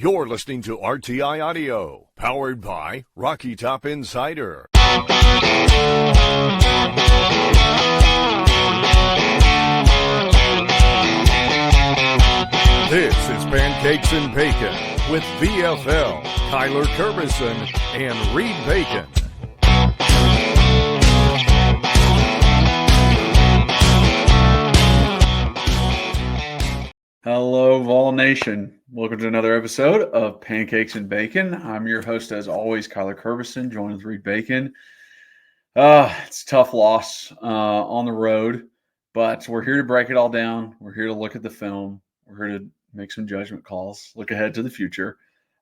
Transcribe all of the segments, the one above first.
You're listening to RTI Audio, powered by Rocky Top Insider. This is Pancakes and Bacon with VFL, Kyler Kervison, and Reed Bacon. Hello, Vol Nation. Welcome to another episode of Pancakes and Bacon. I'm your host, as always, Kyler Kervison, joined with Reed Bacon. It's a tough loss on the road, but we're here to break it all down. We're here to look at the film. We're here to make some judgment calls, look ahead to the future.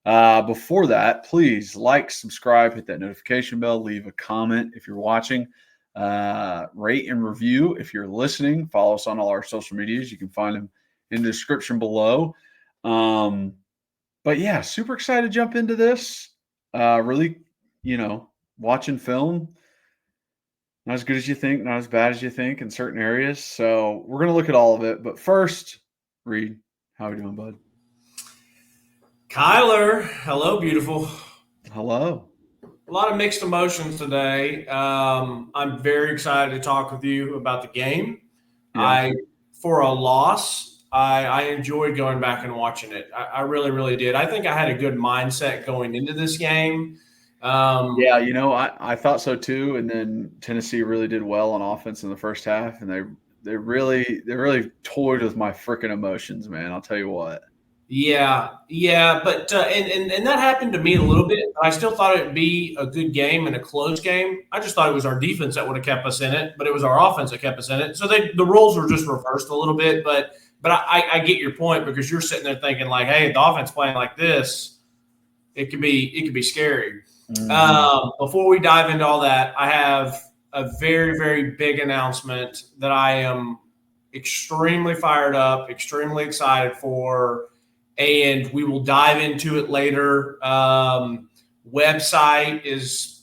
Before that, please like, subscribe, hit that notification bell, leave a comment if you're watching, rate and review if you're listening. Follow us on all our social medias. You can find them in the description below. But yeah, super excited to jump into this. Really, watching film, not as good as you think, not as bad as you think in certain areas. So we're going to look at all of it. But first, Reed, how are we doing, bud? Kyler, hello, beautiful. Hello. A lot of mixed emotions today. I'm very excited to talk with you about the game. Yeah. For a loss, I enjoyed going back and watching it. I really, really did. I think I had a good mindset going into this game. I thought so too. And then Tennessee really did well on offense in the first half, and they really toyed with my freaking emotions, man. I'll tell you what. Yeah, but and that happened to me a little bit. I still thought it'd be a good game and a close game. I just thought it was our defense that would have kept us in it, but it was our offense that kept us in it. So the roles were just reversed a little bit, but I get your point, because you're sitting there thinking like, hey, the offense playing like this, it could be scary. Mm-hmm. Before we dive into all that, I have a very, very big announcement that I am extremely fired up, extremely excited for, and we will dive into it later. Website is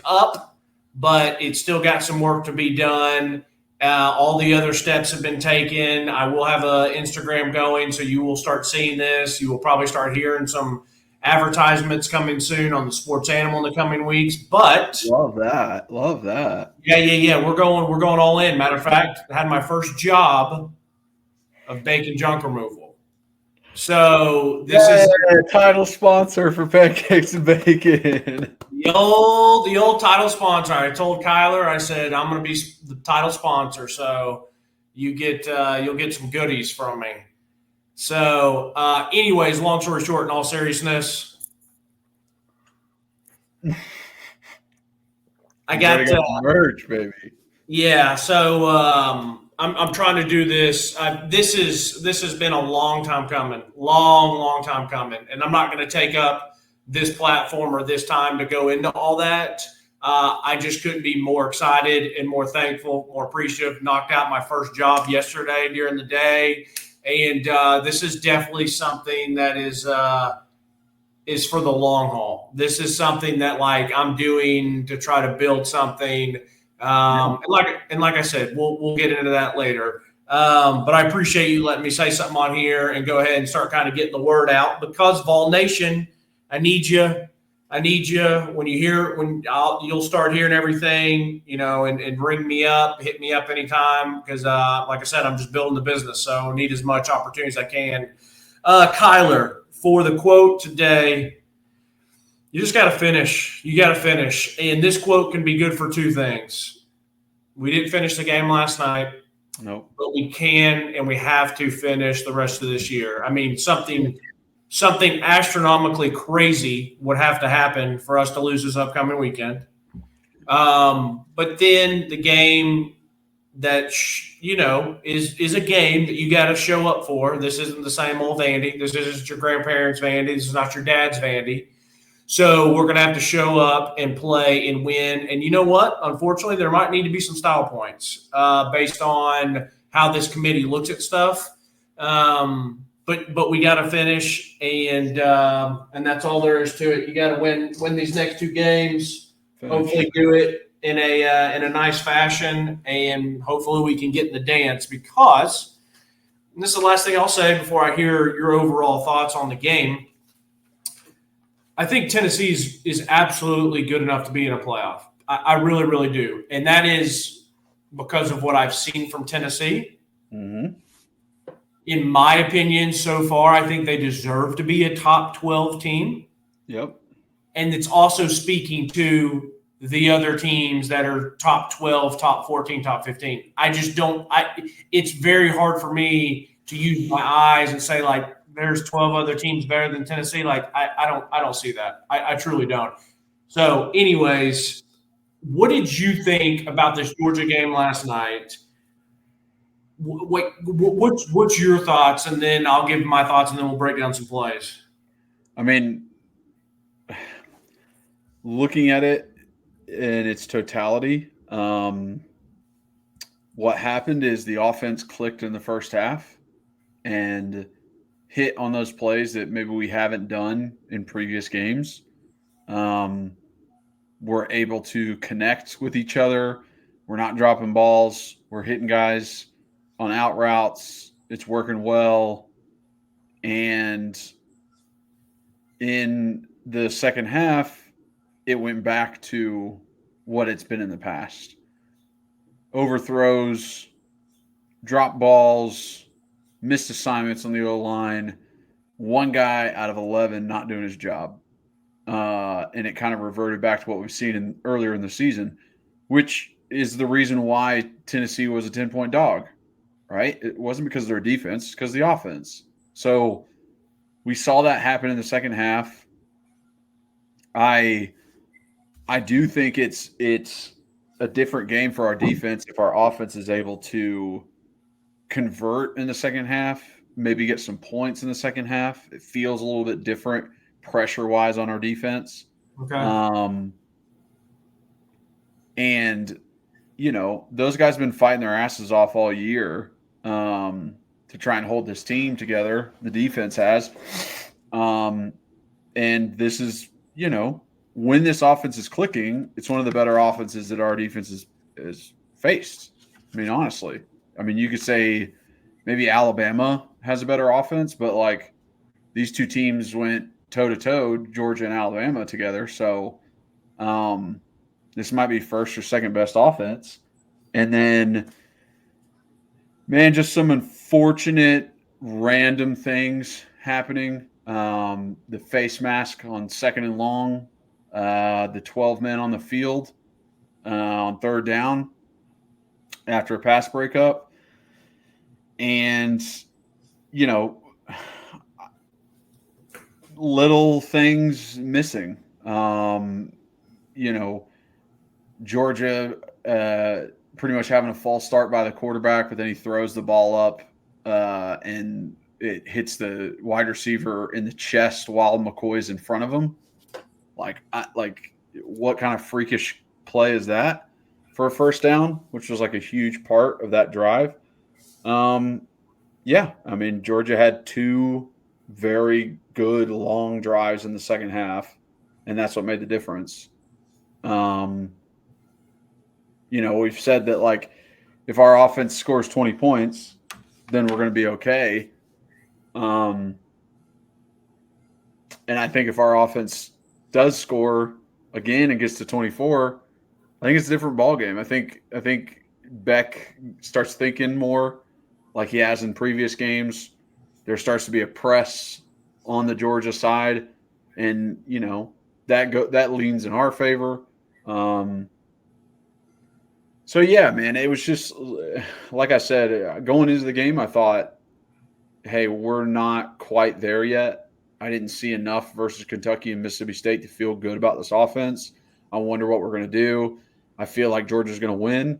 up, but it's still got some work to be done. All the other steps have been taken. I will have an Instagram going, so you will start seeing this. You will probably start hearing some advertisements coming soon on the Sports Animal in the coming weeks. But love that. Yeah. We're going all in. Matter of fact, I had my first job of bacon junk removal. So this is a title sponsor for Pancakes and Bacon. The old title sponsor. I told Kyler, I said, I'm going to be the title sponsor, so you'll get some goodies from me. So, anyways, long story short, in all seriousness, I got merch, baby. Yeah. So I'm trying to do this. This has been a long time coming, long time coming, and I'm not going to take up this platform or this time to go into all that. I just couldn't be more excited and more thankful, more appreciative. Knocked out my first job yesterday during the day. And this is definitely something that is for the long haul. This is something that I'm doing to try to build something. And like I said, we'll get into that later. But I appreciate you letting me say something on here and go ahead and start kind of getting the word out, because Vol Nation, I need you. When you'll start hearing everything, and ring me up, hit me up anytime, because like I said, I'm just building the business, so I need as much opportunity as I can. Kyler, for the quote today, you just got to finish. You got to finish, and this quote can be good for two things. We didn't finish the game last night. Nope. But we can and we have to finish the rest of this year. I mean, something astronomically crazy would have to happen for us to lose this upcoming weekend. But then the game that, is a game that you got to show up for. This isn't the same old Vandy. This isn't your grandparents' Vandy. This is not your dad's Vandy. So we're going to have to show up and play and win. And you know what? Unfortunately, there might need to be some style points based on how this committee looks at stuff. But we got to finish, and that's all there is to it. You got to win these next two games. Hopefully, do it in a nice fashion, and hopefully we can get in the dance, because and this is the last thing I'll say before I hear your overall thoughts on the game. I think Tennessee is absolutely good enough to be in a playoff. I really, really do. And that is because of what I've seen from Tennessee. Mm-hmm. In my opinion, so far, I think they deserve to be a top 12 team. Yep. And it's also speaking to the other teams that are top 12, top 14, top 15. I just don't – it's very hard for me to use my eyes and say, like, there's 12 other teams better than Tennessee. Like, I don't see that. I truly don't. So, anyways, what did you think about this Georgia game last night? What's your thoughts? And then I'll give my thoughts, and then we'll break down some plays. I mean, looking at it in its totality, what happened is the offense clicked in the first half and hit on those plays that maybe we haven't done in previous games. We're able to connect with each other. We're not dropping balls. We're hitting guys on out routes. It's working well. And in the second half, it went back to what it's been in the past. Overthrows, drop balls, missed assignments on the O-line, one guy out of 11 not doing his job. And it kind of reverted back to what we've seen earlier in the season, which is the reason why Tennessee was a 10-point dog, right? It wasn't because of their defense, it's because of the offense. So we saw that happen in the second half. I do think it's a different game for our defense if our offense is able to convert in the second half, maybe get some points in the second half. It feels a little bit different pressure-wise on our defense. Okay. And, you know, those guys have been fighting their asses off all year to try and hold this team together. The defense has. And this is, you know, when this offense is clicking, it's one of the better offenses that our defense is faced. I mean, honestly. I mean, you could say maybe Alabama has a better offense, but, like, these two teams went toe-to-toe, Georgia and Alabama together. So this might be first or second best offense. And then, man, just some unfortunate random things happening. The face mask on second and long, the 12 men on the field on third down after a pass breakup. And, you know, little things missing. You know, Georgia pretty much having a false start by the quarterback, but then he throws the ball up and it hits the wide receiver in the chest while McCoy's in front of him. Like what kind of freakish play is that for a first down, which was like a huge part of that drive? Yeah, I mean, Georgia had two very good long drives in the second half, and that's what made the difference. You know, we've said that, like, if our offense scores 20 points, then we're going to be okay. And I think if our offense does score again and gets to 24, I think it's a different ballgame. I think Beck starts thinking more like he has in previous games. There starts to be a press on the Georgia side, and, you know, that leans in our favor. So, yeah, man, it was just, like I said, going into the game, I thought, hey, we're not quite there yet. I didn't see enough versus Kentucky and Mississippi State to feel good about this offense. I wonder what we're going to do. I feel like Georgia's going to win.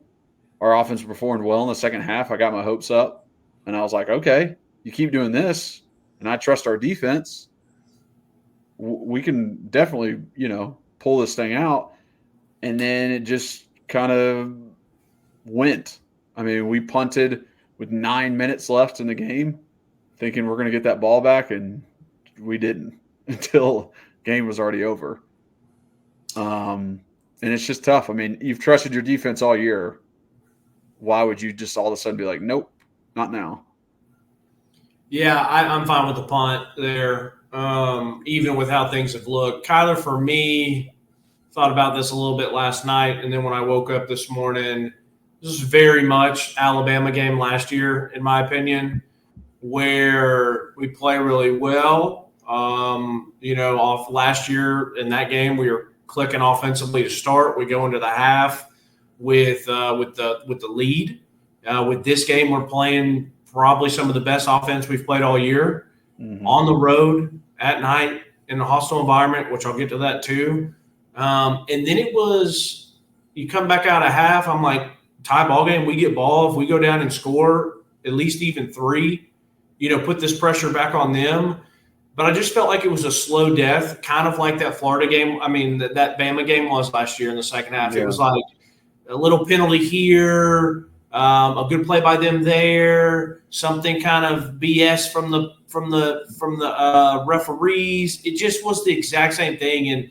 Our offense performed well in the second half. I got my hopes up, and I was like, okay, you keep doing this, and I trust our defense. We can definitely, you know, pull this thing out. And then it just kind of went. I mean, we punted with 9 minutes left in the game, thinking we're going to get that ball back, and we didn't until the game was already over. And it's just tough. I mean, you've trusted your defense all year. Why would you just all of a sudden be like, nope, not now? Yeah, I'm fine with the punt there, even with how things have looked. Kyler, for me, thought about this a little bit last night, and then when I woke up this morning, this is very much Alabama game last year, in my opinion, where we play really well. Off last year in that game, we were clicking offensively to start. We go into the half with the lead. With this game, we're playing probably some of the best offense we've played all year on the road at night in a hostile environment, which I'll get to that too. And then it was you come back out of half. I'm like, tie ball game. We get ball. If we go down and score at least even 3, put this pressure back on them. But I just felt like it was a slow death, kind of like that Florida game. I mean, that Bama game was last year in the second half. Yeah. It was like a little penalty here, a good play by them there, something kind of BS from the referees. It just was the exact same thing. And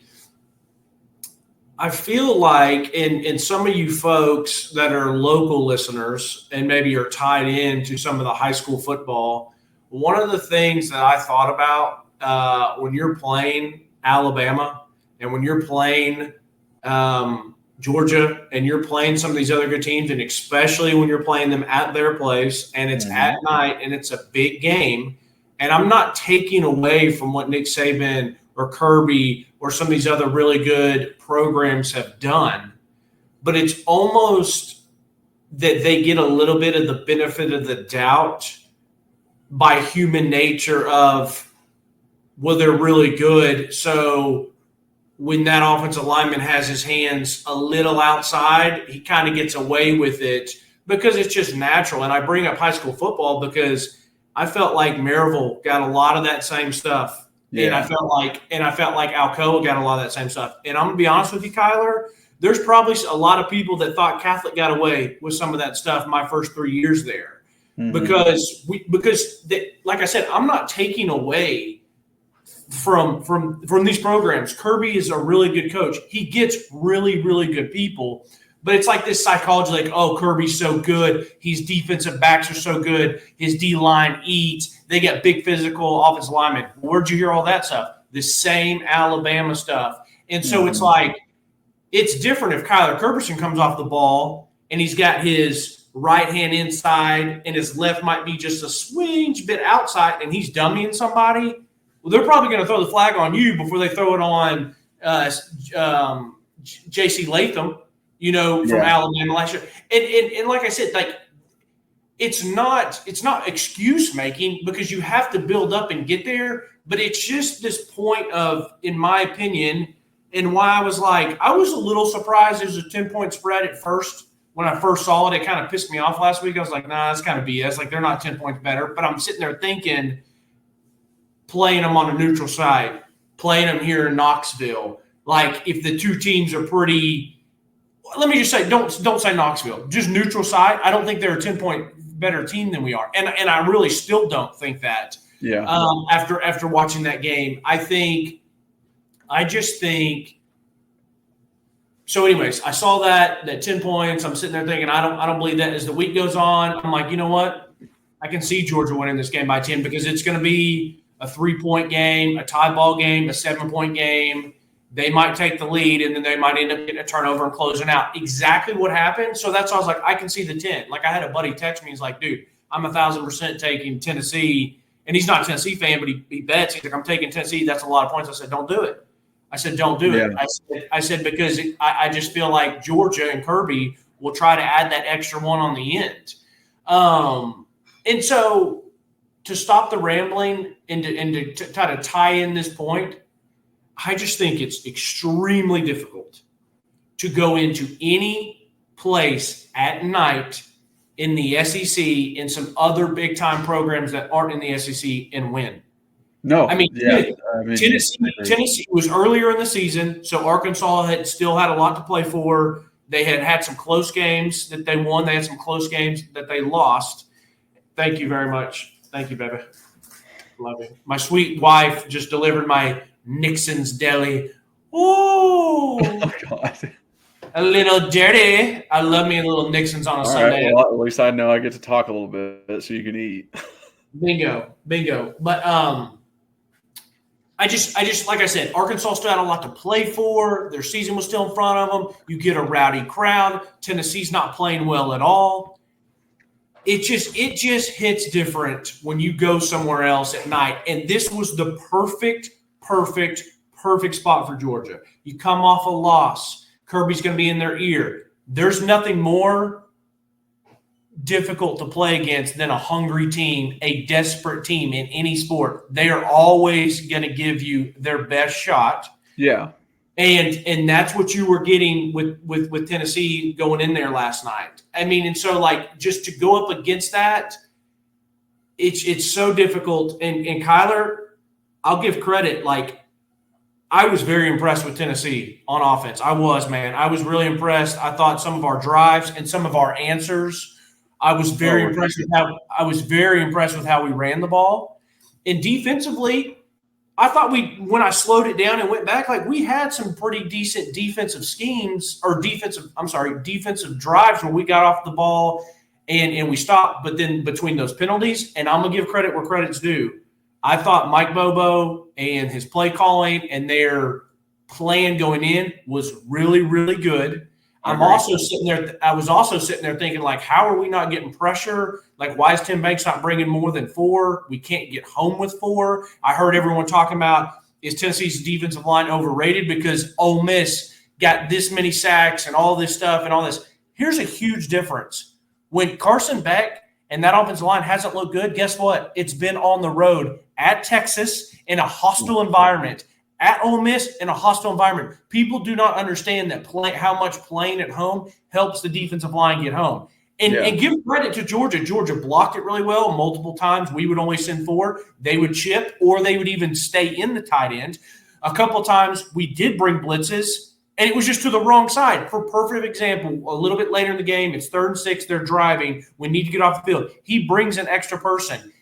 I feel like, and some of you folks that are local listeners and maybe are tied into some of the high school football, one of the things that I thought about when you're playing Alabama and when you're playing Georgia and you're playing some of these other good teams, and especially when you're playing them at their place and it's at night and it's a big game, and I'm not taking away from what Nick Saban or Kirby or some of these other really good programs have done, but it's almost that they get a little bit of the benefit of the doubt by human nature of, well, they're really good. So when that offensive lineman has his hands a little outside, he kind of gets away with it because it's just natural. And I bring up high school football because I felt like Maryville got a lot of that same stuff. Yeah. And I felt like Alcoa got a lot of that same stuff. And I'm going to be honest with you, Kyler, there's probably a lot of people that thought Catholic got away with some of that stuff my first 3 years there. Because like I said, I'm not taking away from these programs. Kirby is a really good coach. He gets really, really good people. But it's like this psychology, like, oh, Kirby's so good. His defensive backs are so good. His D-line eats. They got big physical offensive linemen. Where'd you hear all that stuff? The same Alabama stuff. And so it's like, it's different if Kyler Kerberson comes off the ball and he's got his right hand inside and his left might be just a swinge bit outside and he's dummying somebody. Well, they're probably going to throw the flag on you before they throw it on J.C. Latham, from Alabama last year. And like I said, like it's not excuse making because you have to build up and get there. But it's just this point of, in my opinion, and why I was a little surprised there's a 10-point spread at first. When I first saw it, it kind of pissed me off last week. I was like, nah, that's kind of BS. Like, they're not 10 points better. But I'm sitting there thinking, playing them on a neutral site, playing them here in Knoxville. Like, if the two teams are pretty – let me just say, don't say Knoxville. Just neutral site. I don't think they're a 10-point better team than we are. And I really still don't think that. Yeah. After watching that game. I just think – so anyways, I saw that 10 points. I'm sitting there thinking, I don't believe that. As the week goes on, I'm like, you know what? I can see Georgia winning this game by 10 because it's going to be a 3-point game, a tie ball game, a 7-point game. They might take the lead, and then they might end up getting a turnover and closing out. Exactly what happened. So that's why I was like, I can see the 10. Like, I had a buddy text me. He's like, dude, I'm 1,000% taking Tennessee. And he's not a Tennessee fan, but he bets. He's like, I'm taking Tennessee. That's a lot of points. I said, don't do it. Don't do it. I said because I just feel like Georgia and Kirby will try to add that extra one on the end. And so to stop the rambling and to try to tie in this point, I just think it's extremely difficult to go into any place at night in the SEC and some other big-time programs that aren't in the SEC and win. No, I mean, Tennessee was earlier in the season, so Arkansas had a lot to play for. They had some close games that they won. They had some close games that they lost. Thank you very much. Thank you, baby. Love you. My sweet wife just delivered my Nixon's Deli. Ooh. Oh, God. A little dirty. I love me a little Nixon's on a Sunday. Right, well, at least I know I get to talk a little bit so you can eat. Bingo. But I just like I said, Arkansas still had a lot to play for. Their season was still in front of them. You get a rowdy crowd. Tennessee's not playing well at all. It just hits different when you go somewhere else at night. And this was the perfect spot for Georgia. You come off a loss. Kirby's going to be in their ear. There's nothing more difficult to play against than a hungry team, a desperate team in any sport. They are always going to give you their best shot. Yeah. And that's what you were getting with Tennessee going in there last night. I mean, and so like just to go up against that, it's so difficult. And Kyler, I'll give credit. Like I was very impressed with Tennessee on offense. I was really impressed. I thought some of our drives and some of our answers, I was very impressed with how we ran the ball. And defensively, I thought when I slowed it down and went back, like we had some pretty decent defensive schemes or defensive drives where we got off the ball and we stopped. But then between those penalties, and I'm going to give credit where credit's due, I thought Mike Bobo and his play calling and their plan going in was really, really good. I was also sitting there thinking, like, how are we not getting pressure? Like, why is Tim Banks not bringing more than 4? We can't get home with 4. I heard everyone talking about, is Tennessee's defensive line overrated because Ole Miss got this many sacks and all this stuff and all this. Here's a huge difference. When Carson Beck and that offensive line hasn't looked good, guess what? It's been on the road at Texas in a hostile environment. At Ole Miss in a hostile environment. People do not understand that how much playing at home helps the defensive line get home. And give credit to Georgia. Georgia blocked it really well multiple times. We would only send 4. They would chip, or they would even stay in the tight end. A couple of times we did bring blitzes, and it was just to the wrong side. For perfect example, a little bit later in the game, it's 3rd and 6, they're driving. We need to get off the field. He brings an extra person.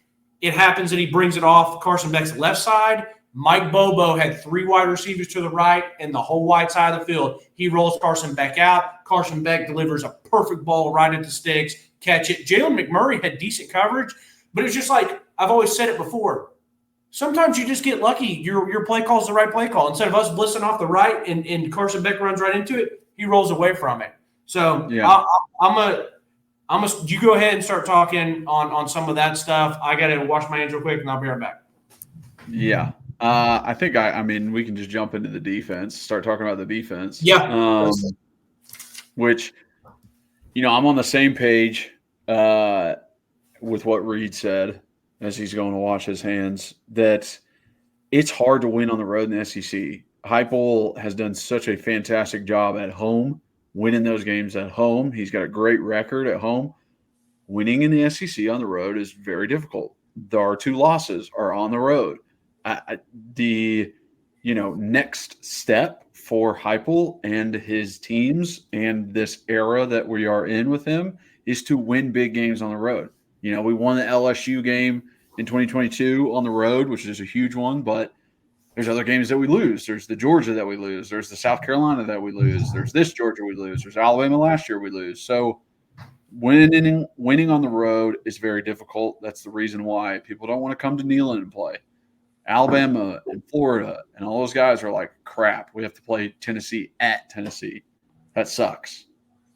It happens that he brings it off Carson Beck's left side. Mike Bobo had 3 wide receivers to the right and the whole wide side of the field. He rolls Carson Beck out. Carson Beck delivers a perfect ball right at the sticks, catch it. Jalen McMurray had decent coverage, but it's just like I've always said it before. Sometimes you just get lucky. Your play call is the right play call. Instead of us blitzing off the right and Carson Beck runs right into it, he rolls away from it. So yeah. You go ahead and start talking on some of that stuff. I got to wash my hands real quick, and I'll be right back. Yeah. I think we can just jump into the defense, start talking about the defense. Yeah. Which, I'm on the same page with what Reed said as he's going to wash his hands, that it's hard to win on the road in the SEC. Heupel has done such a fantastic job at home, winning those games at home. He's got a great record at home. Winning in the SEC on the road is very difficult. Our 2 losses are on the road. The next step for Heupel and his teams and this era that we are in with him is to win big games on the road. We won the LSU game in 2022 on the road, which is a huge one, but there's other games that we lose. There's the Georgia that we lose. There's the South Carolina that we lose. There's this Georgia we lose. There's Alabama last year we lose. So winning on the road is very difficult. That's the reason why people don't want to come to Neyland and play. Alabama and Florida and all those guys are like, crap, we have to play Tennessee at Tennessee. That sucks.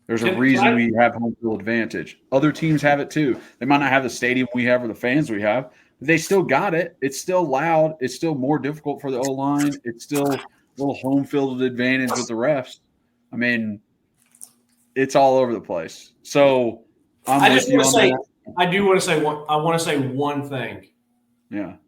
There's a reason we have home field advantage. Other teams have it too. They might not have the stadium we have or the fans we have, but they still got it. It's still loud. It's still more difficult for the O-line. It's still a little home field advantage with the refs. I mean, it's all over the place. So I do want to say one thing. Yeah.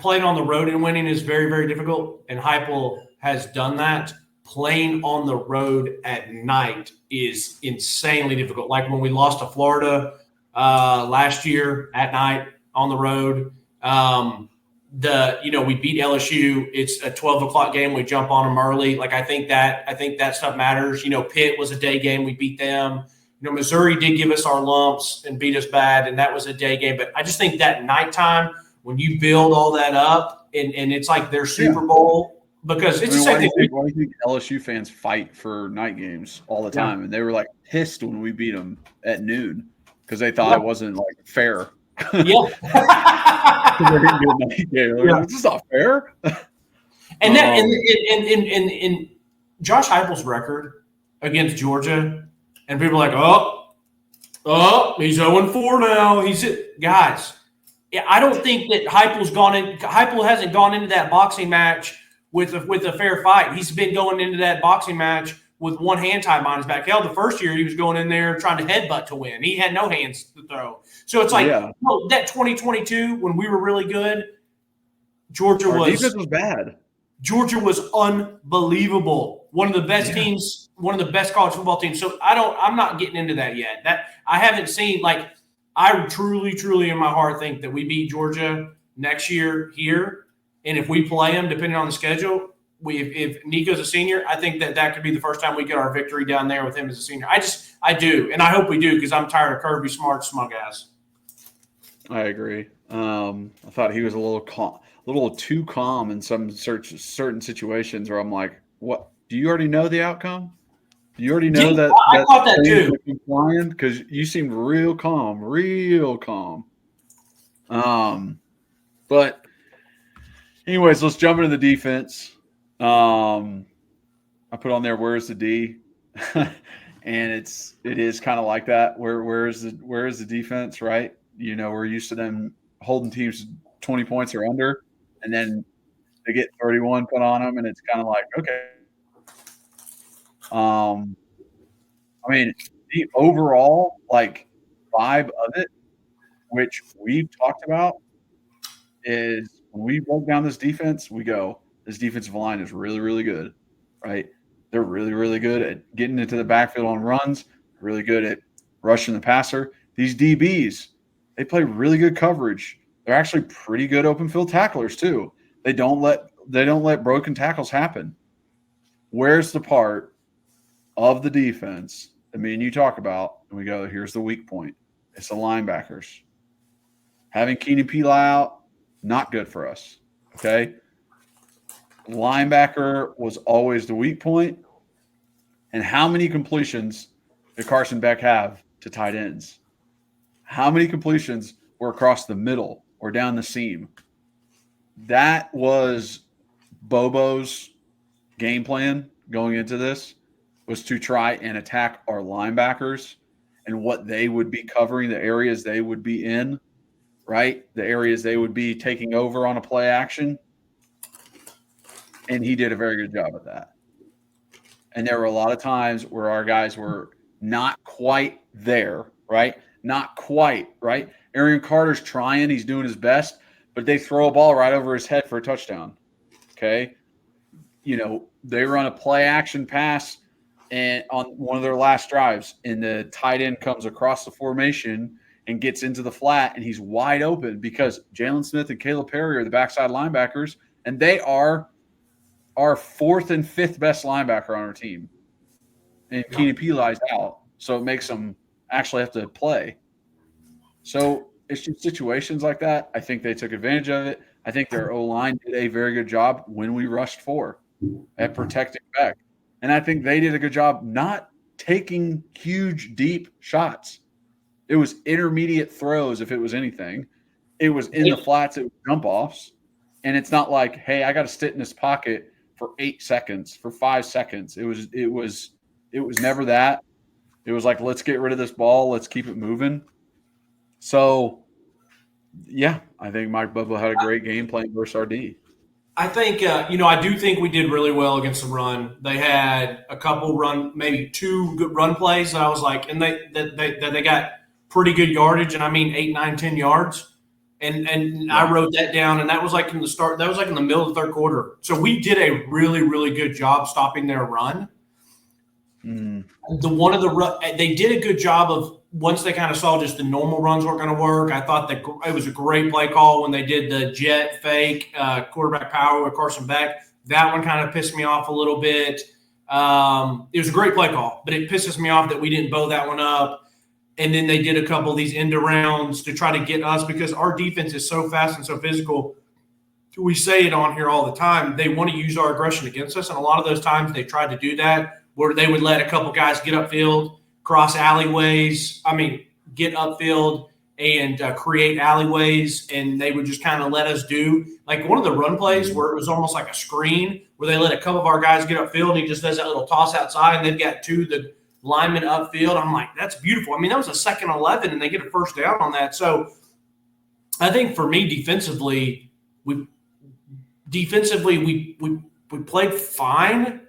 Playing on the road and winning is very, very difficult, and Heupel has done that. Playing on the road at night is insanely difficult. Like when we lost to Florida last year at night on the road. We beat LSU. It's a 12 o'clock game. We jump on them early. Like I think that stuff matters. Pitt was a day game. We beat them. Missouri did give us our lumps and beat us bad, and that was a day game. But I just think that nighttime, when you build all that up and it's like their Super Bowl, because it's the same thing. Why do you think LSU fans fight for night games all the time? And they were like pissed when we beat them at noon because they thought it wasn't like fair. Yeah. They're going to do a night game. Like, Yeah. this is not fair. And that and Josh Heupel's record against Georgia, and people are like, he's 0-4 now. Guys. Yeah, I don't think that Heupel hasn't gone into that boxing match with a fair fight. He's been going into that boxing match with one hand tied behind his back. Hell, the first year he was going in there trying to headbutt to win. He had no hands to throw. So it's like that 2022 when we were really good, Our defense was bad. Georgia was unbelievable. One of the best teams, one of the best college football teams. So I'm not getting into that yet. That I haven't seen. Like, I truly in my heart think that we beat Georgia next year here. And if we play them, depending on the schedule, if Nico's a senior, I think that could be the first time we get our victory down there with him as a senior. I do. And I hope we do, because I'm tired of Kirby Smart, smug ass. I agree. I thought he was a little too calm in some certain situations where I'm like, what? Do you already know the outcome? Do you already know that? I thought that too. Because you seemed real calm. But anyways, let's jump into the defense. I put on there, where's the D? And it is kind of like that. Where is the defense, right? You know, we're used to them holding teams 20 points or under, and then they get 31 put on them, and it's kind of like, okay. I mean, the overall like vibe of it, which we've talked about, is when we broke down this defense, we go, this defensive line is really, really good, right? They're really, really good at getting into the backfield on runs, really good at rushing the passer. These DBs, they play really good coverage. They're actually pretty good open field tacklers too. They don't let broken tackles happen. Where's the part of the defense that me and you talk about, and we go, here's the weak point. It's the linebackers. Having Keenan Pila out, not good for us. Okay? Linebacker was always the weak point. And how many completions did Carson Beck have to tight ends? How many completions were across the middle or down the seam? That was Bobo's game plan going into this, was to try and attack our linebackers and what they would be covering, the areas they would be in, right? The areas they would be taking over on a play action. And he did a very good job at that. And there were a lot of times where our guys were not quite there, right? Not quite, right? Arian Carter's trying. He's doing his best. But they throw a ball right over his head for a touchdown, okay? You know, they run a play-action pass and on one of their last drives, and the tight end comes across the formation and gets into the flat, and he's wide open because Jalen Smith and Caleb Perry are the backside linebackers, and they are our fourth and fifth best linebacker on our team. And Keenan Pili's out, so it makes them actually have to play. So it's just situations like that. I think they took advantage of it. I think their O-line did a very good job when we rushed four at protecting Beck. And I think they did a good job not taking huge, deep shots. It was intermediate throws, if it was anything. It was in the flats, it was jump-offs. And it's not like, hey, I got to sit in this pocket for 8 seconds, for 5 seconds. It was never that. It was like, let's get rid of this ball. Let's keep it moving. So, yeah, I think Mike Bubba had a great game playing versus our D. I think, I do think we did really well against the run. They had a couple maybe 2 good run plays that I was like, and they got pretty good yardage, and I mean 8, 9, 10 yards. And I wrote that down, and that was like in the start. That was like in the middle of the third quarter. So we did a really, really good job stopping their run. They did a good job of, once they kind of saw just the normal runs weren't going to work. I thought that it was a great play call when they did the jet fake quarterback power with Carson Beck. That one kind of pissed me off a little bit. It was a great play call, but it pisses me off that we didn't bow that one up. And then they did a couple of these end arounds to try to get us, because our defense is so fast and so physical. We say it on here all the time. They want to use our aggression against us. And a lot of those times they tried to do that, where they would let a couple guys get upfield, cross alleyways, get upfield and create alleyways, and they would just kind of let us do like one of the run plays where it was almost like a screen where they let a couple of our guys get upfield, and he just does that little toss outside, and they've got the linemen upfield. I'm like, that's beautiful. I mean, that was a 2nd 11, and they get a first down on that. So I think for me, defensively, we played fine,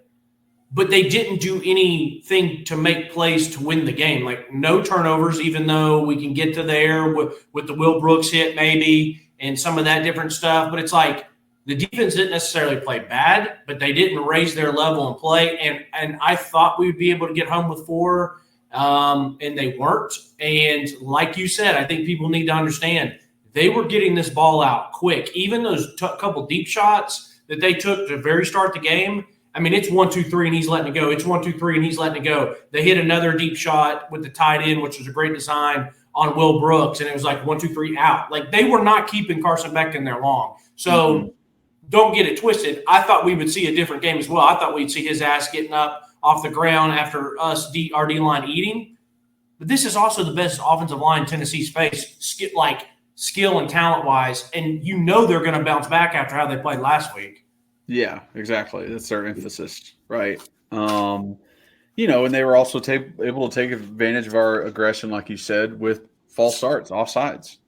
but they didn't do anything to make plays to win the game. Like no turnovers, even though we can get to there with the Will Brooks hit maybe and some of that different stuff. But it's like the defense didn't necessarily play bad, but they didn't raise their level and play. And I thought we would be able to get home with 4, and they weren't. And like you said, I think people need to understand they were getting this ball out quick. Even those couple deep shots that they took to very start the game, I mean, it's 1, 2, 3, and he's letting it go. It's 1, 2, 3, and he's letting it go. They hit another deep shot with the tight end, which was a great design on Will Brooks, and it was like 1, 2, 3 out. Like they were not keeping Carson Beck in there long. So don't get it twisted. I thought we would see a different game as well. I thought we'd see his ass getting up off the ground after our D-line eating. But this is also the best offensive line Tennessee's faced, like skill and talent-wise, and you know they're going to bounce back after how they played last week. Yeah, exactly. That's their emphasis, right? And they were also able to take advantage of our aggression, like you said, with false starts, offsides.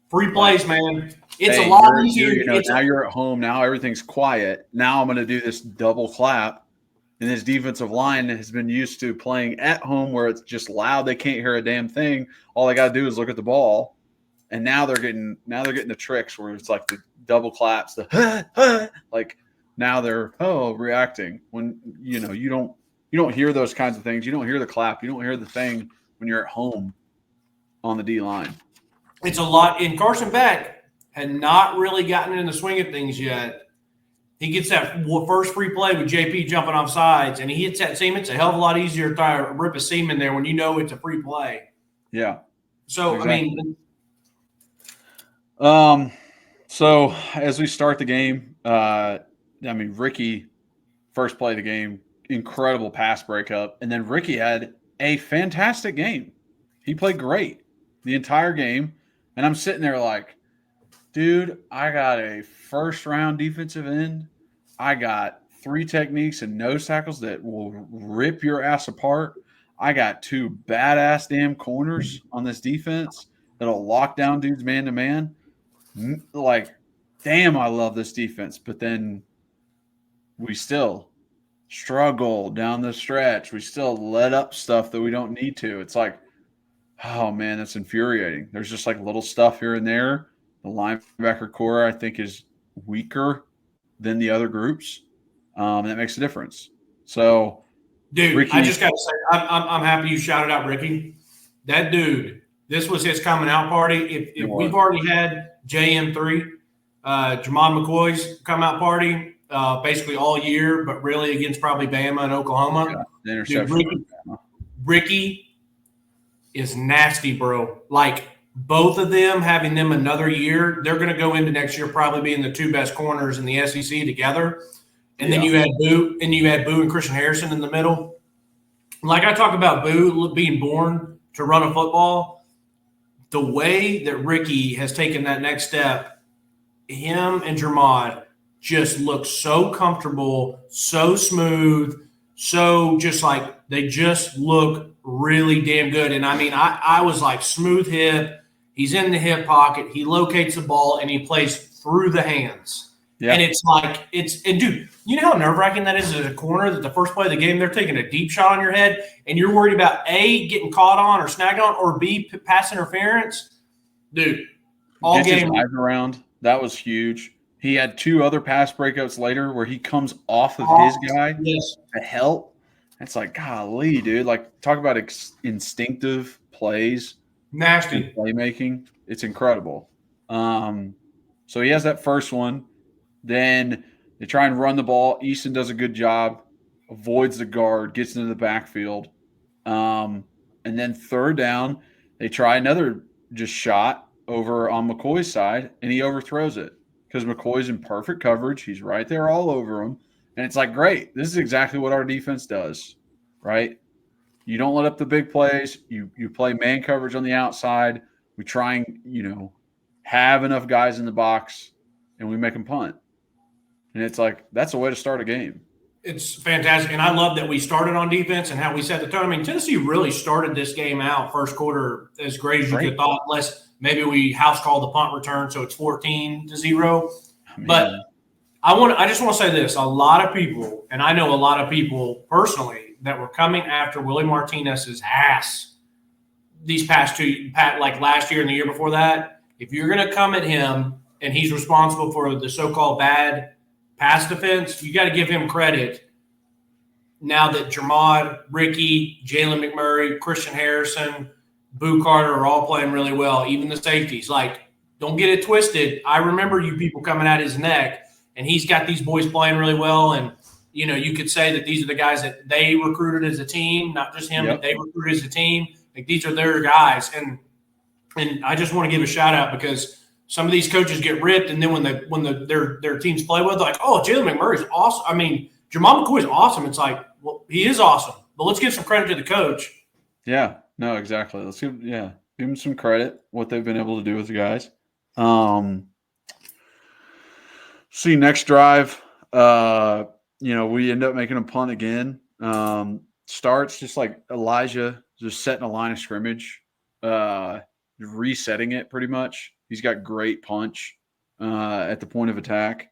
Free plays, man. It's a lot easier. Now you're at home. Now everything's quiet. Now I'm going to do this double clap. And this defensive line has been used to playing at home where it's just loud. They can't hear a damn thing. All they got to do is look at the ball. And now they're getting the tricks where it's like the double claps, like now they're reacting when you don't hear those kinds of things. You don't hear the clap. You don't hear the thing when you're at home on the D line. It's a lot. And Carson Beck had not really gotten in the swing of things yet. He gets that first free play with JP jumping off sides, and he hits that seam. It's a hell of a lot easier to rip a seam in there when you know it's a free play. Yeah. So, exactly. So as we start the game, Ricky, first play of the game, incredible pass breakup. And then Ricky had a fantastic game. He played great the entire game. And I'm sitting there like, dude, I got a first-round defensive end. I got 3 techniques and nose tackles that will rip your ass apart. I got 2 badass damn corners on this defense that'll lock down dudes man-to-man. Like, damn, I love this defense. But then we still struggle down the stretch. We still let up stuff that we don't need to. It's like, oh, man, that's infuriating. There's just like little stuff here and there. The linebacker core, I think, is weaker than the other groups. And that makes a difference. So, dude, Ricky, I just got to say, I'm happy you shouted out Ricky. That dude, this was his coming out party. If we've already had JM3, Jamon McCoy's come out party basically all year, but really against probably Bama and Oklahoma. Yeah, dude, Ricky is nasty, bro. Like, both of them, having them another year, they're going to go into next year probably being the 2 best corners in the SEC together. And then you had Boo, and Christian Harrison in the middle. Like I talk about Boo being born to run a football, the way that Ricky has taken that next step, him and Jermod just look so comfortable, so smooth, so just like they just look really damn good. And I mean, I was like smooth hip. He's in the hip pocket. He locates the ball and he plays through the hands. Yeah. And it's like and dude, you know how nerve-wracking that is as a corner that the first play of the game they're taking a deep shot on your head and you're worried about A, getting caught on or snagged on, or B, pass interference. Dude, all gets game his eyes around. That was huge. He had 2 other pass breakups later where he comes off of his guy to help. It's like, golly, dude. Like, talk about instinctive plays. Nasty playmaking. It's incredible. So he has that first one. Then they try and run the ball. Easton does a good job, avoids the guard, gets into the backfield. And then third down, they try another just shot over on McCoy's side, and he overthrows it because McCoy's in perfect coverage. He's right there all over him. And it's like, great. This is exactly what our defense does, right? You don't let up the big plays. You play man coverage on the outside. We try and, have enough guys in the box, and we make them punt. And it's like, that's a way to start a game. It's fantastic. And I love that we started on defense and how we set the tone. I mean, Tennessee really started this game out first quarter as great as you could have thought, unless maybe we house called the punt return, so it's 14-0. But I just want to say this. A lot of people, and I know a lot of people personally, that were coming after Willie Martinez's ass these past like last year and the year before that, if you're going to come at him and he's responsible for the so-called bad pass defense, you got to give him credit now that Jermod, Ricky, Jalen McMurray, Christian Harrison, Boo Carter are all playing really well, even the safeties. Like, don't get it twisted. I remember you people coming at his neck, and he's got these boys playing really well. And, you could say that these are the guys that they recruited as a team, not just him, but they recruited as a team. Like, these are their guys. And I just want to give a shout out because some of these coaches get ripped, and then when their teams play well, they're like, "Oh, Jalen McMurray's awesome." I mean, Jamal McCoy's awesome. It's like, well, he is awesome, but let's give some credit to the coach. Yeah, no, exactly. Let's give them some credit what they've been able to do with the guys. See, next drive, we end up making a punt again. Starts just like Elijah, just setting a line of scrimmage, resetting it pretty much. He's got great punch at the point of attack.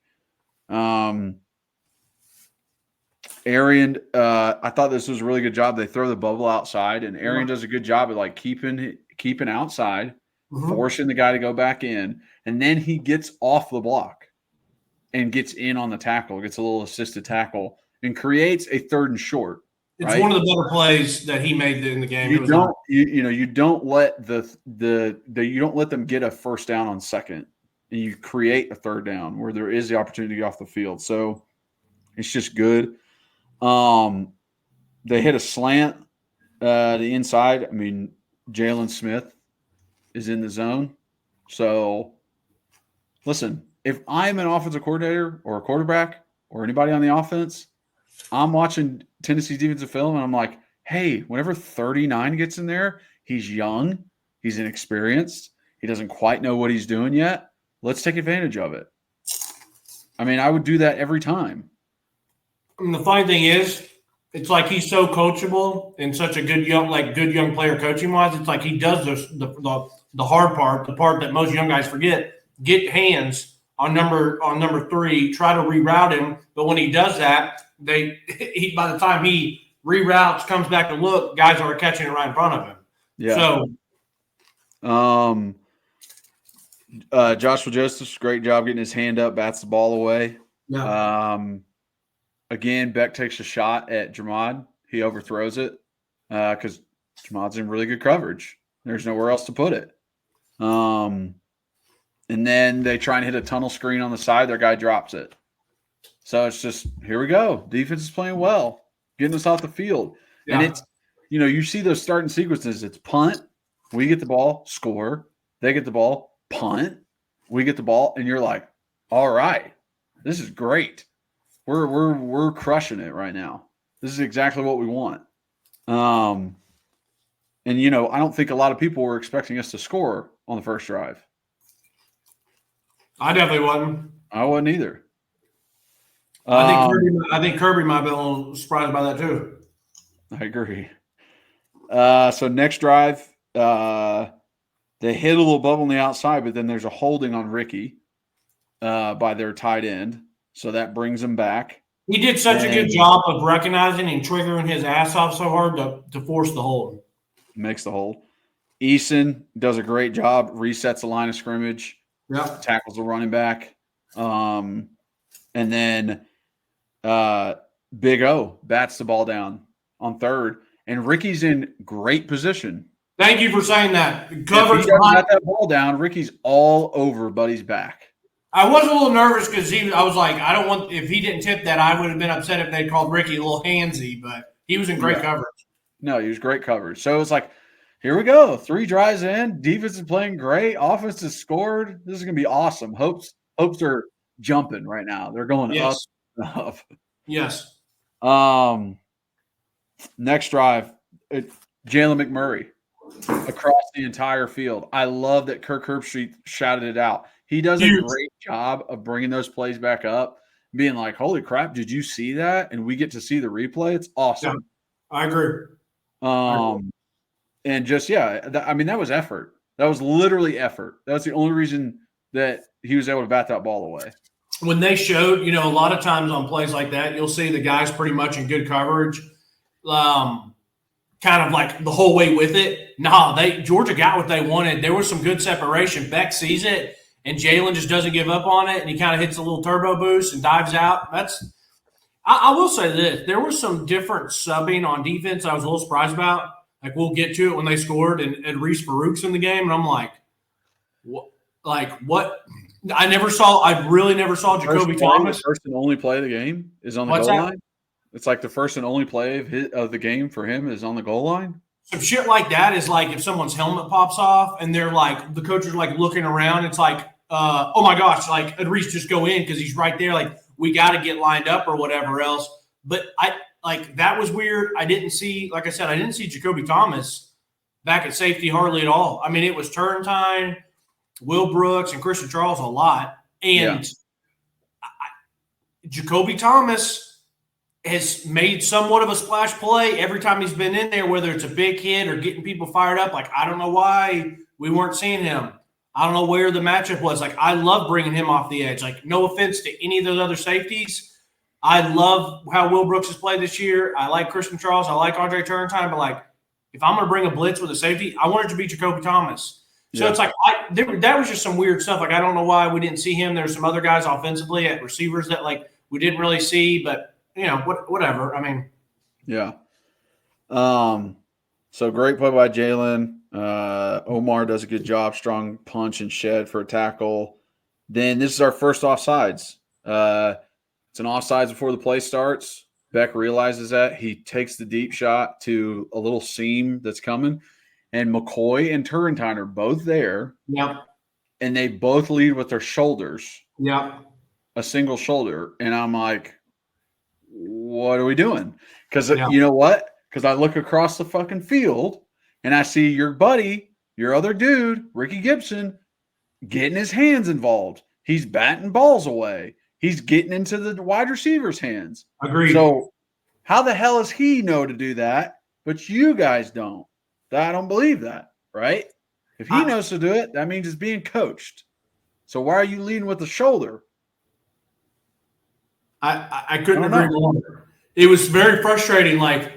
Arian, I thought this was a really good job. They throw the bubble outside, and Arian does a good job of like keeping outside, forcing the guy to go back in, and then he gets off the block and gets in on the tackle, gets a little assisted tackle, and creates a 3rd and short. It's one of the better plays that he made in the game. You don't let you don't let them get a first down on second, and you create a 3rd down where there is the opportunity to get off the field. So it's just good. They hit a slant the inside. I mean, Jalen Smith is in the zone. So listen, if I'm an offensive coordinator or a quarterback or anybody on the offense, I'm watching Tennessee's defensive film, and I'm like, hey, whenever 39 gets in there, he's young, he's inexperienced, he doesn't quite know what he's doing yet. Let's take advantage of it. I mean, I would do that every time. And the funny thing is, it's like he's so coachable and such a good young player coaching wise. It's like he does the hard part, the part that most young guys forget. Get hands on number 3, try to reroute him. But when he does that, by the time he reroutes, comes back to look, guys are catching it right in front of him. Yeah. So, Joshua Josephs, great job getting his hand up, bats the ball away. Yeah. Again, Beck takes a shot at Jermod. He overthrows it because Jermod's in really good coverage. There's nowhere else to put it. And then they try and hit a tunnel screen on the side. Their guy drops it. So it's just, here we go. Defense is playing well, getting us off the field. Yeah. And it's, you see those starting sequences. It's punt, we get the ball, score. They get the ball, punt, we get the ball, and you're like, all right, this is great. We're crushing it right now. This is exactly what we want. And I don't think a lot of people were expecting us to score on the first drive. I definitely wasn't. I wasn't either. I think Kirby might be a little surprised by that too. I agree. So next drive, they hit a little bubble on the outside, but then there's a holding on Ricky by their tight end. So that brings him back. He did such a good job of recognizing and triggering his ass off so hard to force the hold. Makes the hold. Eason does a great job, resets the line of scrimmage, tackles the running back. And then Big O bats the ball down on 3rd. And Ricky's in great position. Thank you for saying that. If he doesn't got that ball down, Ricky's all over Buddy's back. I was a little nervous because I was like, if he didn't tip that, I would have been upset if they called Ricky a little handsy, but he was in great coverage. No, he was great coverage. So it's like, here we go. 3 drives in. Defense is playing great. Offense has scored. This is going to be awesome. Hopes are jumping right now. They're going up and up. Yes. Next drive, Jalen McMurray. across the entire field. I love that Kirk Herbstreit shouted it out. He does a great job of bringing those plays back up, being like, holy crap, did you see that? And we get to see the replay. It's awesome. Yeah, I agree. And just, that was effort. That was literally effort. That's the only reason that he was able to bat that ball away. When they showed, a lot of times on plays like that, you'll see the guys pretty much in good coverage, kind of like the whole way with it. Georgia got what they wanted. There was some good separation. Beck sees it, and Jalen just doesn't give up on it, and he kind of hits a little turbo boost and dives out. I will say this. There was some different subbing on defense I was a little surprised about. Like, we'll get to it when they scored, and Reese Farouk's in the game, and I'm like, what? I really never saw Jacoby Thomas. The first and only play of the game is on the goal line. It's like the first and only play of the game for him is on the goal line. Some shit like that is like if someone's helmet pops off and they're like, the coach is like looking around. It's like, oh my gosh, like Reese just go in because he's right there. Like, we got to get lined up or whatever else. But that was weird. I didn't see Jacoby Thomas back at safety hardly at all. I mean, it was Turntine, Will Brooks, and Christian Charles a lot. And Jacoby Thomas has made somewhat of a splash play every time he's been in there, whether it's a big hit or getting people fired up. Like, I don't know why we weren't seeing him. I don't know where the matchup was. Like, I love bringing him off the edge. Like, no offense to any of those other safeties. I love how Will Brooks has played this year. I like Christian Charles. I like Andre Turntine. But, like, if I'm going to bring a blitz with a safety, I want it to be Jacoby Thomas. So it's like that was just some weird stuff. Like, I don't know why we didn't see him. There's some other guys offensively at receivers that, like, we didn't really see. But, whatever. I mean. Yeah. So great play by Jalen. Omar does a good job. Strong punch and shed for a tackle. Then this is our first offsides. It's an offsides before the play starts. Beck realizes that. He takes the deep shot to a little seam that's coming. And McCoy and Turrentine are both there. Yep. And they both lead with their shoulders. Yep. A single shoulder. And I'm like, what are we doing? Because you know what? Because I look across the fucking field and I see your buddy, your other dude, Ricky Gibson, getting his hands involved. He's batting balls away. He's getting into the wide receiver's hands. Agreed. So how the hell does he know to do that, but you guys don't? I don't believe that, right? If he knows to do it, that means it's being coached. So why are you leading with the shoulder? I couldn't agree more. It was very frustrating. Like,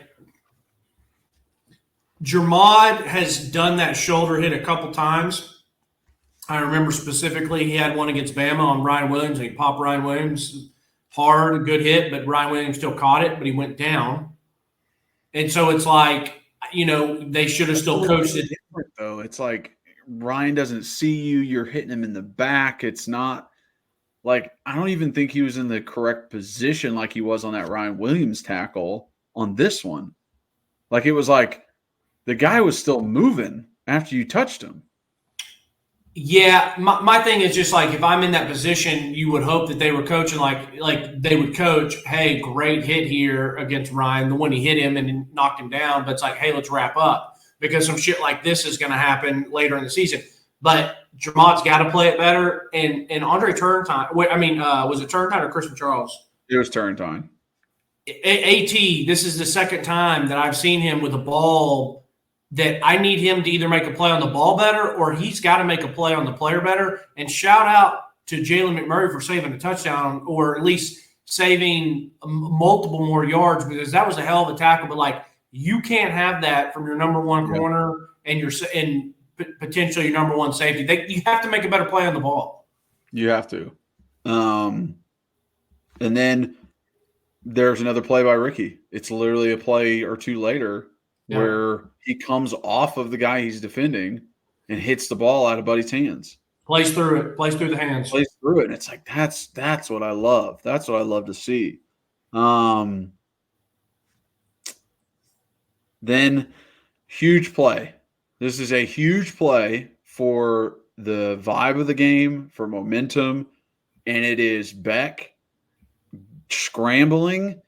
Jermod has done that shoulder hit a couple times. I remember specifically he had one against Bama on Ryan Williams. And he popped Ryan Williams hard, a good hit, but Ryan Williams still caught it, but he went down. And so it's like, they should have still coached it. Though it's like Ryan doesn't see you. You're hitting him in the back. It's not like I don't even think he was in the correct position like he was on that Ryan Williams tackle on this one. Like, it was like the guy was still moving after you touched him. Yeah, my thing is just like if I'm in that position, you would hope that they were coaching like they would coach, hey, great hit here against Ryan, the one he hit him and knocked him down. But it's like, hey, let's wrap up because some shit like this is going to happen later in the season. But Jermod's got to play it better. And Andre Turntine, was it Turntine or Christian Charles? It was Turntine. AT, this is the second time that I've seen him with a ball that I need him to either make a play on the ball better or he's got to make a play on the player better. And shout out to Jalen McMurray for saving a touchdown or at least saving multiple more yards because that was a hell of a tackle. But, like, you can't have that from your number one corner and potentially your number one safety. You have to make a better play on the ball. You have to. And then there's another play by Ricky. It's literally a play or two later where he comes off of the guy he's defending and hits the ball out of Buddy's hands. Plays through it. Plays through the hands. Plays through it. And it's like, that's what I love. That's what I love to see. Then huge play. This is a huge play for the vibe of the game, for momentum, and it is Beck scrambling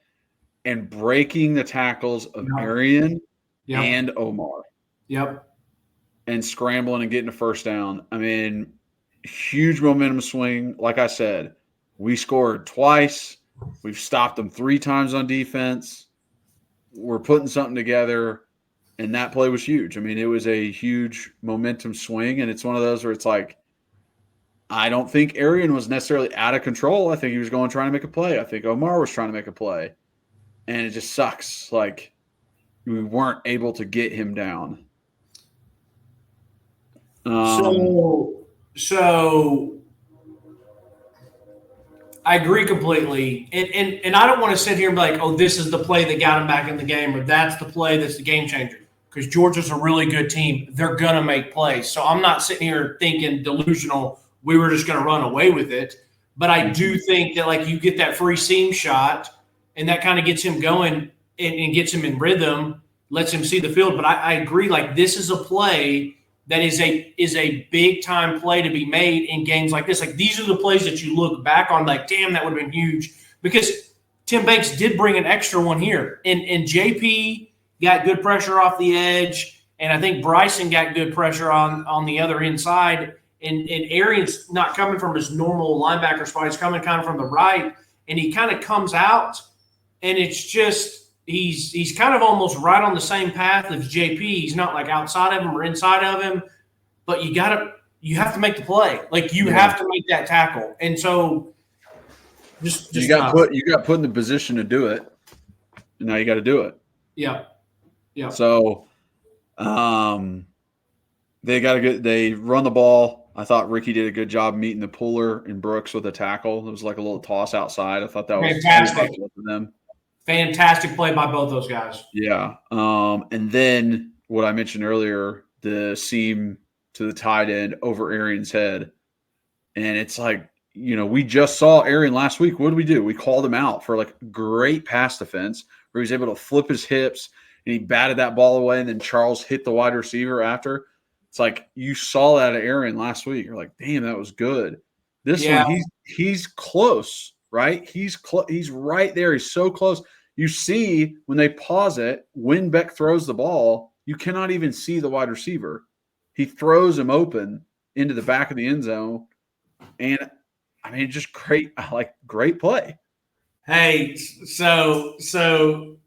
and breaking the tackles of Marion and Omar. Yep. and scrambling and getting a first down. I mean, huge momentum swing. Like I said, we scored twice. We've stopped them 3 times on defense. We're putting something together, and that play was huge. I mean, it was a huge momentum swing, and it's one of those where it's like, I don't think Arian was necessarily out of control. I think he was trying to make a play. I think Omar was trying to make a play, and it just sucks. Like, we weren't able to get him down. So I agree completely. And I don't want to sit here and be like, oh, this is the play that got him back in the game, or that's the play that's the game changer. Because Georgia's a really good team. They're going to make plays. So I'm not sitting here thinking delusional, we were just going to run away with it. But I do think that, like, you get that free seam shot, and that kind of gets him going and gets him in rhythm, lets him see the field. But I agree, like, this is a play that is a big time play to be made in games like this. Like, these are the plays that you look back on like, damn, that would have been huge, because Tim Banks did bring an extra one here, and JP got good pressure off the edge, and I think Bryson got good pressure on the other inside, and Arian's not coming from his normal linebacker spot. He's coming kind of from the right, and he kind of comes out, and it's just – He's kind of almost right on the same path as JP. He's not like outside of him or inside of him, but you have to make the play. Like, you have to make that tackle. And so just you got put in the position to do it. And now you got to do it. Yeah. Yeah. So they run the ball. I thought Ricky did a good job meeting the puller and Brooks with a tackle. It was like a little toss outside. I thought that was fantastic for them. Fantastic play by both those guys. Yeah. And then what I mentioned earlier, the seam to the tight end over Arian's head. And it's like, we just saw Arian last week. What did we do? We called him out for like great pass defense where he was able to flip his hips and he batted that ball away. And then Charles hit the wide receiver after. It's like, you saw that at Arian last week. You're like, damn, that was good. This one, he's close, right? He's right there. He's so close. You see when they pause it, when Beck throws the ball, you cannot even see the wide receiver. He throws him open into the back of the end zone. And I mean, just great play. Hey, so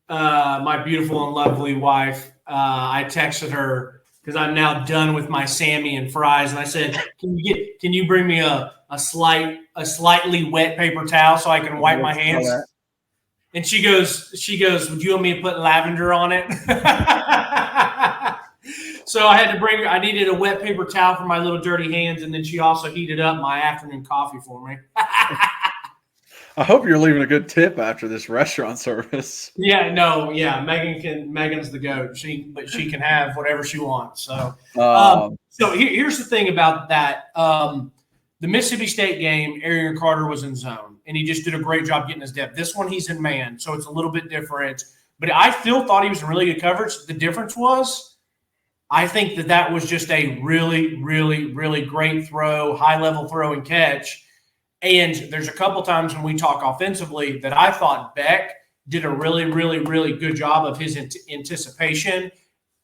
my beautiful and lovely wife, I texted her because I'm now done with my Sammy and fries, and I said, "Can you bring me a slightly wet paper towel so I can wipe my hands?" And she goes, "Would you want me to put lavender on it?" So I needed a wet paper towel for my little dirty hands, and then she also heated up my afternoon coffee for me. I hope you're leaving a good tip after this restaurant service. Megan's the goat. But she can have whatever she wants. So, here's the thing about that. The Mississippi State game, Arian Carter was in zone, and he just did a great job getting his depth. This one, he's in man, so it's a little bit different. But I still thought he was in really good coverage. The difference was, I think that was just a really, really, really great throw, high-level throw and catch. And there's a couple times when we talk offensively that I thought Beck did a really, really, really good job of his anticipation.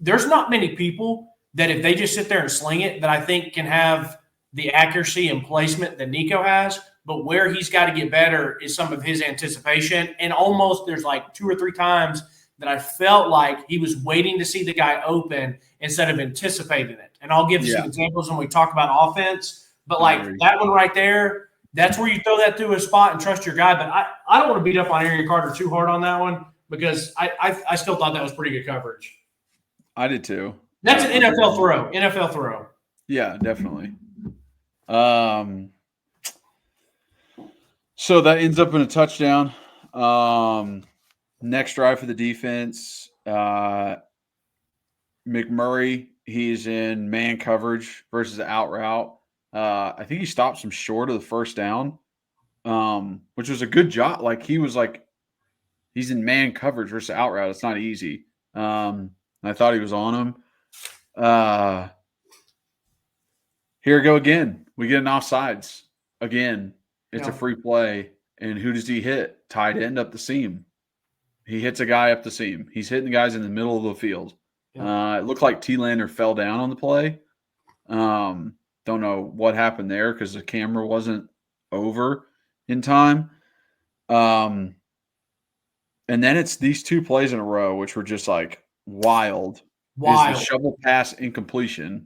There's not many people that if they just sit there and sling it that I think can have the accuracy and placement that Nico has. But where he's got to get better is some of his anticipation. And almost there's like 2 or 3 times that I felt like he was waiting to see the guy open instead of anticipating it. And I'll give some examples when we talk about offense. But like that one right there, that's where you throw that through a spot and trust your guy. But I don't want to beat up on Arian Carter too hard on that one because I still thought that was pretty good coverage. I did too. That's an NFL throw. NFL throw. Yeah, definitely. So that ends up in a touchdown. Next drive for the defense. McMurray, he's in man coverage versus out route. I think he stops him short of the first down, which was a good job. Like he's in man coverage versus out route. It's not easy. I thought he was on him. Here we go again. We get an offsides again. It's a free play. And who does he hit? Tight end up the seam. He hits a guy up the seam. He's hitting the guys in the middle of the field. Yeah. It looked like T. Lander fell down on the play. Don't know what happened there because the camera wasn't over in time. And then it's these 2 plays in a row, which were just like wild. Is the shovel pass incompletion,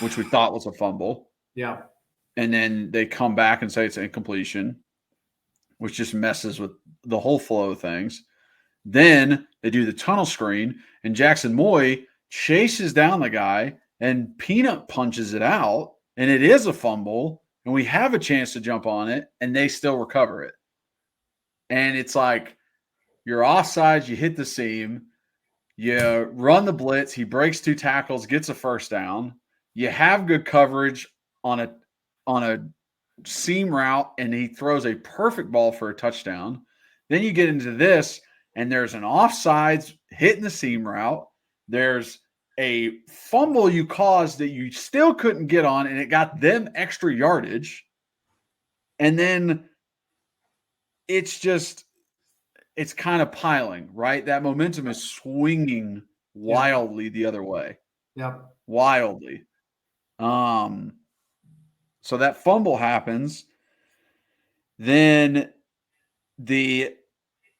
which we thought was a fumble. Yeah. And then they come back and say it's incompletion, which just messes with the whole flow of things. Then they do the tunnel screen, and Jackson Moy chases down the guy and peanut punches it out, and it is a fumble, and we have a chance to jump on it, and they still recover it. And it's like, you're offsides, you hit the seam, you run the blitz, he breaks 2 tackles, gets a first down, you have good coverage on a seam route, and he throws a perfect ball for a touchdown. Then you get into this, and there's an offsides hitting the seam route. There's a fumble you caused that you still couldn't get on, and it got them extra yardage. And then it's kind of piling, right? That momentum is swinging wildly the other way. Yep. Wildly. So that fumble happens. Then the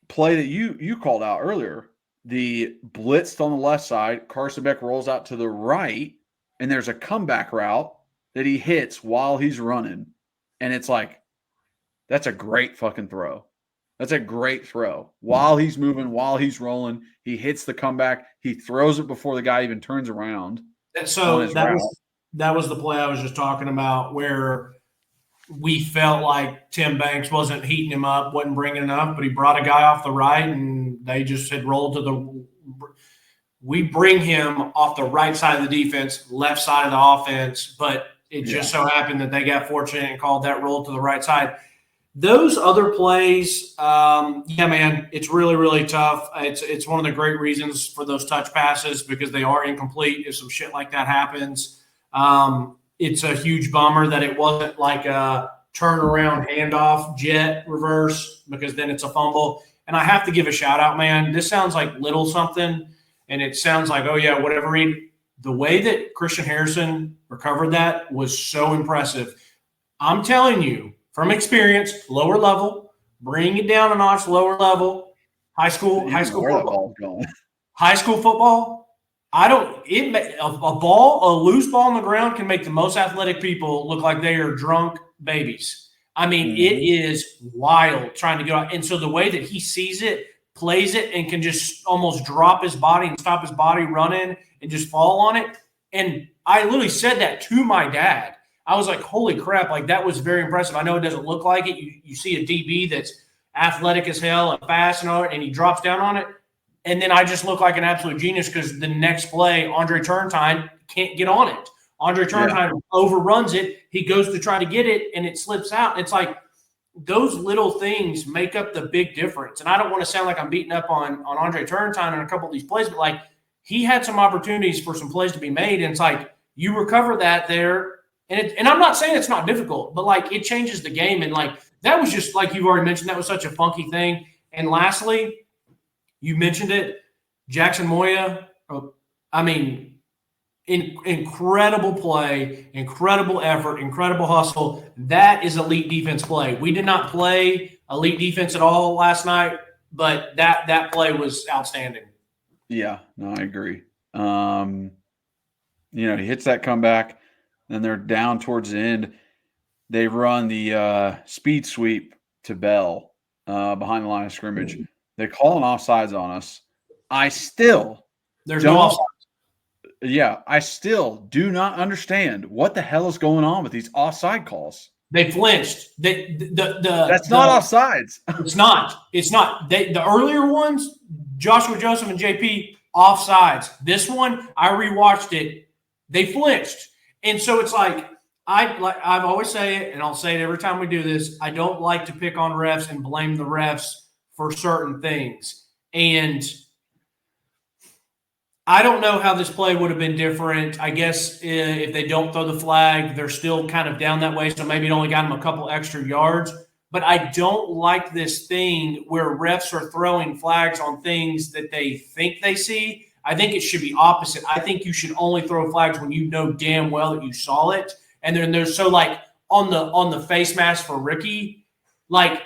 play that you called out earlier, the blitzed on the left side, Carson Beck rolls out to the right, and there's a comeback route that he hits while he's running. And it's like, that's a great fucking throw. That's a great throw. While he's moving, while he's rolling, he hits the comeback. He throws it before the guy even turns around. And so that was the play I was just talking about, where we felt like Tim Banks wasn't heating him up, wasn't bringing enough, but he brought a guy off the right, and they just had rolled to we bring him off the right side of the defense, left side of the offense, but it just so happened that they got fortunate and called that roll to the right side. Those other plays, man, it's really, really tough. It's one of the great reasons for those touch passes, because they are incomplete if some shit like that happens. It's a huge bummer that it wasn't like a turnaround handoff jet reverse, because then it's a fumble. And I have to give a shout out, man. This sounds like little something, and it sounds like, oh yeah, whatever. The way that Christian Harrison recovered that was so impressive. I'm telling you, from experience, lower level, bring it down a notch, lower level, high school football. High school football, a loose ball on the ground can make the most athletic people look like they are drunk babies. I mean, It is wild trying to go out. And so the way that he sees it, plays it, and can just almost drop his body and stop his body running and just fall on it. And I literally said that to my dad. I was like, holy crap, like that was very impressive. I know it doesn't look like it. You see a DB that's athletic as hell and fast and all that, and he drops down on it. And then I just look like an absolute genius, because the next play, Andre Turntine can't get on it. Andre Turntine overruns it. He goes to try to get it, and it slips out. It's like those little things make up the big difference. And I don't want to sound like I'm beating up on Andre Turntine on a couple of these plays, but like he had some opportunities for some plays to be made. And it's like you recover that there. And I'm not saying it's not difficult, but like it changes the game. And like that was just like you've already mentioned, that was such a funky thing. And lastly, you mentioned it, Jackson Moya. I mean, incredible play, incredible effort, incredible hustle. That is elite defense play. We did not play elite defense at all last night, but that play was outstanding. Yeah, no, I agree. He hits that comeback. Then they're down towards the end. They run the speed sweep to Bell behind the line of scrimmage. They call an offsides on us. There's no offsides. Yeah, I still do not understand what the hell is going on with these offside calls. They flinched. That's not offsides. It's not. It's not. The earlier ones, Joshua Joseph and JP, offsides. This one, I rewatched it. They flinched. And so it's like I've always say it, and I'll say it every time we do this. I don't like to pick on refs and blame the refs for certain things. And I don't know how this play would have been different. I guess if they don't throw the flag, they're still kind of down that way, so maybe it only got them a couple extra yards. But I don't like this thing where refs are throwing flags on things that they think they see. I think it should be opposite. I think you should only throw flags when you know damn well that you saw it. And then there's on the face mask for Ricky, like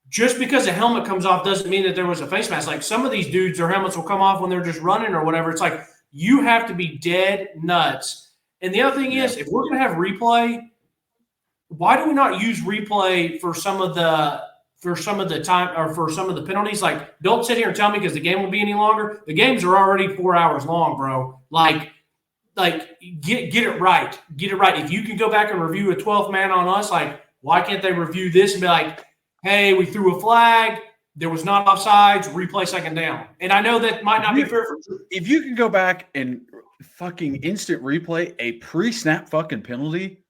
just because a helmet comes off doesn't mean that there was a face mask. Like some of these dudes, their helmets will come off when they're just running or whatever. It's like you have to be dead nuts. And the other thing is, if we're going to have replay, why do we not use replay for some of the time or for some of the penalties? Like, don't sit here and tell me because the game will be any longer. The games are already 4 hours long, bro. Like get it right. Get it right. If you can go back and review a 12th man on us, like, why can't they review this and be like, hey, we threw a flag, there was not offsides, replay second down. And I know that might not be fair. If you can go back and fucking instant replay a pre-snap fucking penalty.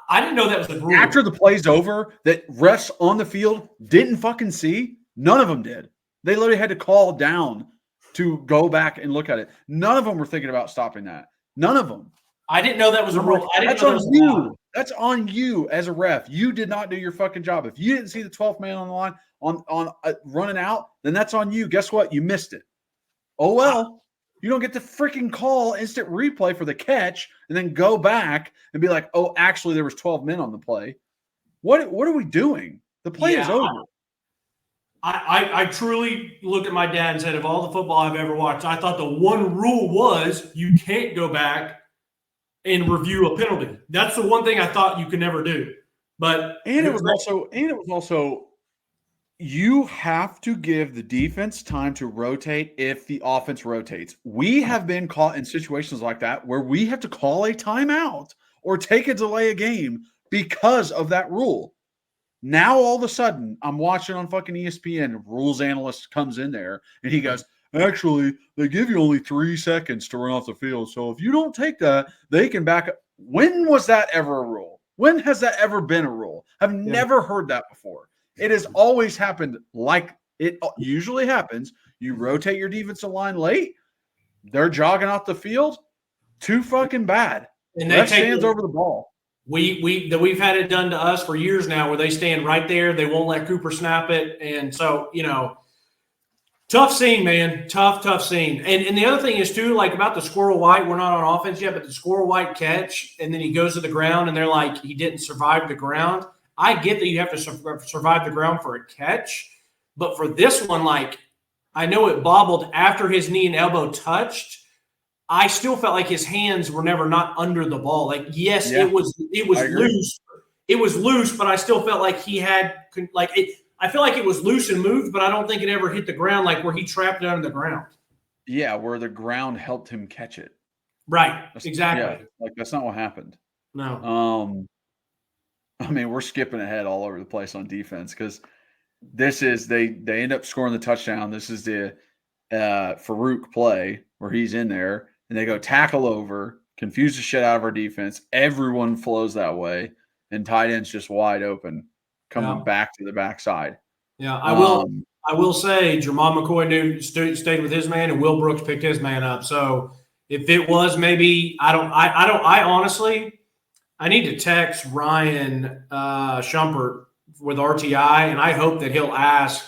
I didn't know that was the rule. After the play's over, that refs on the field didn't fucking see. None of them did. They literally had to call down to go back and look at it. None of them were thinking about stopping that. None of them. I didn't know that was a rule. That's on you. That's on you as a ref. You did not do your fucking job. If you didn't see the 12th man on the line on running out, then that's on you. Guess what? You missed it. Oh, well. You don't get to freaking call instant replay for the catch and then go back and be like, oh, actually, there was 12 men on the play. What are we doing? The play is over. I truly look at my dad and said, of all the football I've ever watched, I thought the one rule was you can't go back and review a penalty. That's the one thing I thought you could never do. But it was also you have to give the defense time to rotate if the offense rotates. We have been caught in situations like that where we have to call a timeout or take a delay a game because of that rule. Now, all of a sudden, I'm watching on fucking ESPN, rules analyst comes in there, and he goes, actually, they give you only 3 seconds to run off the field. So if you don't take that, they can back up. When was that ever a rule? When has that ever been a rule? I've never heard that before. It has always happened like it usually happens. You rotate your defensive line late, they're jogging off the field, too fucking bad. And they stands over the ball. We've had it done to us for years now where they stand right there. They won't let Cooper snap it. And so, tough scene, man. Tough scene. And the other thing is, too, like about the Squirrel White, we're not on offense yet, but the Squirrel White catch, and then he goes to the ground, and they're like, he didn't survive the ground. I get that you have to survive the ground for a catch, but for this one, like, I know it bobbled after his knee and elbow touched. I still felt like his hands were never not under the ball. Like, yes, it was loose. It was loose, but I still felt like he had I feel like it was loose and moved, but I don't think it ever hit the ground like where he trapped it under the ground. Yeah, where the ground helped him catch it. Right. Exactly. Yeah, that's not what happened. No. I mean, we're skipping ahead all over the place on defense because this is they end up scoring the touchdown. This is the Farouk play where he's in there and they go tackle over, confuse the shit out of our defense. Everyone flows that way, and tight end's just wide open, coming back to the backside. Yeah, I will say Jermon McCoy stayed with his man, and Will Brooks picked his man up. So if it was maybe I honestly. I need to text Ryan Shumpert with RTI, and I hope that he'll ask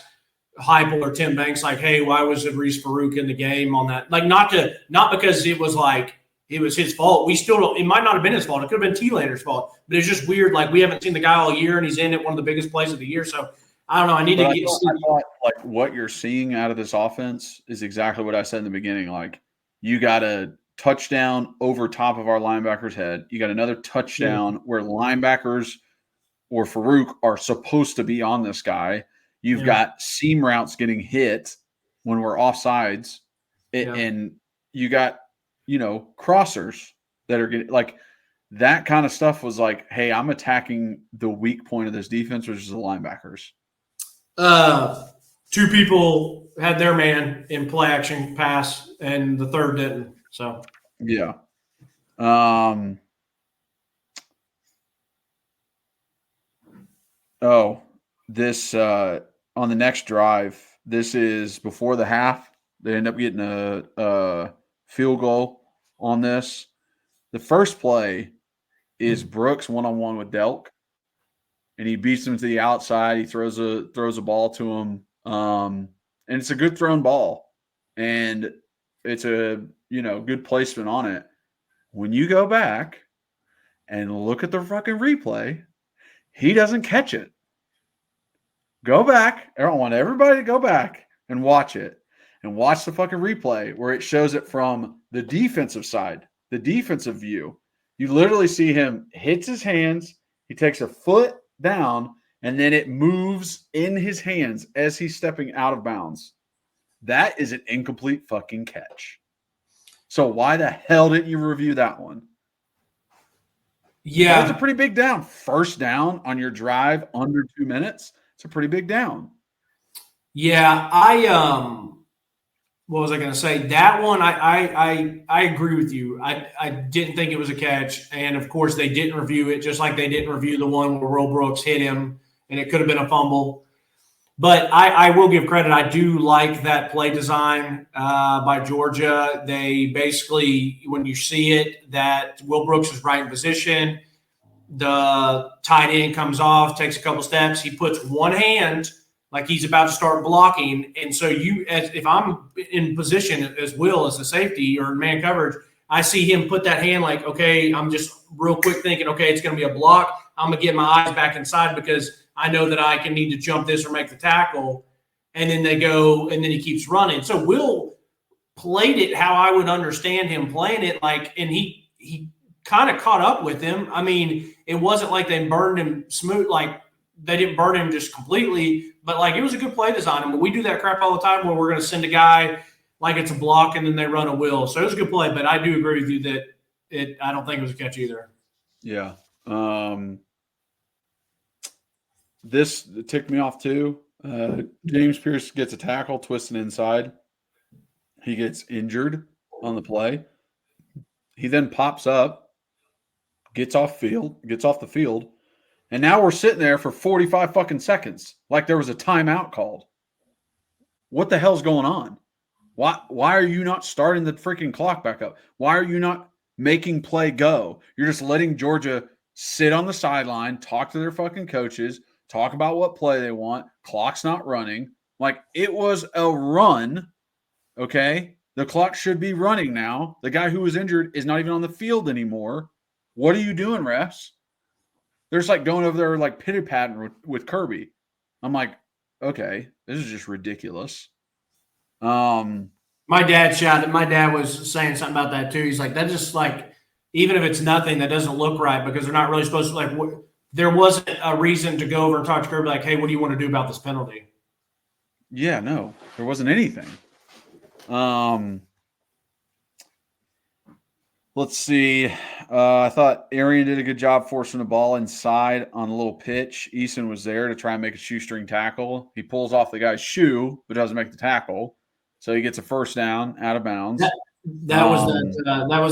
Heupel or Tim Banks, like, hey, why was Reese Farouk in the game on that? Like, not because it was like it was his fault. We still don't – it might not have been his fault. It could have been T-Later's fault. But it's just weird. Like, we haven't seen the guy all year, and he's in at one of the biggest plays of the year. So, I don't know. I thought, like, what you're seeing out of this offense is exactly what I said in the beginning. Like, you got to – touchdown over top of our linebacker's head. You got another touchdown where linebackers or Farouk are supposed to be on this guy. You've got seam routes getting hit when we're offsides. And you got, crossers that are getting like that kind of stuff was like, hey, I'm attacking the weak point of this defense, which is the linebackers. 2 people had their man in play action pass and the third didn't. So, yeah. This on the next drive, this is before the half. They end up getting a field goal on this. The first play is Brooks one-on-one with Delk, and he beats him to the outside. He throws a ball to him, and it's a good thrown ball. And it's a good placement on it. When you go back and look at the fucking replay, he doesn't catch it. Go back. I want everybody to go back and watch it. And watch the fucking replay where it shows it from the defensive side, the defensive view. You literally see him hits his hands, he takes a foot down, and then it moves in his hands as he's stepping out of bounds. That is an incomplete fucking catch. So why the hell didn't you review that one? Yeah. That's a pretty big down. First down on your drive under 2 minutes. It's a pretty big down. Yeah, what was I going to say? That one, I agree with you. I didn't think it was a catch, and of course they didn't review it, just like they didn't review the one where Will Brooks hit him, and it could have been a fumble. But I will give credit. I do like that play design by Georgia. They basically, when you see it, that Will Brooks is right in position. The tight end comes off, takes a couple steps. He puts one hand like he's about to start blocking. And so if I'm in position as Will as a safety or man coverage, I see him put that hand like, okay, I'm just real quick thinking, okay, it's going to be a block. I'm going to get my eyes back inside because I know that I can need to jump this or make the tackle. And then they go, and then he keeps running. So Will played it how I would understand him playing it, and he kind of caught up with him. I mean, it wasn't like they burned him smooth, like they didn't burn him just completely, but it was a good play design. But we do that crap all the time where we're going to send a guy like it's a block and then they run a Will. So it was a good play, but I do agree with you that I don't think it was a catch either. Yeah. This ticked me off too. James Pierce gets a tackle, twisting inside. He gets injured on the play. He then pops up, gets off the field, and now we're sitting there for 45 fucking seconds like there was a timeout called. What the hell's going on? Why are you not starting the freaking clock back up? Why are you not making play go? You're just letting Georgia sit on the sideline, talk to their fucking coaches, talk about what play they want. Clock's not running. It was a run, okay? The clock should be running now. The guy who was injured is not even on the field anymore. What are you doing, refs? They're just going over there pitty-patting with Kirby. I'm like, okay, this is just ridiculous. My dad was saying something about that too. He's like, that just even if it's nothing, that doesn't look right because they're not really supposed to there wasn't a reason to go over and talk to Kirby hey, what do you want to do about this penalty? Yeah, no, there wasn't anything. Let's see. I thought Arian did a good job forcing the ball inside on a little pitch. Eason was there to try and make a shoestring tackle. He pulls off the guy's shoe, but doesn't make the tackle. So he gets a first down out of bounds. That was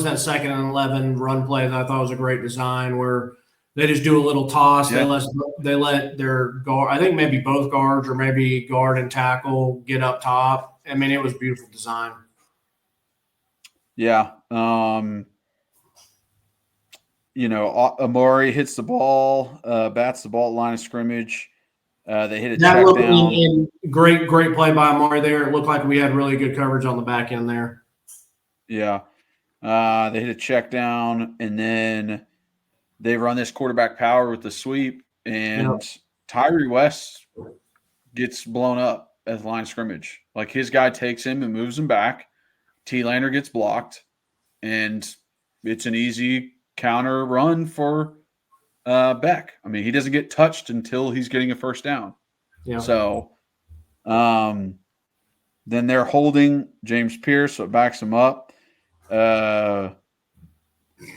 that 2nd and 11 run play that I thought was a great design where they just do a little toss. Yeah. They let their guard, I think maybe both guards or maybe guard and tackle get up top. I mean, it was beautiful design. Yeah. Amari hits the ball, bats the ball at line of scrimmage. They hit a check down. Great play by Amari there. It looked like we had really good coverage on the back end there. Yeah. They hit a check down, and then they run this quarterback power with the sweep, and Tyree West gets blown up at the line of scrimmage. His guy takes him and moves him back. T-Lander gets blocked, and it's an easy counter run for Beck. I mean, he doesn't get touched until he's getting a first down. Yeah. So then they're holding James Pierce, so it backs him up.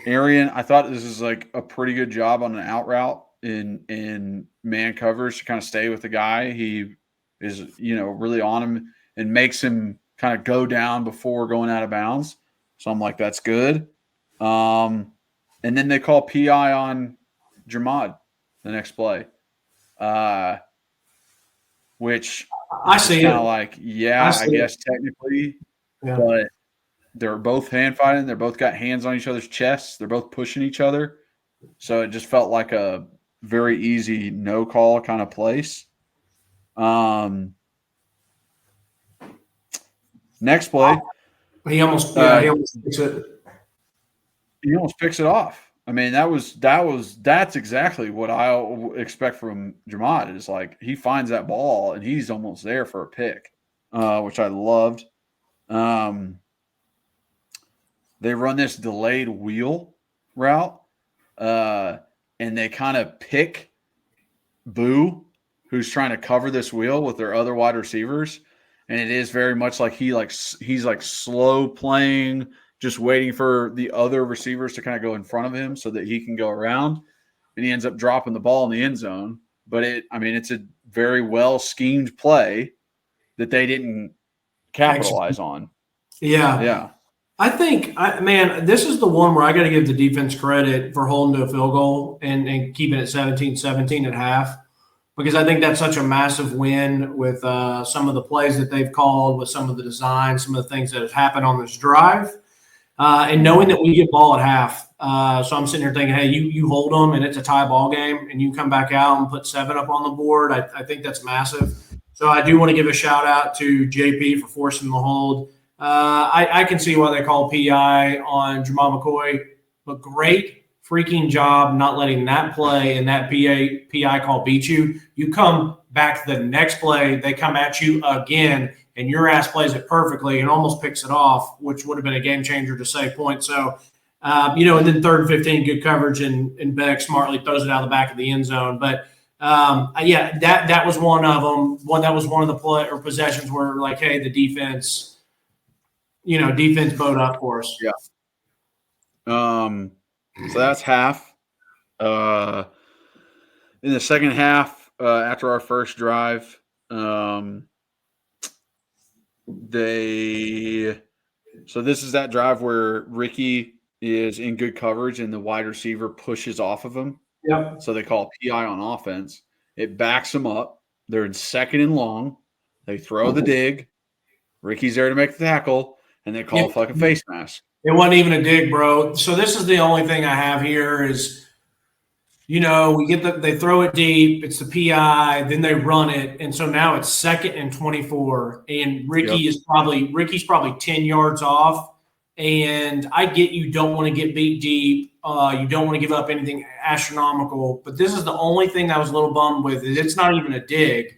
Arian, I thought this is a pretty good job on an out route in man coverage to kind of stay with the guy. He is, really on him and makes him kind of go down before going out of bounds. So I'm like, that's good. And then they call PI on Jamad the next play, which I see kind of I guess technically, yeah. But they're both hand fighting. They're both got hands on each other's chests. They're both pushing each other. So it just felt like a very easy no call kind of place. Next play, He almost picks it. He almost picks it off. I mean, that's exactly what I expect from Jamad. Is like he finds that ball and he's almost there for a pick, which I loved. They run this delayed wheel route, and they kind of pick Boo, who's trying to cover this wheel with their other wide receivers, and it is very much like he's like slow playing, just waiting for the other receivers to kind of go in front of him so that he can go around, and he ends up dropping the ball in the end zone. But it's a very well schemed play that they didn't capitalize on. Yeah. I think, this is the one where I got to give the defense credit for holding to a field goal and keeping it 17-17 at half, because I think that's such a massive win with some of the plays that they've called, with some of the design, some of the things that have happened on this drive, and knowing that we get ball at half. So I'm sitting here thinking, hey, you hold them and it's a tie ball game and you come back out and put 7 up on the board. I think that's massive. So I do want to give a shout out to JP for forcing the hold. I can see why they call PI on Jamal McCoy, but great freaking job not letting that play and that PI call beat you. You come back to the next play, they come at you again, and your ass plays it perfectly and almost picks it off, which would have been a game changer to save points. So, and then 3rd and 15, good coverage, and Beck smartly throws it out of the back of the end zone. But that was one of them. That was one of the play or possessions where, like, hey, the defense bowed up for us. Yeah. So that's half. In the second half, after our first drive, so this is that drive where Ricky is in good coverage and the wide receiver pushes off of him. Yep. So they call PI on offense. It backs them up. They're in 2nd and long. They throw the dig. Ricky's there to make the tackle, and they call a fucking face mask. It wasn't even a dig, bro. So this is the only thing I have here is, they throw it deep. It's the PI, then they run it, and so now it's 2nd and 24, and Ricky's probably 10 yards off. And I get you don't want to get beat deep. You don't want to give up anything astronomical, but this is the only thing I was a little bummed with. Is it's not even a dig.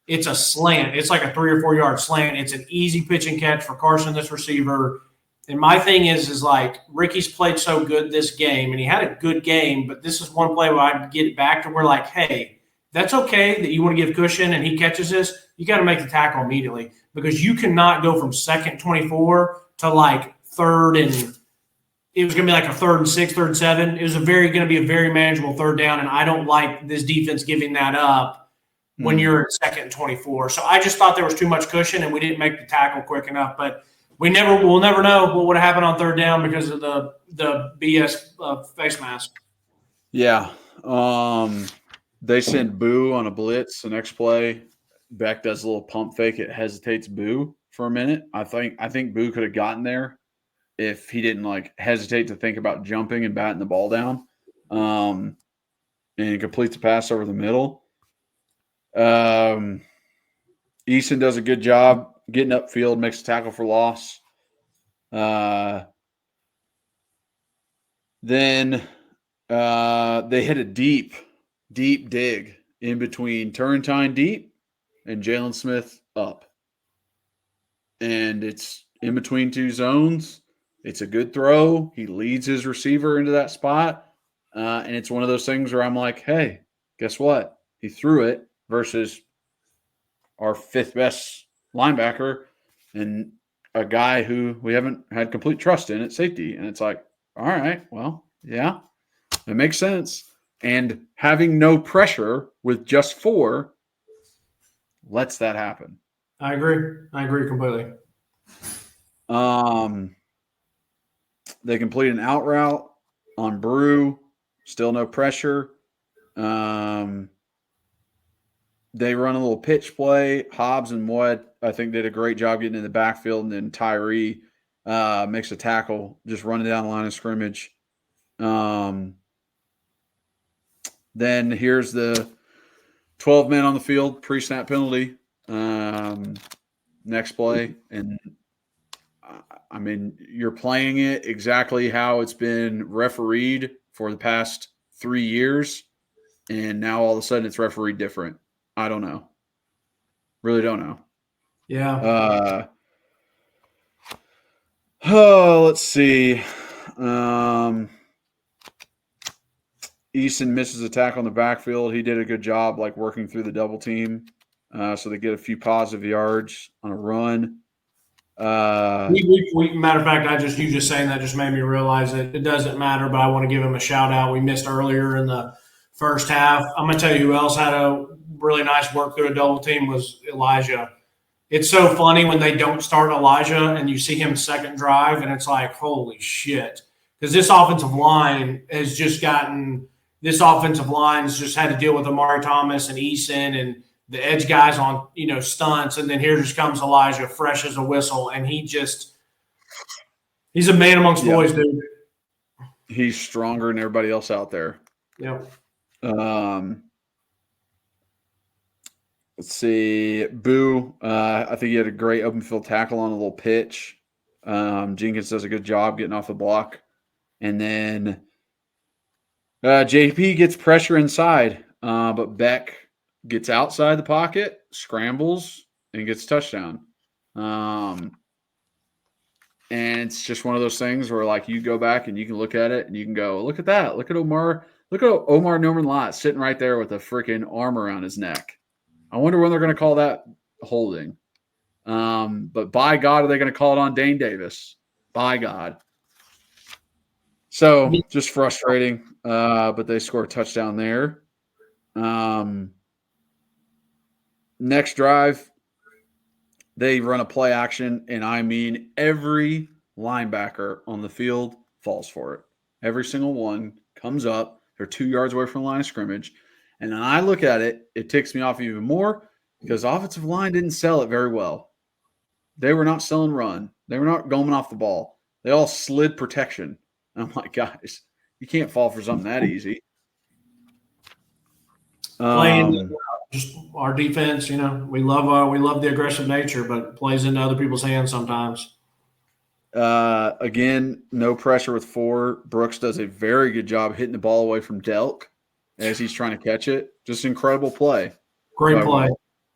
It's a slant. It's like a 3 or 4 yard slant. It's an easy pitch and catch for Carson, this receiver. And my thing is like Ricky's played so good this game, and he had a good game, but this is one play where I get back to where, like, hey, that's okay that you want to give cushion and he catches this. You got to make the tackle immediately, because you cannot go from 2nd 24 to like 3rd and it was going to be like a 3rd and 6, 3rd and 7. It was going to be a very manageable 3rd down, and I don't like this defense giving that up when you're at 2nd and 24. So I just thought there was too much cushion, and we didn't make the tackle quick enough. But we'll never know what would have happened on 3rd down because of the BS face mask. Yeah. They send Boo on a blitz the next play. Beck does a little pump fake. It hesitates Boo for a minute. I think Boo could have gotten there if he didn't hesitate to think about jumping and batting the ball down, and completes the pass over the middle. Easton does a good job getting upfield, makes a tackle for loss. Then they hit a deep dig in between Turrentine deep and Jalen Smith up. And it's in between 2 zones. It's a good throw. He leads his receiver into that spot. And it's one of those things where I'm like, hey, guess what? He threw it versus our 5th best linebacker and a guy who we haven't had complete trust in at safety. And it's like, all right, well, yeah, it makes sense. And having no pressure with just 4 lets that happen. I agree completely. They complete an out route on Brew, still no pressure. They run a little pitch play. Hobbs and Wood, I think, did a great job getting in the backfield, and then Tyree makes a tackle, just running down the line of scrimmage. Then here's the 12 men on the field, pre-snap penalty. Next play, and I mean, you're playing it exactly how it's been refereed for the past 3 years, and now all of a sudden it's refereed different. I don't know. Really don't know. Yeah. Let's see. Easton misses a tackle on the backfield. He did a good job, like working through the double team, so they get a few positive yards on a run. Matter of fact, you just saying that just made me realize that it doesn't matter, but I want to give him a shout out. We missed earlier in the first half. I'm going to tell you who else had a really nice work through a double team was Elijah. It's so funny when they don't start Elijah and you see him second drive, and it's like, holy shit. Because this offensive line has just had to deal with Amari Thomas and Eason and the edge guys on, stunts. And then here just comes Elijah, fresh as a whistle. And he's a man amongst boys, dude. He's stronger than everybody else out there. Yep. Let's see. Boo. I think he had a great open field tackle on a little pitch. Jenkins does a good job getting off the block. And then JP gets pressure inside, but Beck gets outside the pocket, scrambles, and gets a touchdown. And it's just one of those things where, like, you go back and you can look at it and you can go, look at that. Look at Omar Norman Lott sitting right there with a freaking arm around his neck. I wonder when they're going to call that holding. But by God, are they going to call it on Dane Davis? By God. So just frustrating, but they score a touchdown there. Next drive, they run a play action, and I mean every linebacker on the field falls for it. Every single one comes up. They're 2 yards away from the line of scrimmage. And when I look at it, it ticks me off even more because offensive line didn't sell it very well. They were not selling run. They were not going off the ball. They all slid protection. I'm like, guys, you can't fall for something that easy. Playing just our defense, we love the aggressive nature, but it plays into other people's hands sometimes. Again, no pressure with 4. Brooks does a very good job hitting the ball away from Delk as he's trying to catch it. Just incredible play. Great play.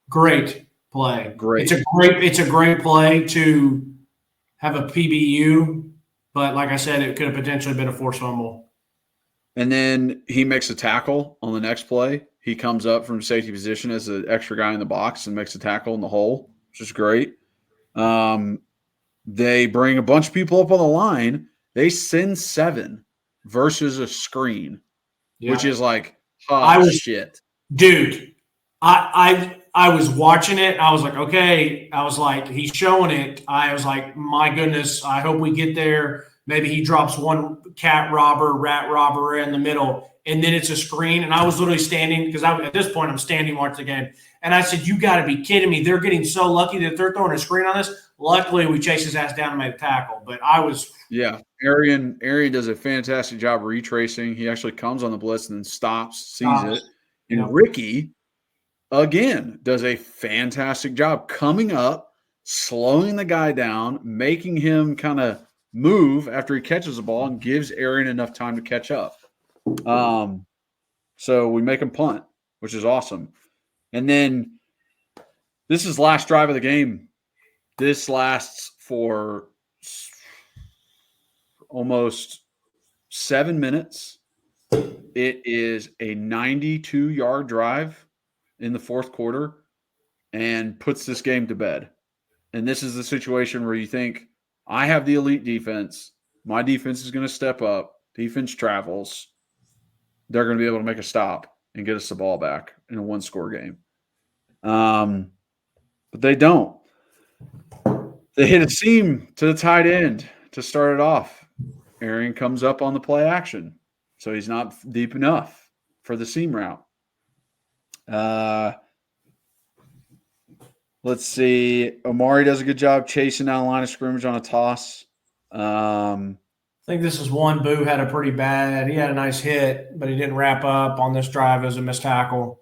Great play. Great. It's a great play to have a PBU. But like I said, it could have potentially been a forced fumble. And then he makes a tackle on the next play. He comes up from safety position as an extra guy in the box and makes a tackle in the hole, which is great. They bring a bunch of people up on the line. They send 7 versus a screen, which is like, shit. Dude, I was watching it. I was like, okay. I was like, he's showing it. I was like, my goodness, I hope we get there. Maybe he drops one rat robber in the middle, and then it's a screen. And I was literally standing because at this point I'm standing watching the game. And I said, you got to be kidding me. They're getting so lucky that they're throwing a screen on this. Luckily, we chased his ass down and made a tackle. But I was – yeah, Arian does a fantastic job retracing. He actually comes on the blitz and then sees it. And Ricky – again, does a fantastic job coming up, slowing the guy down, making him kind of move after he catches the ball and gives Arian enough time to catch up. So we make him punt, which is awesome. And then this is last drive of the game. This lasts for almost 7 minutes. It is a 92-yard drive in the fourth quarter and puts this game to bed. And this is the situation where you think, I have the elite defense. My defense is going to step up. Defense travels. They're going to be able to make a stop and get us the ball back in a 1-score game. But they don't. They hit a seam to the tight end to start it off. Arian comes up on the play action. So he's not deep enough for the seam route. Let's see. Omari does a good job chasing down the line of scrimmage on a toss. I think this is one. Boo had a pretty bad. He had a nice hit, but he didn't wrap up on this drive as a missed tackle.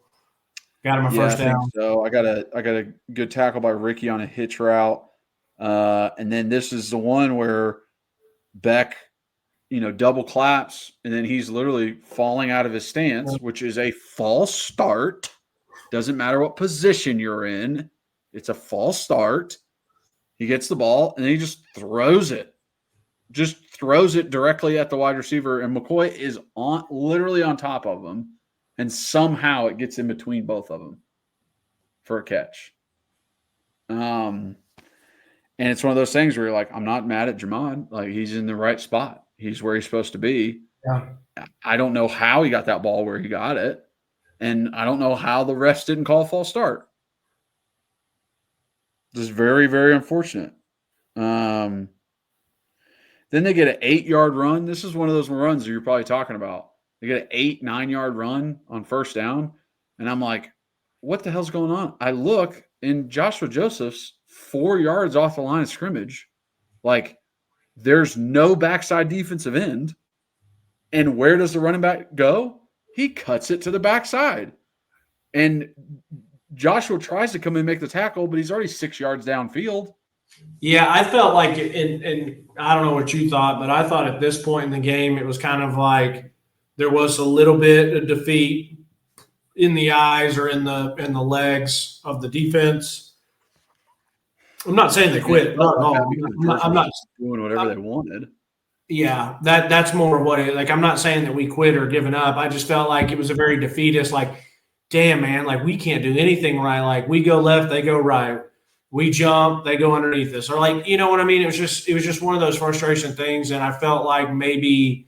Got him a first down. So I got a good tackle by Ricky on a hitch route. And then this is the one where Beck, double claps, and then he's literally falling out of his stance, which is a false start. Doesn't matter what position you're in. It's a false start. He gets the ball, and then he just throws it. Just throws it directly at the wide receiver, and McCoy is literally on top of him, and somehow it gets in between both of them for a catch. And it's one of those things where you're like, I'm not mad at Jamon. Like, he's in the right spot. He's where he's supposed to be. Yeah. I don't know how he got that ball where he got it, and I don't know how the refs didn't call a false start. This is very, very unfortunate. Then they get an 8-yard run. This is one of those runs that you're probably talking about. They get an 8-9-yard run on first down, and I'm like, what the hell's going on? I look, and Joshua Joseph's 4 yards off the line of scrimmage. Like, there's no backside defensive end. And where does the running back go? He cuts it to the backside. And Joshua tries to come in and make the tackle, but he's already 6 yards downfield. Yeah, I felt like, and I don't know what you thought, but I thought at this point in the game, it was kind of like there was a little bit of defeat in the eyes or in the legs of the defense. I'm not saying they quit. Not at all. I'm not doing whatever they wanted. Yeah, that's more of what it, like, I'm not saying that we quit or given up. I just felt like it was a very defeatist, like, damn, man, like, we can't do anything right. Like, we go left, they go right. We jump, they go underneath us. Or, like, you know what I mean? It was just one of those frustration things, and I felt like maybe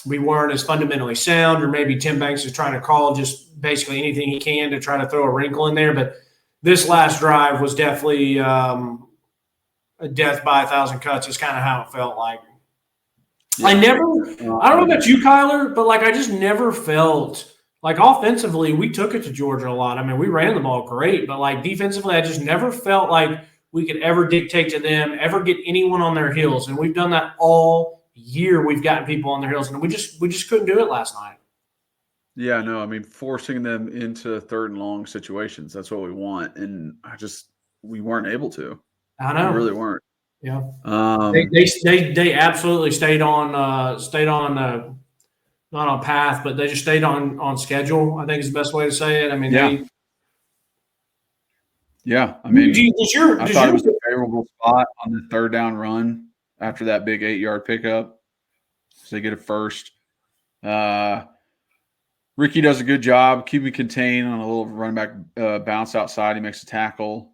we weren't as fundamentally sound, or maybe Tim Banks is trying to call just basically anything he can to try to throw a wrinkle in there. But this last drive was definitely a death by 1,000 cuts is kind of how it felt like. Yeah. I don't know about you, Kyler, but, like, I just never felt like offensively we took it to Georgia a lot. I mean, we ran the ball great, but, like, defensively I just never felt like we could ever dictate to them, ever get anyone on their heels. And we've done that all year. We've gotten people on their heels, and we just couldn't do it last night. Yeah, no, I mean, forcing them into third and long situations, that's what we want. And we weren't able to. I know. We really weren't. Yeah. They absolutely stayed on not on path, but they just stayed on schedule, I think is the best way to say it. I mean, I mean, I thought it was a favorable spot on the third down run after that big 8-yard pickup. So they get a first. Ricky does a good job keeping contained on a little running back bounce outside. He makes a tackle.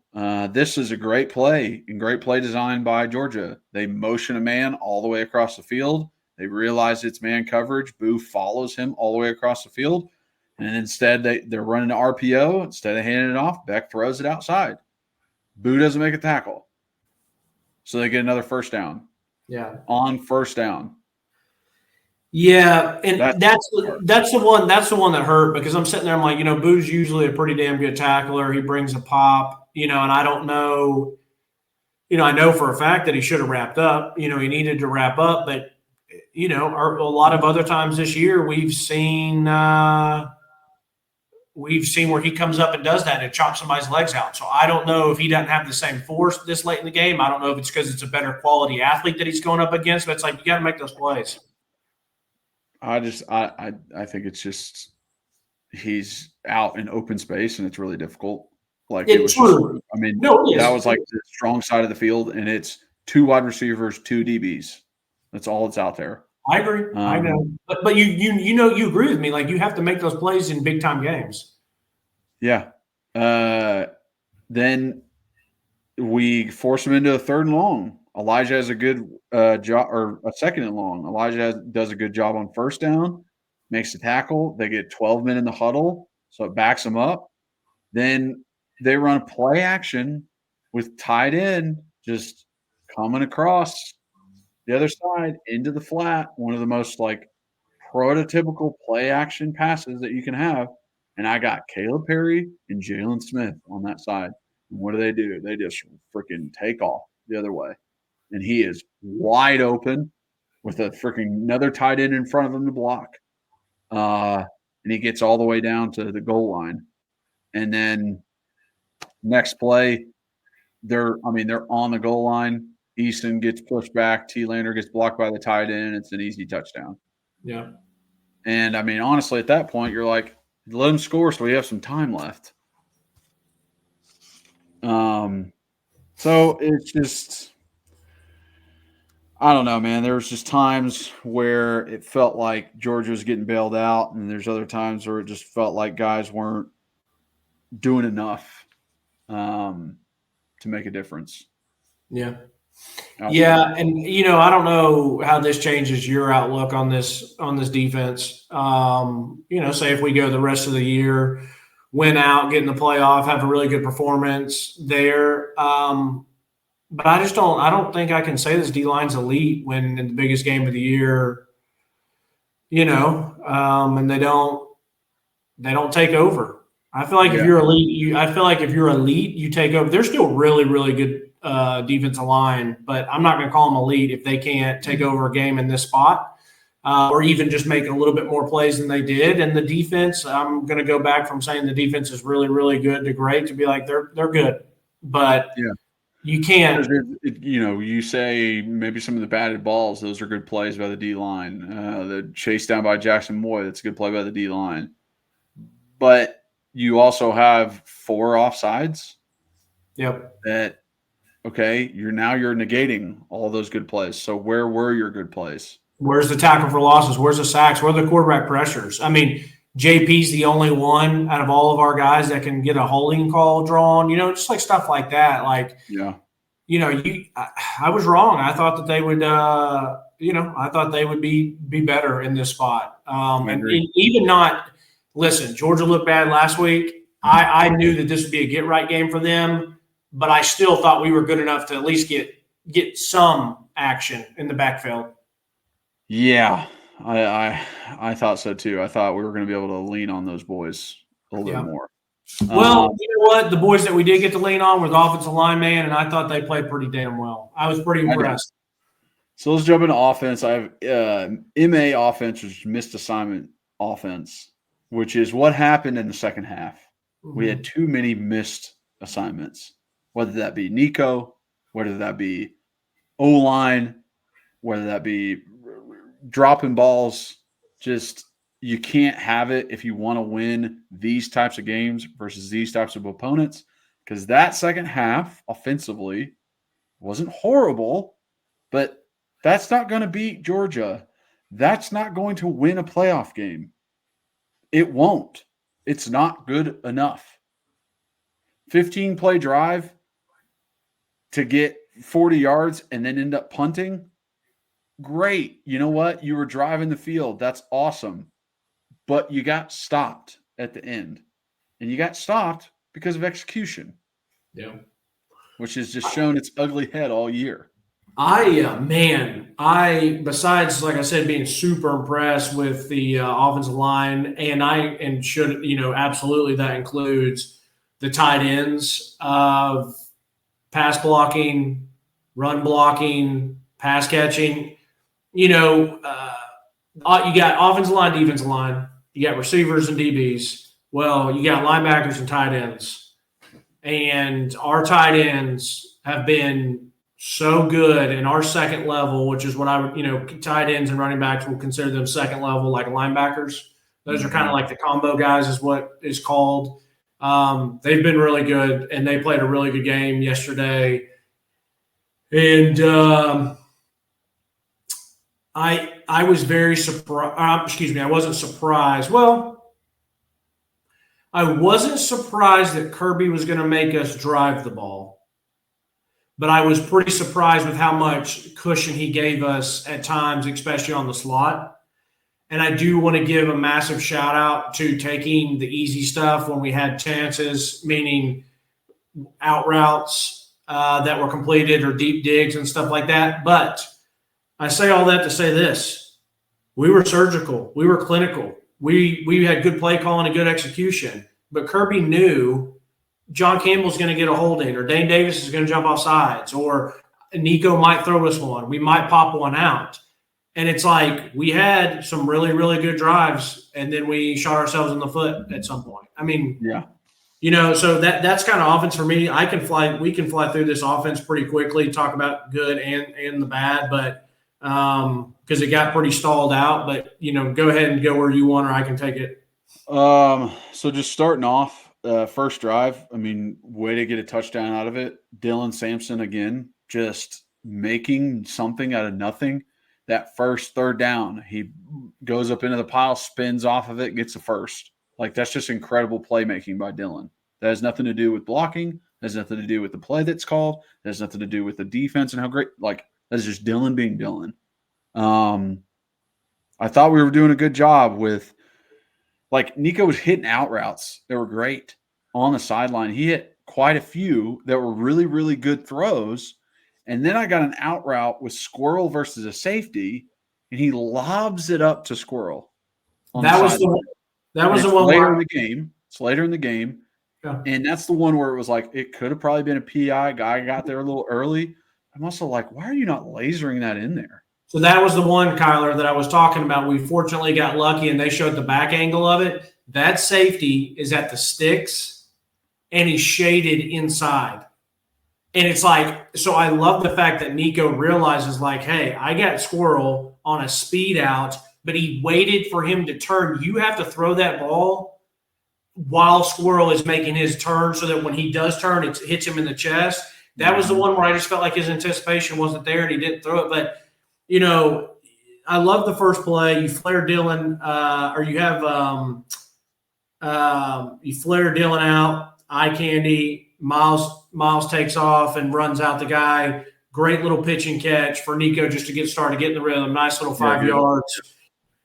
This is a great play and great play design by Georgia. They motion a man all the way across the field. They realize it's man coverage. Boo follows him all the way across the field. And instead, they're running an RPO. Instead of handing it off, Beck throws it outside. Boo doesn't make a tackle. So they get another first down. Yeah. On first down. Yeah, and that's the one that hurt, because I'm sitting there, I'm like, Boo's usually a pretty damn good tackler. He brings a pop, and I don't know, I know for a fact that he should have wrapped up. He needed to wrap up, but a lot of other times this year we've seen where he comes up and does that and chops somebody's legs out. So I don't know if he doesn't have the same force this late in the game. I don't know if it's because it's a better quality athlete that he's going up against, but it's like, you got to make those plays. I think it's just he's out in open space and it's really difficult. Like, it was true. That was like the strong side of the field, and it's 2 wide receivers, 2 DBs. That's all that's out there. I agree. I know, but you agree with me. Like, you have to make those plays in big time games. Yeah. Then we force him into a third and long. Elijah has a good job, or a second and long. Elijah does a good job on first down, makes the tackle. They get 12 men in the huddle, so it backs them up. Then they run a play action with tight end just coming across the other side into the flat. One of the most, like, prototypical play action passes that you can have. And I got Caleb Perry and Jalen Smith on that side. And what do? They just freaking take off the other way. And he is wide open with a freaking another tight end in front of him to block. And he gets all the way down to the goal line. And then next play, they're on the goal line. Easton gets pushed back. T-Lander gets blocked by the tight end. It's an easy touchdown. Yeah. And, honestly, at that point, you're like, let them score so we have some time left. So it's just – I don't know, man. There was just times where it felt like Georgia was getting bailed out, and there's other times where it just felt like guys weren't doing enough to make a difference. Yeah. Yeah, and I don't know how this changes your outlook on this defense. Say if we go the rest of the year, win out, get in the playoff, have a really good performance there. But I don't think I can say this D-line's elite when in the biggest game of the year, and they don't take over. I feel like if you're elite, you take over. They're still really, really good defensive line, but I'm not going to call them elite if they can't take over a game in this spot or even just make a little bit more plays than they did. And the defense, I'm going to go back from saying the defense is really, really good to great to be like they're good, but you can't. You say maybe some of the batted balls; those are good plays by the D line. The chase down by Jackson Moy, that's a good play by the D line. But you also have 4 offsides. Yep. That. Okay, you're negating all those good plays. So where were your good plays? Where's the tackle for losses? Where's the sacks? Where are the quarterback pressures? I mean, JP's the only one out of all of our guys that can get a holding call drawn. Just like stuff like that. Like, I was wrong. I thought that they would. I thought they would be better in this spot. And even not. Listen, Georgia looked bad last week. I knew that this would be a get right game for them. But I still thought we were good enough to at least get some action in the backfield. Yeah, I thought so too. I thought we were going to be able to lean on those boys a little bit more. Well, you know what? The boys that we did get to lean on were the offensive line, man, and I thought they played pretty damn well. I was pretty impressed. So let's jump into offense. I have MA offense, which is missed assignment offense, which is what happened in the second half. Mm-hmm. We had too many missed assignments. Whether that be Nico, whether that be O-line, whether that be dropping balls, just you can't have it if you want to win these types of games versus these types of opponents, because that second half offensively wasn't horrible, but that's not going to beat Georgia. That's not going to win a playoff game. It won't. It's not good enough. 15-play drive to get 40 yards and then end up punting, great. You know what? You were driving the field. That's awesome. But you got stopped at the end. And you got stopped because of execution. Yeah. Which has just shown its ugly head all year. Besides, like I said, being super impressed with the offensive line, absolutely that includes the tight ends of pass blocking, run blocking, pass catching. You got offensive line, defensive line. You got receivers and DBs. Well, you got linebackers and tight ends. And our tight ends have been so good in our second level, which is what I would, tight ends and running backs will consider them second level, like linebackers. Those are kind of like the combo guys is what is called. They've been really good, and they played a really good game yesterday. And I was very surprised. I wasn't surprised. Well, I wasn't surprised that Kirby was going to make us drive the ball, but I was pretty surprised with how much cushion he gave us at times, especially on the slot. And I do want to give a massive shout out to taking the easy stuff when we had chances, meaning out routes that were completed or deep digs and stuff like that. But I say all that to say this. We were surgical. We were clinical. We had good play calling and good execution. But Kirby knew John Campbell's going to get a holding, or Dane Davis is going to jump off sides, or Nico might throw us one. We might pop one out. And it's like we had some really, really good drives, and then we shot ourselves in the foot at some point. I mean, So that's kind of offense for me. We can fly through this offense pretty quickly, talk about good and the bad, but because it got pretty stalled out. But go ahead and go where you want, or I can take it. So just starting off, first drive, I mean, way to get a touchdown out of it. Dylan Sampson again, just making something out of nothing. That first third down, he goes up into the pile, spins off of it, gets a first. Like, that's just incredible playmaking by Dylan. That has nothing to do with blocking. That has nothing to do with the play that's called. That has nothing to do with the defense and how great. Like, that's just Dylan being Dylan. I thought we were doing a good job with, like, Nico was hitting out routes that were great on the sideline. He hit quite a few that were really, really good throws. And then I got an out route with Squirrel versus a safety, and he lobs it up to Squirrel. That was the one later in the game. It's later in the game. Yeah. And that's the one where it was like, it could have probably been a PI. Guy got there a little early. I'm also like, why are you not lasering that in there? So that was the one, Kyler, that I was talking about. We fortunately got lucky, and they showed the back angle of it. That safety is at the sticks, and he's shaded inside. And it's like, so I love the fact that Nico realizes, like, hey, I got Squirrel on a speed out, but he waited for him to turn. You have to throw that ball while Squirrel is making his turn so that when he does turn, it hits him in the chest. That was the one where I just felt like his anticipation wasn't there and he didn't throw it. But, I love the first play. You flare Dylan, or you have you flare Dylan out, eye candy. Miles takes off and runs out the guy. Great little pitch and catch for Nico just to get started, get in the rhythm. Nice little 5 yards.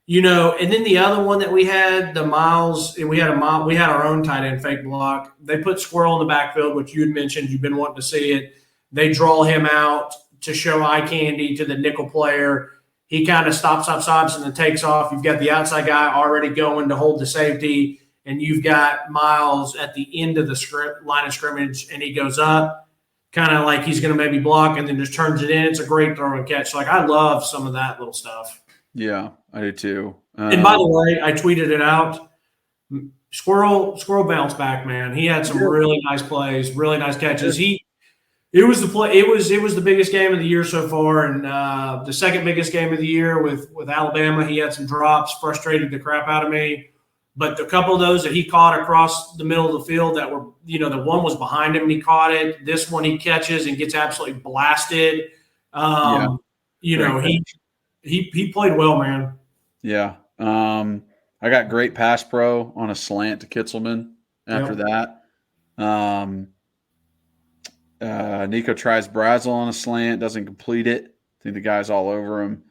And then the other one that we had, the Miles, we had our own tight end fake block. They put Squirrel in the backfield, which you had mentioned. You've been wanting to see it. They draw him out to show eye candy to the nickel player. He kind of stops, and then takes off. You've got the outside guy already going to hold the safety, and you've got Miles at the end of the line of scrimmage, and he goes up, kind of like he's going to maybe block, and then just turns it in. It's a great throw and catch. Like, I love some of that little stuff. Yeah, I do too. And by the way, I tweeted it out. Squirrel bounced back, man. He had some really nice plays, really nice catches. It was the biggest game of the year so far, and the second biggest game of the year with Alabama. He had some drops, frustrated the crap out of me. But the couple of those that he caught across the middle of the field that were, the one was behind him and he caught it. This one he catches and gets absolutely blasted. He played well, man. Yeah. I got great pass pro on a slant to Kitzelman after that. Nico tries Brazel on a slant, doesn't complete it. I think the guy's all over him.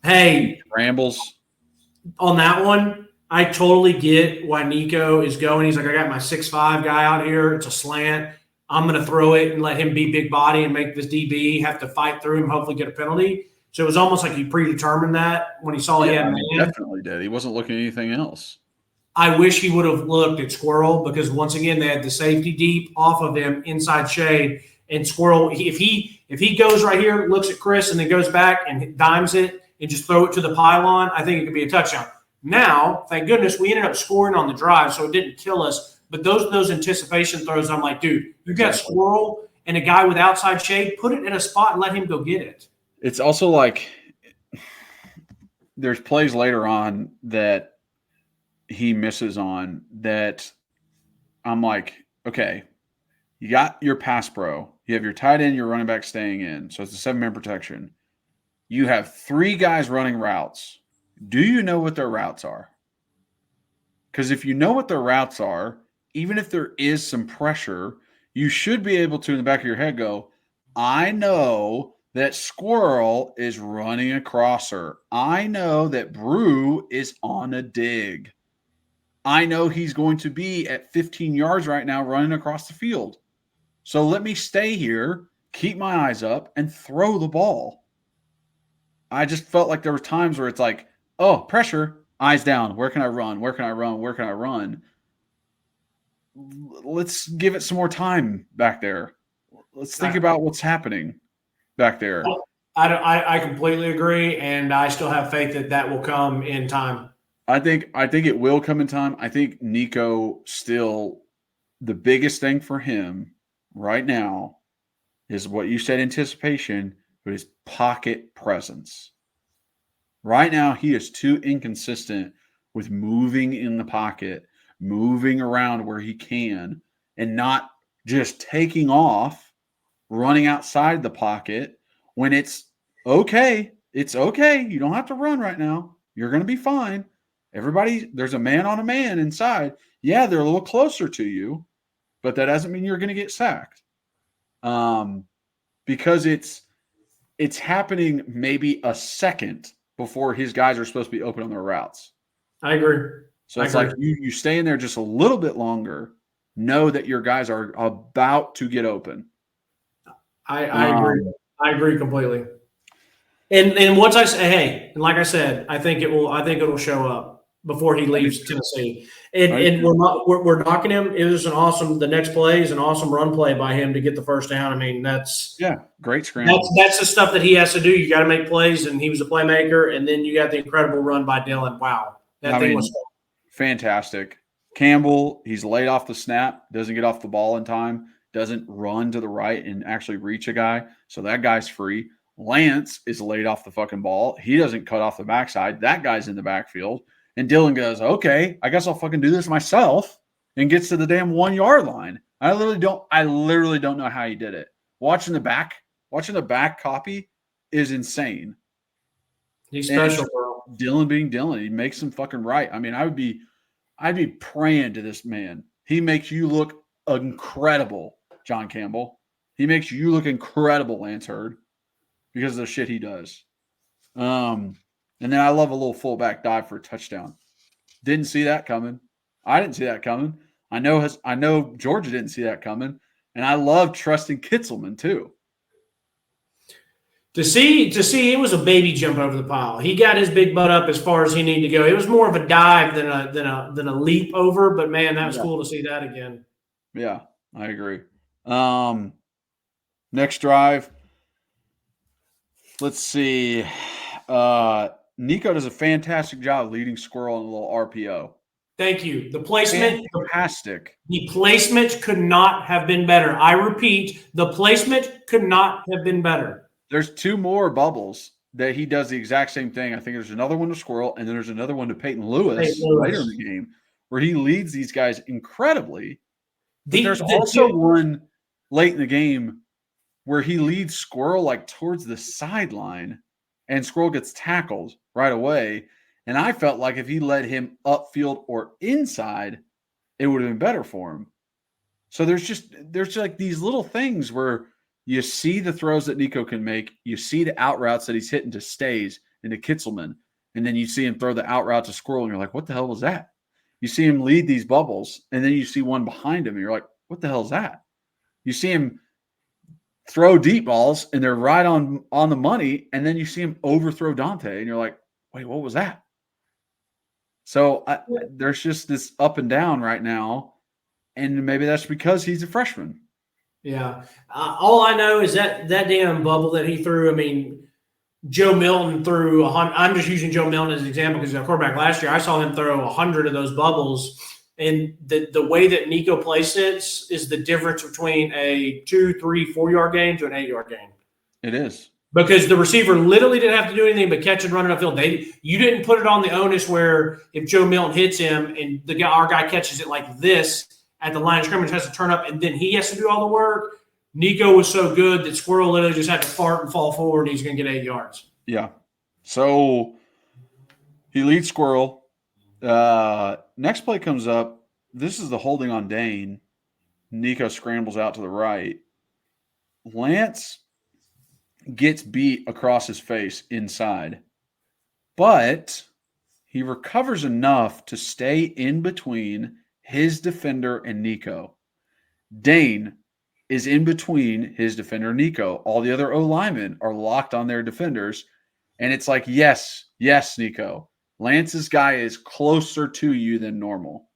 Hey, rambles. On that one, I totally get why Nico is going. He's like, I got my 6'5" guy out here. It's a slant. I'm going to throw it and let him be big body and make this DB have to fight through him, hopefully get a penalty. So it was almost like he predetermined that when he saw he had a man. He definitely did. He wasn't looking at anything else. I wish he would have looked at Squirrel because, once again, they had the safety deep off of him, inside shade. And Squirrel, if he goes right here, looks at Chris, and then goes back and dimes it and just throw it to the pylon, I think it could be a touchdown. Now, thank goodness, we ended up scoring on the drive, so it didn't kill us. But those anticipation throws, I'm like, dude, you got Squirrel and a guy with outside shade, put it in a spot and let him go get it. It's also like there's plays later on that he misses on that I'm like, okay, you got your pass pro. You have your tight end, your running back staying in. So it's a 7-man protection. You have 3 guys running routes. Do you know what their routes are? Because if you know what their routes are, even if there is some pressure, you should be able to, in the back of your head, go, I know that Squirrel is running a crosser. I know that Brew is on a dig. I know he's going to be at 15 yards right now running across the field. So let me stay here, keep my eyes up, and throw the ball. I just felt like there were times where it's like, oh, pressure, eyes down. Where can I run? Where can I run? Where can I run? Let's give it some more time back there. Let's think about what's happening back there. I completely agree, and I still have faith that will come in time. I think it will come in time. I think Nico still, the biggest thing for him right now is what you said, anticipation, but his pocket presence. Right now, he is too inconsistent with moving in the pocket, moving around where he can, and not just taking off, running outside the pocket when it's okay. It's okay. You don't have to run right now. You're going to be fine. There's a man on a man inside. Yeah, they're a little closer to you, but that doesn't mean you're going to get sacked. Because it's happening maybe a second before his guys are supposed to be open on their routes. I agree. So it's like you stay in there just a little bit longer, know that your guys are about to get open. I agree. I agree completely. And once I say, hey, and like I said, I think it'll show up before he leaves Tennessee. And we're knocking him. It was the next play is an awesome run play by him to get the first down. I mean, great scramble. That's the stuff that he has to do. You got to make plays, and he was a playmaker. And then you got the incredible run by Dylan. Wow, that thing was fantastic. Campbell, he's laid off the snap, doesn't get off the ball in time, doesn't run to the right and actually reach a guy. So that guy's free. Lance is laid off the fucking ball. He doesn't cut off the backside. That guy's in the backfield. And Dylan goes, okay, I guess I'll fucking do this myself, and gets to the damn 1 yard line. I literally don't know how he did it. Watching the back copy is insane. He's special, bro. Dylan being Dylan, he makes him fucking right. I mean, I'd be praying to this man. He makes you look incredible, John Campbell. He makes you look incredible, Lance Hurd, because of the shit he does. And then I love a little fullback dive for a touchdown. Didn't see that coming. I didn't see that coming. I know Georgia didn't see that coming. And I love trusting Kitzelman too. To see it was a baby jump over the pile. He got his big butt up as far as he needed to go. It was more of a dive than a leap over, but man, that was cool to see that again. Yeah, I agree. Next drive. Let's see. Nico does a fantastic job leading Squirrel in a little RPO. Thank you. The placement, fantastic. The placement could not have been better. I repeat, the placement could not have been better. There's two more bubbles that he does the exact same thing. I think there's another one to Squirrel, and then there's another one to Peyton Lewis later in the game where he leads these guys incredibly. But there's also one late in the game where he leads Squirrel like towards the sideline, and Squirrel gets tackled right away. And I felt like if he led him upfield or inside, it would have been better for him. So there's like these little things where you see the throws that Nico can make. You see the out routes that he's hitting to Stays and to Kitzelman. And then you see him throw the out route to Squirrel, and you're like, what the hell was that? You see him lead these bubbles, and then you see one behind him, and you're like, what the hell is that? You see him throw deep balls, and they're right on the money, and then you see him overthrow Dante, and you're like, wait, what was that? So there's just this up and down right now, and maybe that's because he's a freshman. Yeah. All I know is that damn bubble that he threw, I mean, Joe Milton threw I'm just using Joe Milton as an example because he's a quarterback last year. I saw him throw 100 of those bubbles. And the way that Nico placed it is the difference between a 2, 3, 4 yard gain to an 8 yard gain. It is. Because the receiver literally didn't have to do anything but catch and run it upfield. You didn't put it on the onus where if Joe Milton hits him and our guy catches it like this at the line of scrimmage, has to turn up, and then he has to do all the work. Nico was so good that Squirrel literally just had to fart and fall forward, and he's going to get 8 yards. Yeah. So he leads Squirrel. Next play comes up. This is the holding on Dane. Nico scrambles out to the right. Lance gets beat across his face inside, but he recovers enough to stay in between his defender and Nico. Dane is in between his defender and Nico. All the other O-linemen are locked on their defenders, and it's like, yes, Nico. Lance's guy is closer to you than normal.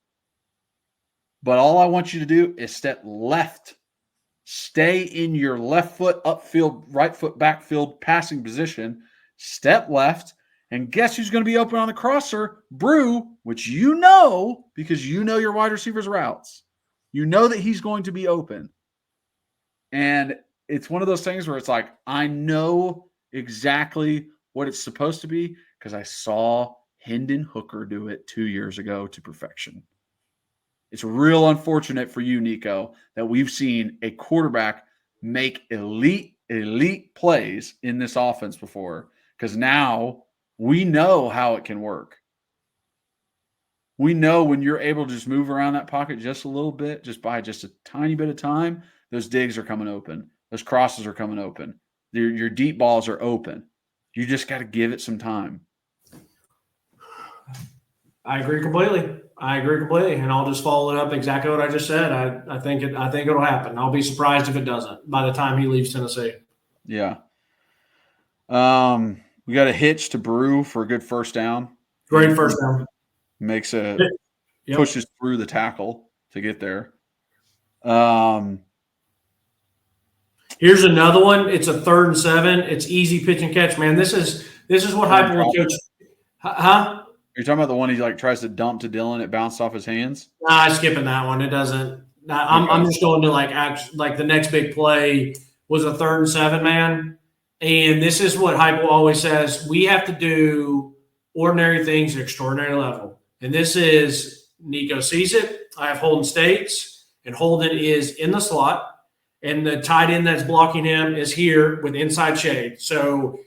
But all I want you to do is step left. Stay in your left foot upfield, right foot backfield passing position. Step left, And guess who's going to be open on the crosser? Brew, which you know because you know your wide receivers' routes. You know that he's going to be open. And it's one of those things where it's like, I know exactly what it's supposed to be because I saw Hendon Hooker do it 2 years ago to perfection. It's real unfortunate for you, Nico, that we've seen a quarterback make elite plays in this offense before because now we know how it can work. We know when you're able to just move around that pocket just a little bit, just by just a tiny bit of time, those digs are coming open. Those crosses are coming open. Your deep balls are open. You just got to give it some time. I agree completely. And I'll just follow it up exactly what I just said. I think it'll happen. I'll be surprised if it doesn't by the time he leaves Tennessee. Yeah. We got a hitch to Brew for a good first down. Great first down. Pushes through the tackle to get there. Here's another one. It's a 3rd and 7. It's easy pitch and catch, man. This is what Heupel would coach. Huh? You're talking about the one he tries to dump to Dylan. It bounced off his hands. Nah, I'm skipping that one. It doesn't. I'm just going to like the next big play was a 3rd and 7, man. And this is what Heupel always says: we have to do ordinary things at extraordinary level. And this is Nico sees it. I have Holden States, and Holden is in the slot. And the tight end that's blocking him is here with inside shade. So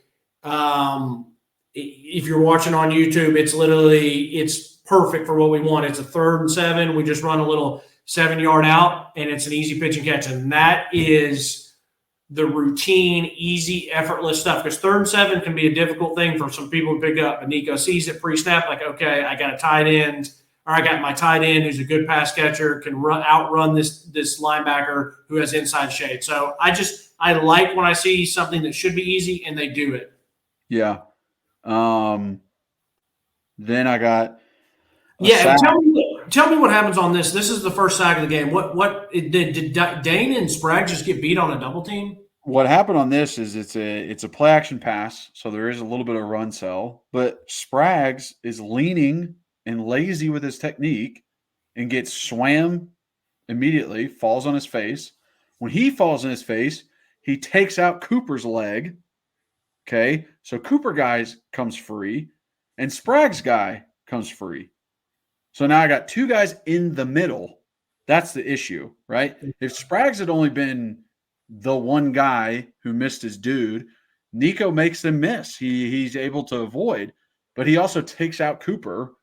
if you're watching on YouTube, it's perfect for what we want. It's a 3rd and 7. We just run a little 7-yard out, and it's an easy pitch and catch. And that is the routine, easy, effortless stuff. Because 3rd and 7 can be a difficult thing for some people to pick up. But Nico sees it pre-snap, like, okay, I got a tight end. Or I got my tight end who's a good pass catcher, can outrun this linebacker who has inside shade. So I like when I see something that should be easy and they do it. Yeah. Then I got and tell me what happens on this. This is the first sack of the game. What did Dane and Sprague just get beat on a double team? What happened on this is it's a play action pass, so there is a little bit of run cell, but Sprague's is leaning and lazy with his technique and gets swam immediately, falls on his face. When he falls on his face, he takes out Cooper's leg. Okay, so Cooper guys comes free and Sprague's guy comes free. So now I got 2 guys in the middle. That's the issue, right? If Sprague's had only been the one guy who missed his dude, Nico makes them miss. He's able to avoid, but he also takes out Cooper.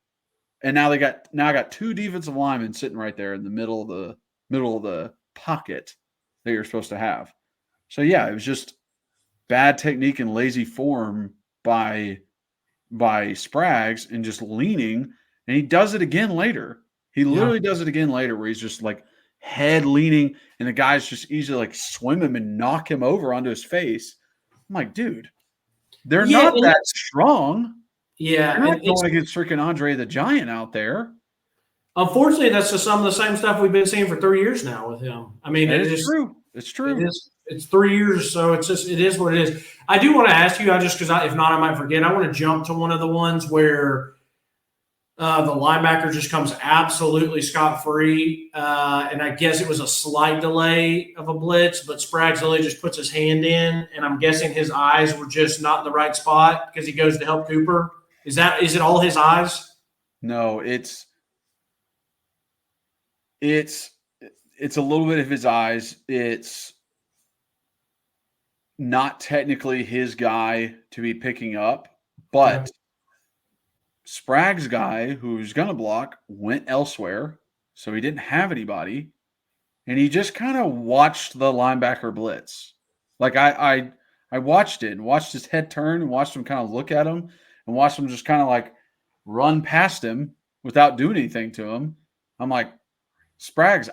And now I got 2 defensive linemen sitting right there in the middle of the pocket that you're supposed to have. So yeah, it was just bad technique and lazy form by Sprague's and just leaning. And he does it again later. He literally does it again later where he's just like head leaning and the guy's just easily like swim him and knock him over onto his face. I'm like, dude, they're not that strong. Yeah, you're not going against freaking Andre the Giant out there. Unfortunately, that's just some of the same stuff we've been seeing for 3 years now with him. I mean, it's true. It's true. It's 3 years, so it is what it is. I do want to ask you, if not, I might forget. I want to jump to one of the ones where the linebacker just comes absolutely scot-free, and I guess it was a slight delay of a blitz, but Sprague's literally just puts his hand in, and I'm guessing his eyes were just not in the right spot because he goes to help Cooper. Is it all his eyes? No, it's a little bit of his eyes. It's not technically his guy to be picking up, but Sprague's guy who's going to block went elsewhere, so he didn't have anybody, and he just kind of watched the linebacker blitz. Like I watched it and watched his head turn and watched him kind of look at him and watched him just kind of like run past him without doing anything to him. I'm like, Sprague's,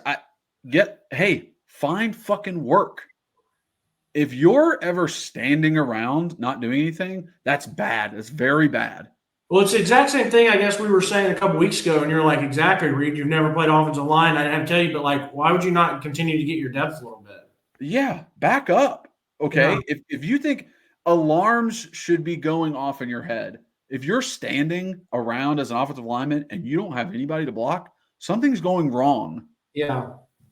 find fucking work. If you're ever standing around not doing anything, that's bad. That's very bad. Well, it's the exact same thing I guess we were saying a couple weeks ago, and you're like, exactly, Reed, you've never played offensive line. I didn't have to tell you, but like, why would you not continue to get your depth a little bit? Yeah, back up. Okay. Yeah. If you think alarms should be going off in your head if you're standing around as an offensive lineman and you don't have anybody to block, something's going wrong. Yeah.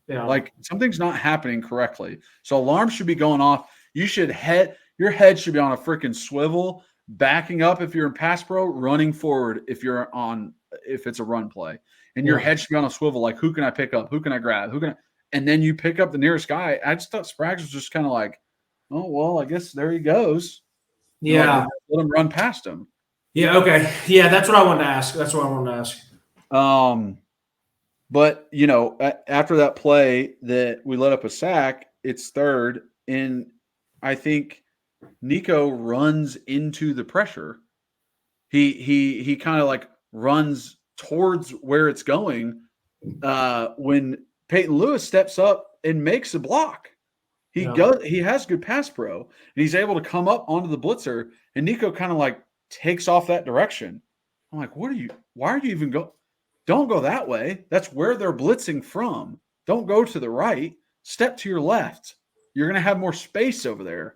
Like something's not happening correctly. So alarms should be going off. Your head should be on a freaking swivel, backing up if you're in pass pro, running forward if it's a run play. And your head should be on a swivel, like who can I pick up? Who can I grab? And then you pick up the nearest guy. I just thought Spraggs was just kind of like, oh, well, I guess there he goes. Yeah. Let him run past him. Yeah, okay. Yeah, that's what I wanted to ask. But, after that play that we let up a sack, it's third. And I think Nico runs into the pressure. He kind of like runs towards where it's going when Peyton Lewis steps up and makes a block. He has good pass pro, and he's able to come up onto the blitzer, and Nico kind of like takes off that direction. I'm like, why are you even go? Don't go that way. That's where they're blitzing from. Don't go to the right. Step to your left. You're going to have more space over there.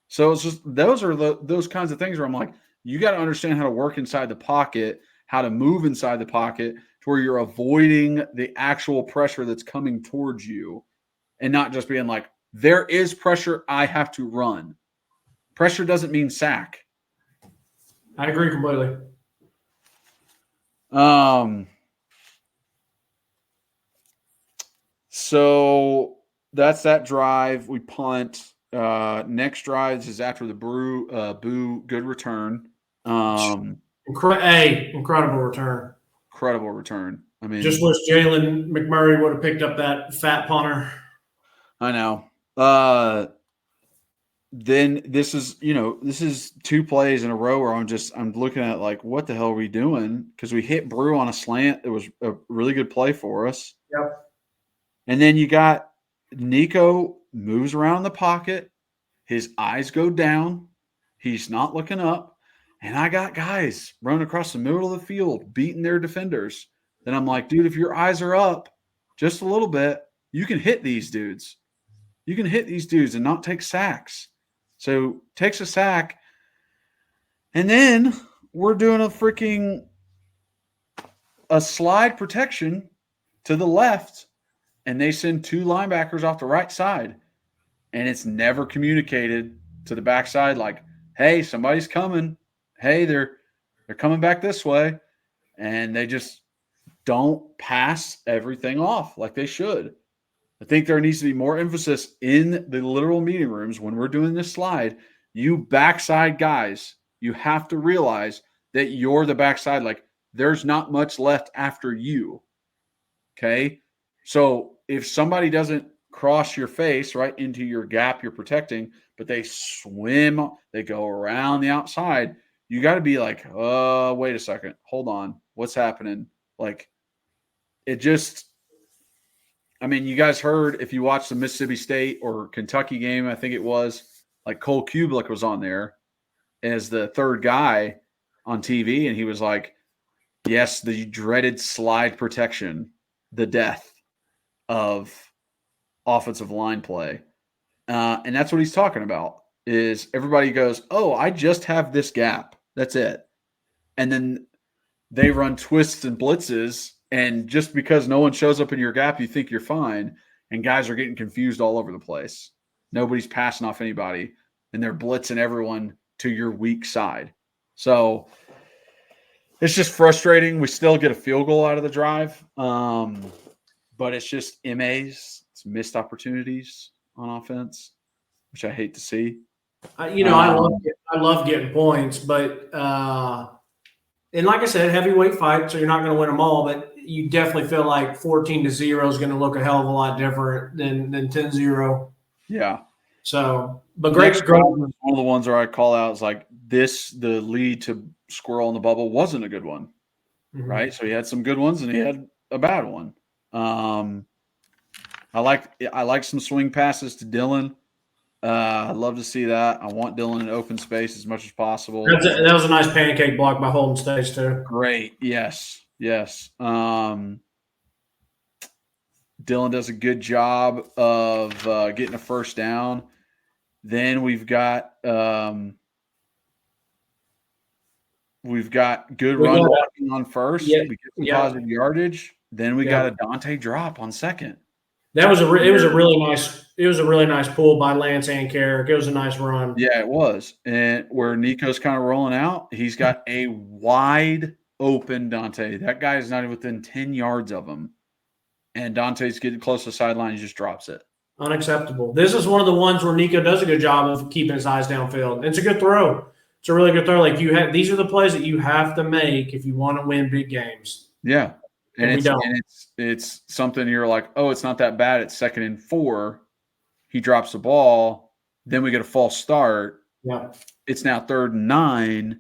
So it's just those are those kinds of things where I'm like, you got to understand how to work inside the pocket, how to move inside the pocket to where you're avoiding the actual pressure that's coming towards you and not just being like, there is pressure, I have to run. Pressure doesn't mean sack. I agree completely. So that's that drive. We punt. Next drives is after the Boo good return. Incredible return. Incredible return. I mean, just wish Jalen McMurray would have picked up that fat punter. I know. Then this is 2 plays in a row where I'm looking at like, what the hell are we doing? Because we hit Brew on a slant. It was a really good play for us. Yep. And then you got Nico moves around the pocket. His eyes go down. He's not looking up. And I got guys running across the middle of the field, beating their defenders. Then I'm like, dude, if your eyes are up just a little bit, you can hit these dudes. You can hit these dudes and not take sacks. So takes a sack. And then we're doing a slide protection to the left. And they send 2 linebackers off the right side. And it's never communicated to the backside like, hey, somebody's coming. Hey, they're coming back this way. And they just don't pass everything off like they should. I think there needs to be more emphasis in the literal meeting rooms when we're doing this slide. You backside guys, you have to realize that you're the backside. Like, there's not much left after you. Okay? So if somebody doesn't cross your face right into your gap you're protecting, but they swim, they go around the outside, you got to be like, wait a second. Hold on. What's happening? Like, it just – I mean, you guys heard if you watched the Mississippi State or Kentucky game, I think it was, like Cole Kublik was on there as the third guy on TV, and he was like, yes, the dreaded slide protection, the death of offensive line play. And that's what he's talking about is everybody goes, oh, I just have this gap. That's it. And then they run twists and blitzes. And just because no one shows up in your gap, you think you're fine. And guys are getting confused all over the place. Nobody's passing off anybody. And they're blitzing everyone to your weak side. So it's just frustrating. We still get a field goal out of the drive. But it's just MAs. It's missed opportunities on offense, which I hate to see. I love getting points, but and like I said, heavyweight fight, so you're not going to win them all, but you definitely feel like 14-0 is going to look a hell of a lot different than 10-0. Yeah. So, but Greg's one of the ones where I call out is like this, the lead to Squirrel in the Bubble wasn't a good one, right? So he had some good ones and he had a bad one. I like some swing passes to Dylan. I'd love to see that. I want Dylan in open space as much as possible. That was a nice pancake block by Holden States too. Great. Yes. Dylan does a good job of getting a first down. Then we've got We've got good We run got blocking on first. Yeah, We get some yeah. positive yardage. Then we Yeah. got a Dante drop on second. That was it was a really nice pull by Lance and Carrick. It was a nice run. Yeah, it was. And where Nico's kind of rolling out, he's got a wide open Dante. That guy is not even within 10 yards of him. And Dante's getting close to the sideline. He just drops it. Unacceptable. This is one of the ones where Nico does a good job of keeping his eyes downfield. It's a good throw. It's a really good throw. Like these are the plays that you have to make if you want to win big games. Yeah. And it's something you're like, oh, it's not that bad. It's 2nd and 4. He drops the ball. Then we get a false start. Yeah. It's now 3rd and 9.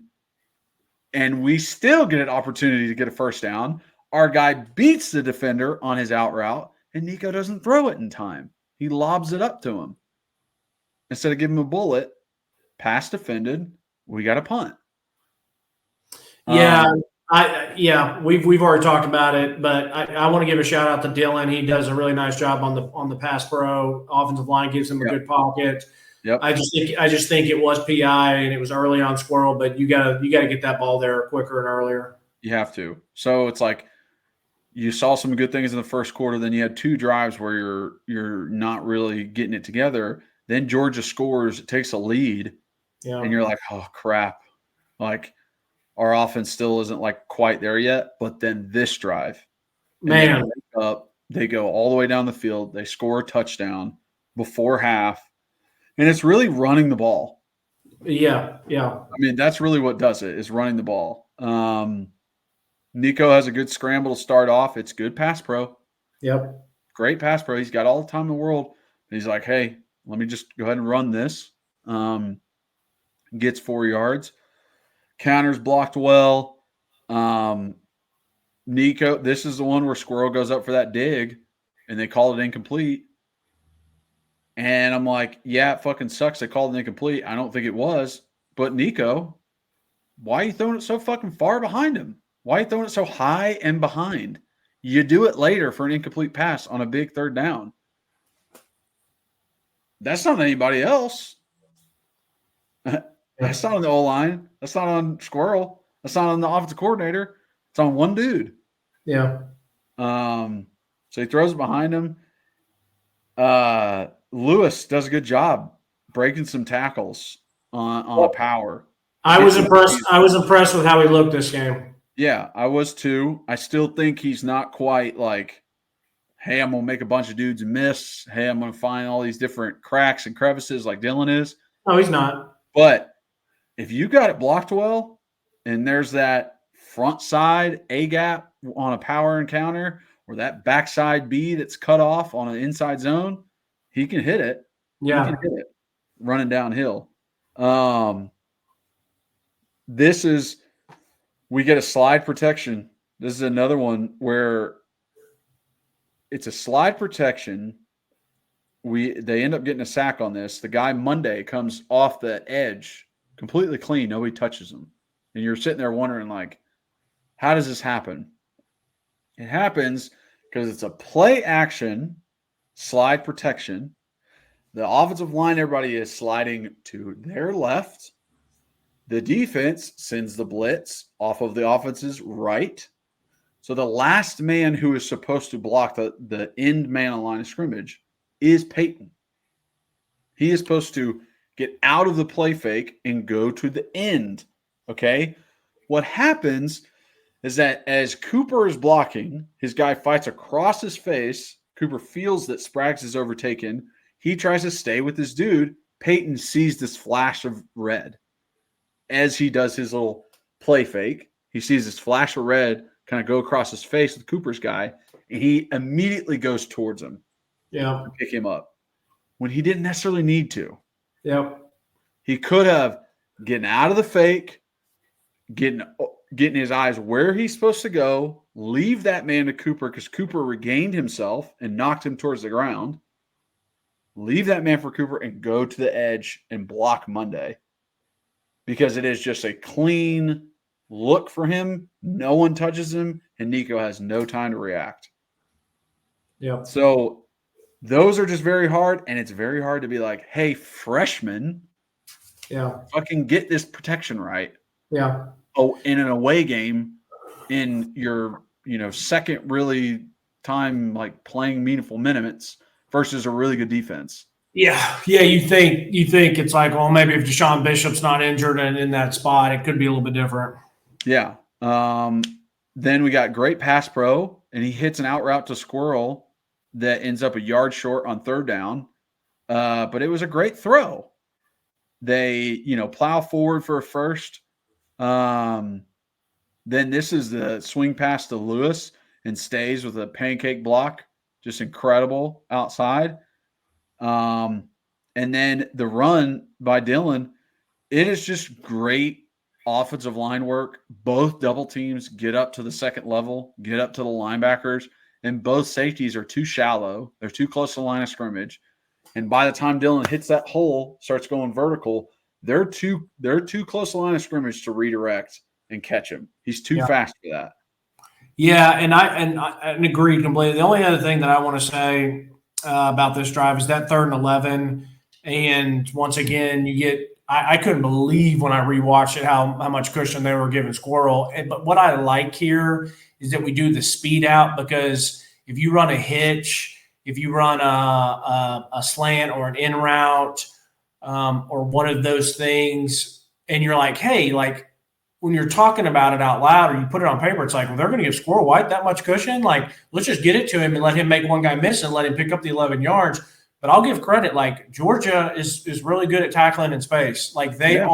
And we still get an opportunity to get a first down. Our guy beats the defender on his out route, and Nico doesn't throw it in time. He lobs it up to him. Instead of giving him a bullet, pass defended, we got a punt. Yeah. We've already talked about it, but I want to give a shout out to Dylan. He does a really nice job on the pass pro. Offensive line gives him a good pocket. Yep. I just think it was PI and it was early on Squirrel, but you gotta get that ball there quicker and earlier. You have to. So it's like you saw some good things in the first quarter. Then you had 2 drives where you're not really getting it together. Then Georgia scores, it takes a lead, and you're like, oh crap, like our offense still isn't like quite there yet. But then this drive, man, they go all the way down the field. They score a touchdown before half, and it's really running the ball. Yeah. I mean, that's really what does it, is running the ball. Nico has a good scramble to start off. It's good pass pro. Yep. Great pass pro. He's got all the time in the world. He's like, hey, let me just go ahead and run this. Gets 4 yards. Counters blocked well. Nico, this is the one where Squirrel goes up for that dig, and they call it incomplete. And I'm like, yeah, it fucking sucks. They called it incomplete. I don't think it was. But Nico, why are you throwing it so fucking far behind him? Why are you throwing it so high and behind? You do it later for an incomplete pass on a big 3rd down. That's not anybody else. That's not on the O-line. That's not on Squirrel. That's not on the offensive coordinator. It's on one dude. Yeah. So he throws it behind him. Lewis does a good job breaking some tackles on a power. I was impressed with how he looked this game. Yeah, I was too. I still think he's not quite like, hey, I'm going to make a bunch of dudes miss. Hey, I'm going to find all these different cracks and crevices like Dylan is. No, he's not. But if you got it blocked well, and there's that front side A gap on a power encounter, or that backside B that's cut off on an inside zone, he can hit it. Yeah. He can hit it running downhill. We get a slide protection. This is another one where it's a slide protection. They end up getting a sack on this. The guy Monday comes off the edge completely clean. Nobody touches him. And you're sitting there wondering, like, how does this happen? It happens because it's a play action slide protection. The offensive line, everybody is sliding to their left. The defense sends the blitz off of the offense's right. So the last man who is supposed to block the end man on line of scrimmage is Peyton. He is supposed to get out of the play fake and go to the end. Okay? What happens is that as Cooper is blocking, his guy fights across his face. Cooper feels that Spraggs is overtaken. He tries to stay with his dude. Peyton sees this flash of red. As he does his little play fake, he sees this flash of red kind of go across his face with Cooper's guy, and he immediately goes towards him. Yeah. To pick him up when he didn't necessarily need to. Yep. He could have getting out of the fake, getting his eyes where he's supposed to go, leave that man to Cooper because Cooper regained himself and knocked him towards the ground. Leave that man for Cooper and go to the edge and block Monday. Because it is just a clean look for him. No one touches him, and Nico has no time to react. Yeah. So those are just very hard, and it's very hard to be like, hey, freshman, yeah, fucking get this protection right. Yeah. in an away game in your, second really time like playing meaningful minutes versus a really good defense. Yeah. You think it's like, well, maybe if Deshaun Bishop's not injured and in that spot, it could be a little bit different. Yeah. Then we got great pass pro, and he hits an out route to Squirrel that ends up a yard short on third down. But it was a great throw. They, plow forward for a first. Then this is the swing pass to Lewis and stays with a pancake block. Just incredible outside. And then the run by Dylan, it is just great offensive line work. Both double teams get up to the second level, get up to the linebackers, and both safeties are too shallow. They're too close to the line of scrimmage. And by the time Dylan hits that hole, starts going vertical, they're too close to the line of scrimmage to redirect and catch him. He's too fast for that. Yeah, and I agree completely. The only other thing that I want to say about this drive is that 3rd and 11. And once again, you get I couldn't believe when I rewatched it how much cushion they were giving Squirrel. But what I like here is that we do the speed out, because if you run a hitch, if you run a slant or an in route or one of those things, and you're like, hey, like when you're talking about it out loud or you put it on paper, it's like, well, they're going to give Squirrel White that much cushion. Like, let's just get it to him and let him make one guy miss and let him pick up the 11 yards. But I'll give credit, like Georgia is really good at tackling in space. Like they're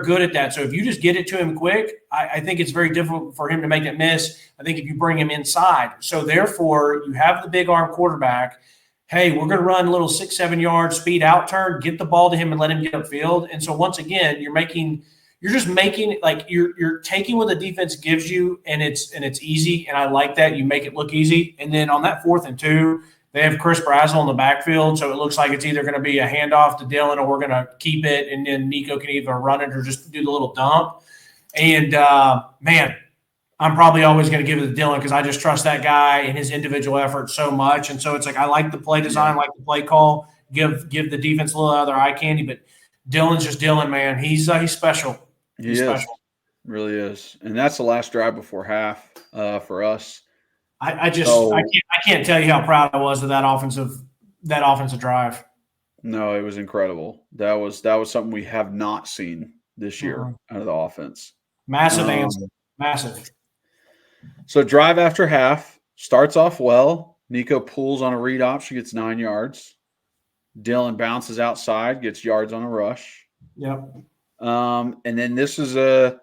good at that. So if you just get it to him quick, I think it's very difficult for him to make it miss. I think if you bring him inside. So therefore, you have the big arm quarterback. Hey, we're going to run a little 6-7 yard speed out turn, get the ball to him and let him get upfield. And so once again, you're just making like you're taking what the defense gives you, and it's easy. And I like that. You make it look easy. And then on that 4th and 2, they have Chris Brazel in the backfield, so it looks like it's either going to be a handoff to Dylan or we're going to keep it, and then Nico can either run it or just do the little dump. And, man, I'm probably always going to give it to Dylan because I just trust that guy and his individual effort so much. And so it's like I like the play design, like the play call, give the defense a little other eye candy. But Dylan's just Dylan, man. He's special. He's special. Really is. And that's the last drive before half for us. I can't tell you how proud I was of that offensive drive. No, it was incredible. That was something we have not seen this year out of the offense. Massive answer. Massive. So drive after half starts off well. Nico pulls on a read option, gets 9 yards. Dylan bounces outside, gets yards on a rush. Yep. And then this is a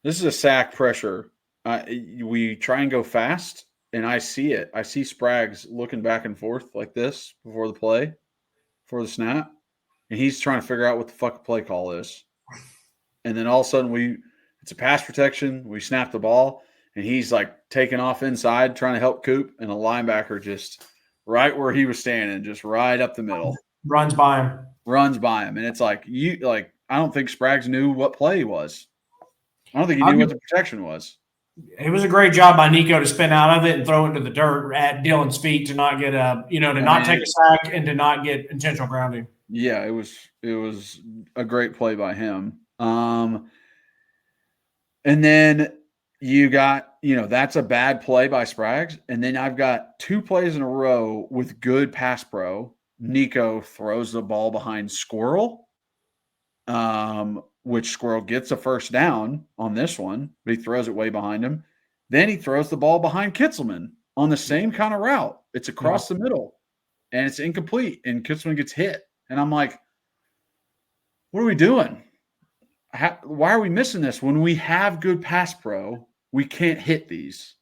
sack pressure. We try and go fast, and I see it. I see Sprags looking back and forth like this before the snap, and he's trying to figure out what the fuck play call is. And then all of a sudden it's a pass protection. We snap the ball, and he's like taking off inside trying to help Coop, and a linebacker just right where he was standing, just right up the middle. Runs by him. And it's like I don't think Sprags knew what play was. I don't think he knew what the protection was. It was a great job by Nico to spin out of it and throw it into the dirt at Dylan's feet to not get not take a sack and to not get intentional grounding. Yeah, it was a great play by him. And then you got, that's a bad play by Sprags. And then I've got 2 plays in a row with good pass pro. Nico throws the ball behind Squirrel, which Squirrel gets a first down on this one, but he throws it way behind him. Then he throws the ball behind Kitzelman on the same kind of route. It's across the middle, and it's incomplete, and Kitzelman gets hit. And I'm like, what are we doing? Why are we missing this? When we have good pass pro, we can't hit these.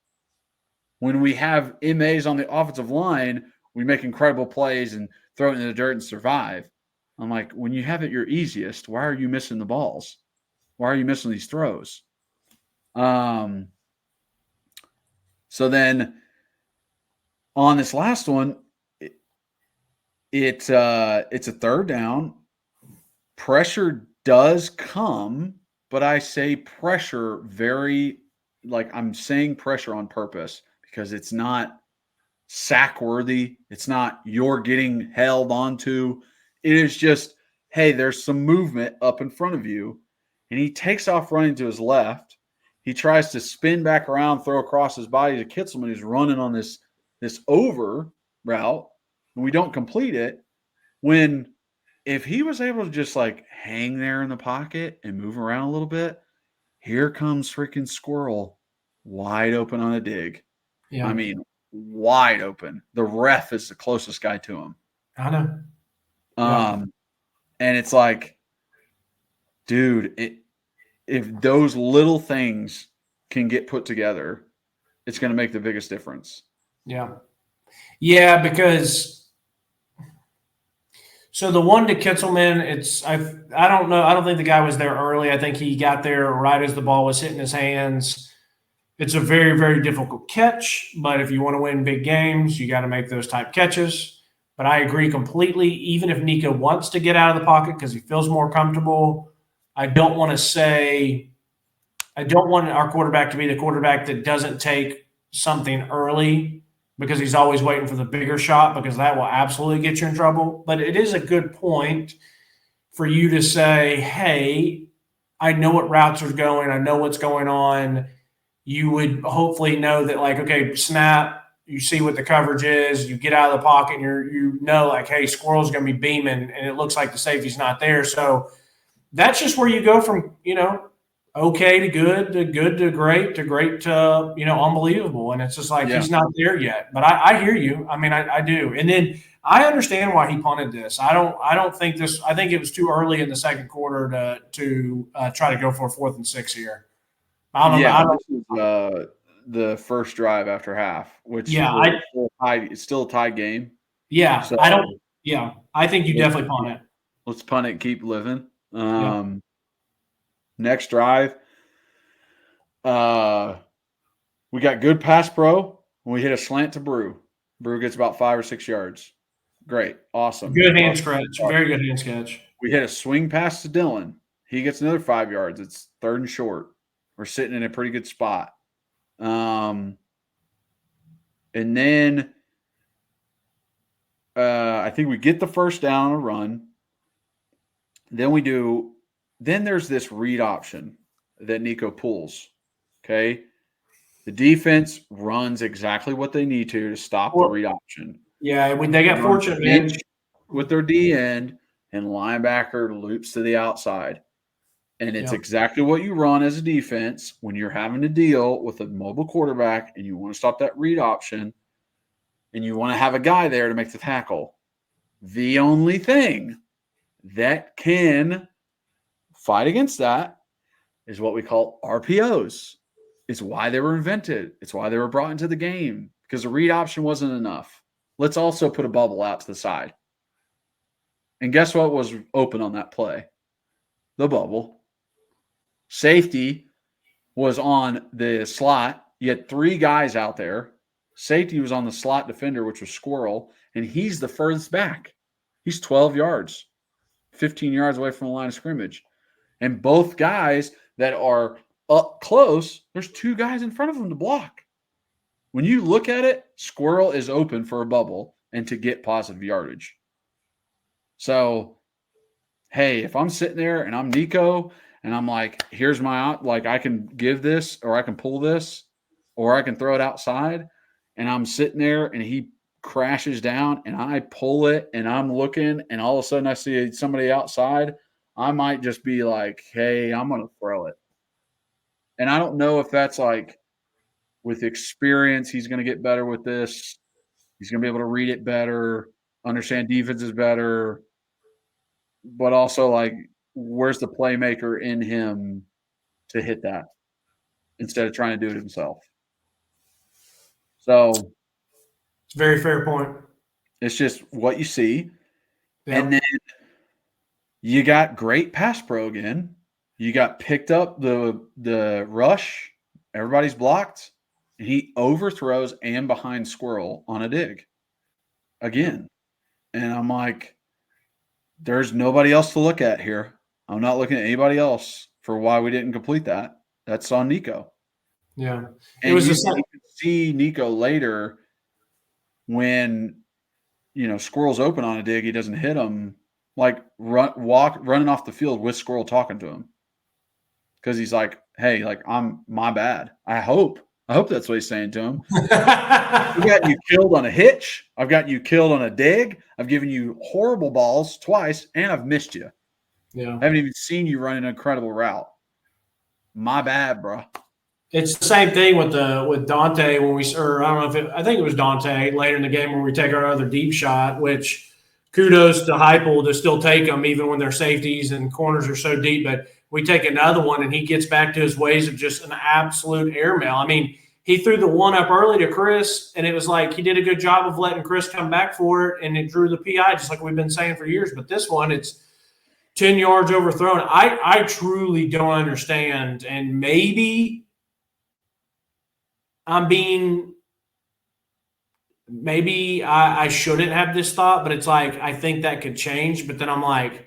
When we have MAs on the offensive line, we make incredible plays and throw it in the dirt and survive. I'm like, when you have it your easiest, why are you missing the balls? Why are you missing these throws? So then on this last one, it's a 3rd down. Pressure does come, but I say pressure I'm saying pressure on purpose because it's not sack worthy. It's not you're getting held onto. It is just, hey, there's some movement up in front of you. and he takes off running to his left. He tries to spin back around, throw across his body to Kitzelman, who's running on this over route, and we don't complete it. When if he was able to just like hang there in the pocket and move around a little bit, here comes freaking Squirrel wide open on a dig. Yeah. I mean, wide open. The ref is the closest guy to him. I know. And it's like, dude, if those little things can get put together, it's going to make the biggest difference. Yeah. Yeah, because so the one to Kitzelman, I don't know. I don't think the guy was there early. I think he got there right as the ball was hitting his hands. It's a very, very difficult catch, but if you want to win big games, you got to make those type catches. But I agree completely. Even if Nico wants to get out of the pocket because he feels more comfortable, I don't want our quarterback to be the quarterback that doesn't take something early because he's always waiting for the bigger shot, because that will absolutely get you in trouble. But it is a good point for you to say, hey, I know what routes are going. I know what's going on. You would hopefully know that, like, okay, snap, you see what the coverage is, you get out of the pocket, and you know, like, hey, Squirrel's going to be beaming, and it looks like the safety's not there. So that's just where you go from, okay to good to great to, unbelievable. And it's just like, he's not there yet. But I hear you. I mean, I do. And then I understand why he punted this. I think it was too early in the second quarter to try to go for a 4th and 6 here. This is the first drive after half, which it's still a tied game. Yeah, so, I think you definitely punt it. Let's punt it and keep living. Next drive, we got good pass pro. We hit a slant to Brew. Brew gets about 5 or 6 yards. Great, awesome. Good hand scratch, very good hand sketch. We hit a swing pass to Dylan. He gets another 5 yards. It's 3rd and short. We're sitting in a pretty good spot. And then I think we get the first down on a run. Then there's this read option that Nico pulls. Okay. The defense runs exactly what they need to stop the read option. Yeah, when they got fortunate, man. With their D end, and linebacker loops to the outside. And it's exactly what you run as a defense when you're having to deal with a mobile quarterback and you want to stop that read option and you want to have a guy there to make the tackle. The only thing that can fight against that is what we call RPOs. It's why they were invented. It's why they were brought into the game, because the read option wasn't enough. Let's also put a bubble out to the side. And guess what was open on that play? The bubble. Safety was on the slot. You had 3 guys out there. Safety was on the slot defender, which was Squirrel, and he's the furthest back. He's 12 yards, 15 yards away from the line of scrimmage. And both guys that are up close, there's 2 guys in front of them to block. When you look at it, Squirrel is open for a bubble and to get positive yardage. So, hey, if I'm sitting there and I'm Nico and I'm like, here's my – like I can give this or I can pull this or I can throw it outside, and I'm sitting there and he crashes down and I pull it and I'm looking and all of a sudden I see somebody outside, I might just be like, hey, I'm going to throw it. And I don't know if that's like with experience, he's going to get better with this. He's going to be able to read it better, understand defenses better, but also like where's the playmaker in him to hit that instead of trying to do it himself. So it's a very fair point. It's just what you see. Yep. And then you got great pass pro again. You got picked up the rush. Everybody's blocked. And he overthrows and behind Squirrel on a dig again. And I'm like, there's nobody else to look at here. I'm not looking at anybody else for why we didn't complete that. That's on Nico. Yeah. And you can see Nico later when, Squirrel's open on a dig, he doesn't hit him, like running off the field with Squirrel talking to him. because he's like, hey, like, I'm my bad. I hope that's what he's saying to him. I've got you killed on a hitch. I've got you killed on a dig. I've given you horrible balls twice, and I've missed you. Yeah. I haven't even seen you run an incredible route. My bad, bro. It's the same thing with Dante when or I don't know I think it was Dante later in the game where we take our other deep shot, which kudos to Heupel to still take them even when their safeties and corners are so deep. But we take another one and he gets back to his ways of just an absolute airmail. I mean, he threw the one up early to Chris, and it was like he did a good job of letting Chris come back for it, and it drew the PI just like we've been saying for years. But this one, it's 10 yards overthrown. I truly don't understand, and maybe I shouldn't have this thought, but it's like I think that could change. But then I'm like,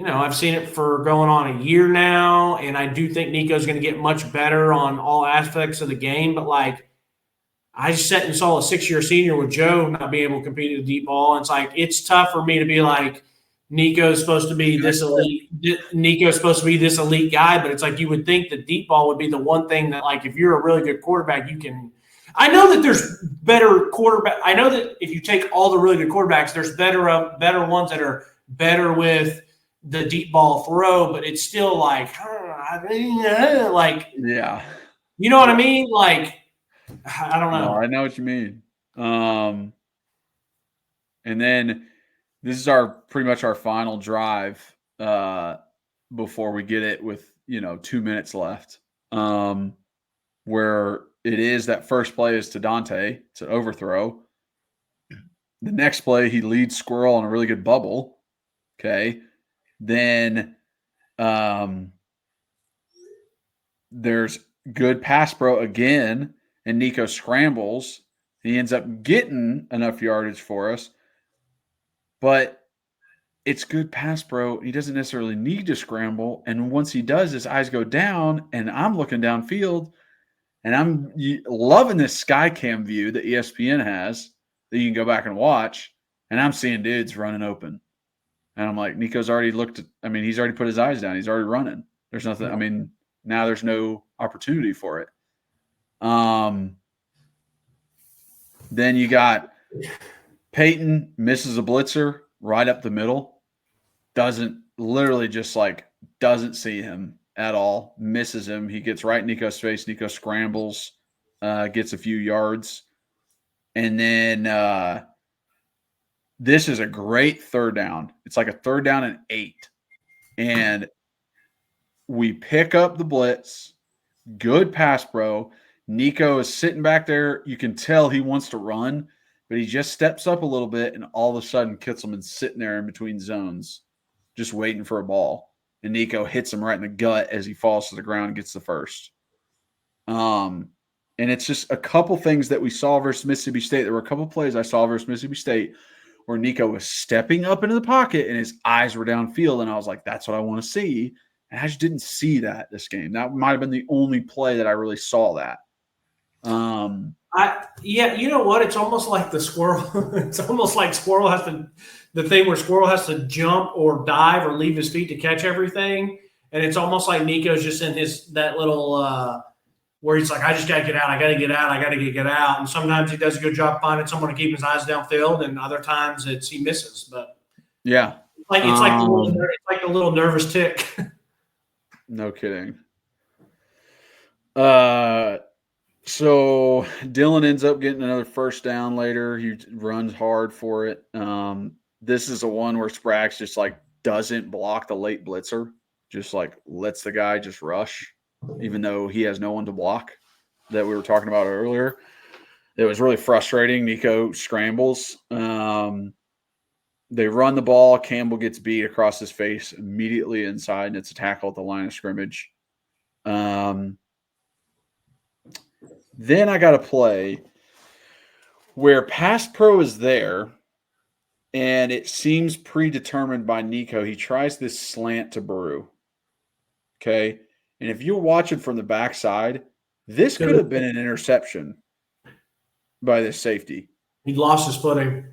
I've seen it for going on a year now, and I do think Nico's going to get much better on all aspects of the game. But like, I just sat and saw a 6-year senior with Joe not being able to compete at the deep ball. And it's like it's tough for me to be like, Nico's supposed to be this elite. Nico's supposed to be this elite guy, but it's like you would think the deep ball would be the one thing that, like, if you're a really good quarterback, you can. I know that there's better quarterback. I know that if you take all the really good quarterbacks, there's better ones that are better with the deep ball throw, but it's still like, yeah, you know what I mean? Like, I don't know. No, I know what you mean. And then this is pretty much our final drive before we get it with 2 minutes left. Where it is that first play is to Dante. It's an overthrow. The next play, he leads Squirrel on a really good bubble. Okay. Then there's good pass pro again, and Nico scrambles. He ends up getting enough yardage for us. But it's good pass pro. He doesn't necessarily need to scramble. And once he does, his eyes go down, and I'm looking downfield, and I'm loving this sky cam view that ESPN has that you can go back and watch, and I'm seeing dudes running open. And I'm like, Nico's already he's already put his eyes down. He's already running. There's nothing. Now there's no opportunity for it. Then you got Peyton misses a blitzer right up the middle. Doesn't see him at all. Misses him. He gets right in Nico's face. Nico scrambles, gets a few yards. And then this is a great third down. It's like a 3rd down and 8. And we pick up the blitz. Good pass, bro. Nico is sitting back there. You can tell he wants to run, but he just steps up a little bit, and all of a sudden Kitzelman's sitting there in between zones, just waiting for a ball. And Nico hits him right in the gut as he falls to the ground and gets the first. And it's just a couple things that we saw versus Mississippi State. There were a couple plays I saw versus Mississippi State where Nico was stepping up into the pocket and his eyes were downfield, and I was like, that's what I want to see. And I just didn't see that this game. That might have been the only play that I really saw that. You know what? It's almost like the Squirrel. It's almost like Squirrel has to – the thing where Squirrel has to jump or dive or leave his feet to catch everything. And it's almost like Nico's just in that little where he's like, I just got to get out. I got to get out. I got to get out. And sometimes he does a good job finding someone to keep his eyes downfield, and other times he misses. But yeah, it's like the little nervous tick. No kidding. So Dylan ends up getting another first down later. He runs hard for it. This is the one where Sprags just doesn't block the late blitzer, just lets the guy just rush, even though he has no one to block, that we were talking about earlier. It was really frustrating. Nico scrambles. They run the ball. Campbell gets beat across his face immediately inside, and it's a tackle at the line of scrimmage. Then I got a play where pass pro is there, and it seems predetermined by Nico. He tries this slant to Brew. Okay? And if you're watching from the backside, this could have been an interception by this safety. He lost his footing.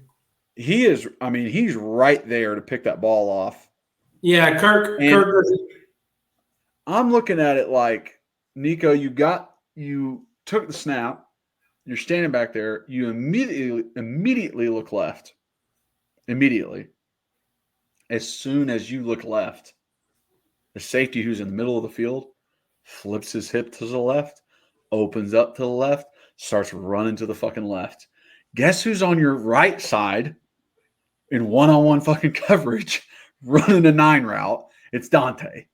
He's right there to pick that ball off. Yeah, Kirk. I'm looking at it like, Nico, you took the snap. You're standing back there. You immediately look left. Immediately. As soon as you look left, the safety who's in the middle of the field flips his hip to the left, opens up to the left, starts running to the fucking left. Guess who's on your right side in one-on-one fucking coverage running a 9 route? It's Dante.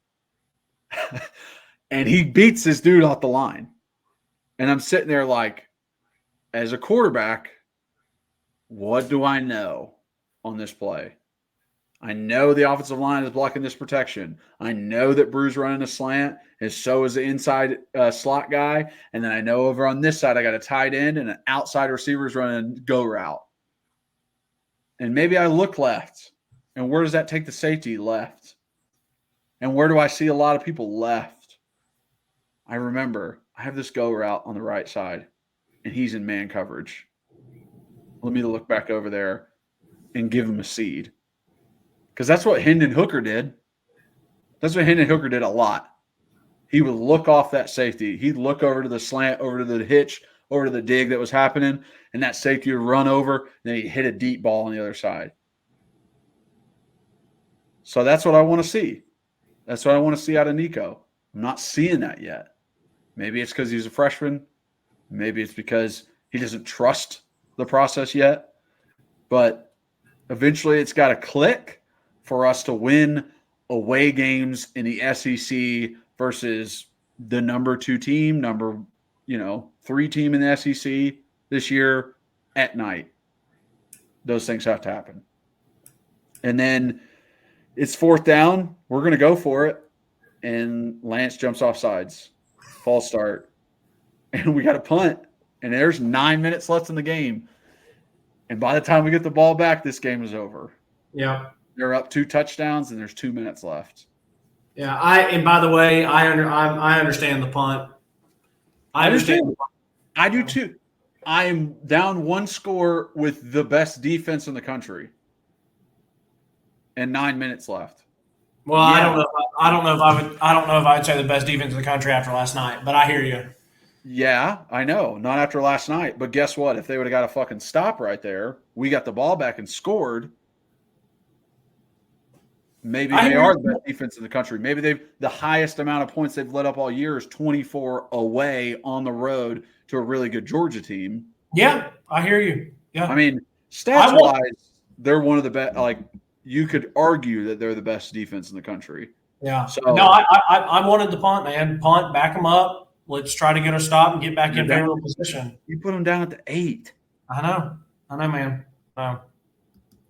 And he beats this dude off the line. And I'm sitting there like, as a quarterback, what do I know on this play? I know the offensive line is blocking this protection. I know that Brew's running a slant, and so is the inside slot guy. And then I know over on this side, I got a tight end and an outside receiver's running go route. And maybe I look left. And where does that take the safety? Left. And where do I see a lot of people? Left. I remember I have this go route on the right side, and he's in man coverage. Let me look back over there and give him a seed. Because that's what Hendon Hooker did. That's what Hendon Hooker did a lot. He would look off that safety. He'd look over to the slant, over to the hitch, over to the dig that was happening, and that safety would run over, and then he'd hit a deep ball on the other side. So that's what I want to see. That's what I want to see out of Nico. I'm not seeing that yet. Maybe it's because he's a freshman. Maybe it's because he doesn't trust the process yet. But eventually it's got to click for us to win away games in the SEC versus the number 2 team, number 3 team in the SEC this year at night. Those things have to happen. And then it's 4th down. We're going to go for it. And Lance jumps off sides. False start. And we got a punt. And there's 9 minutes left in the game. And by the time we get the ball back, this game is over. Yeah. They're up 2 touchdowns, and there's 2 minutes left. Yeah, and by the way, I understand the punt. I understand. I do too. I am down 1 score with the best defense in the country, and 9 minutes left. Well, yeah. I don't know if I would say the best defense in the country after last night, but I hear you. Yeah, I know. Not after last night, but guess what? If they would have got a fucking stop right there, we got the ball back and scored. Maybe they are the best defense in the country. Maybe the highest amount of points they've let up all year is 24 away on the to a really good Georgia team. Yeah, I hear you. Yeah, I mean, stats-wise, they're one of the best. Like, you could argue that they're the best defense in the country. Yeah. So no, I wanted the punt, man. Punt, back them up. Let's try to get a stop and get back in favorable position. You put them down at the 8. I know, man.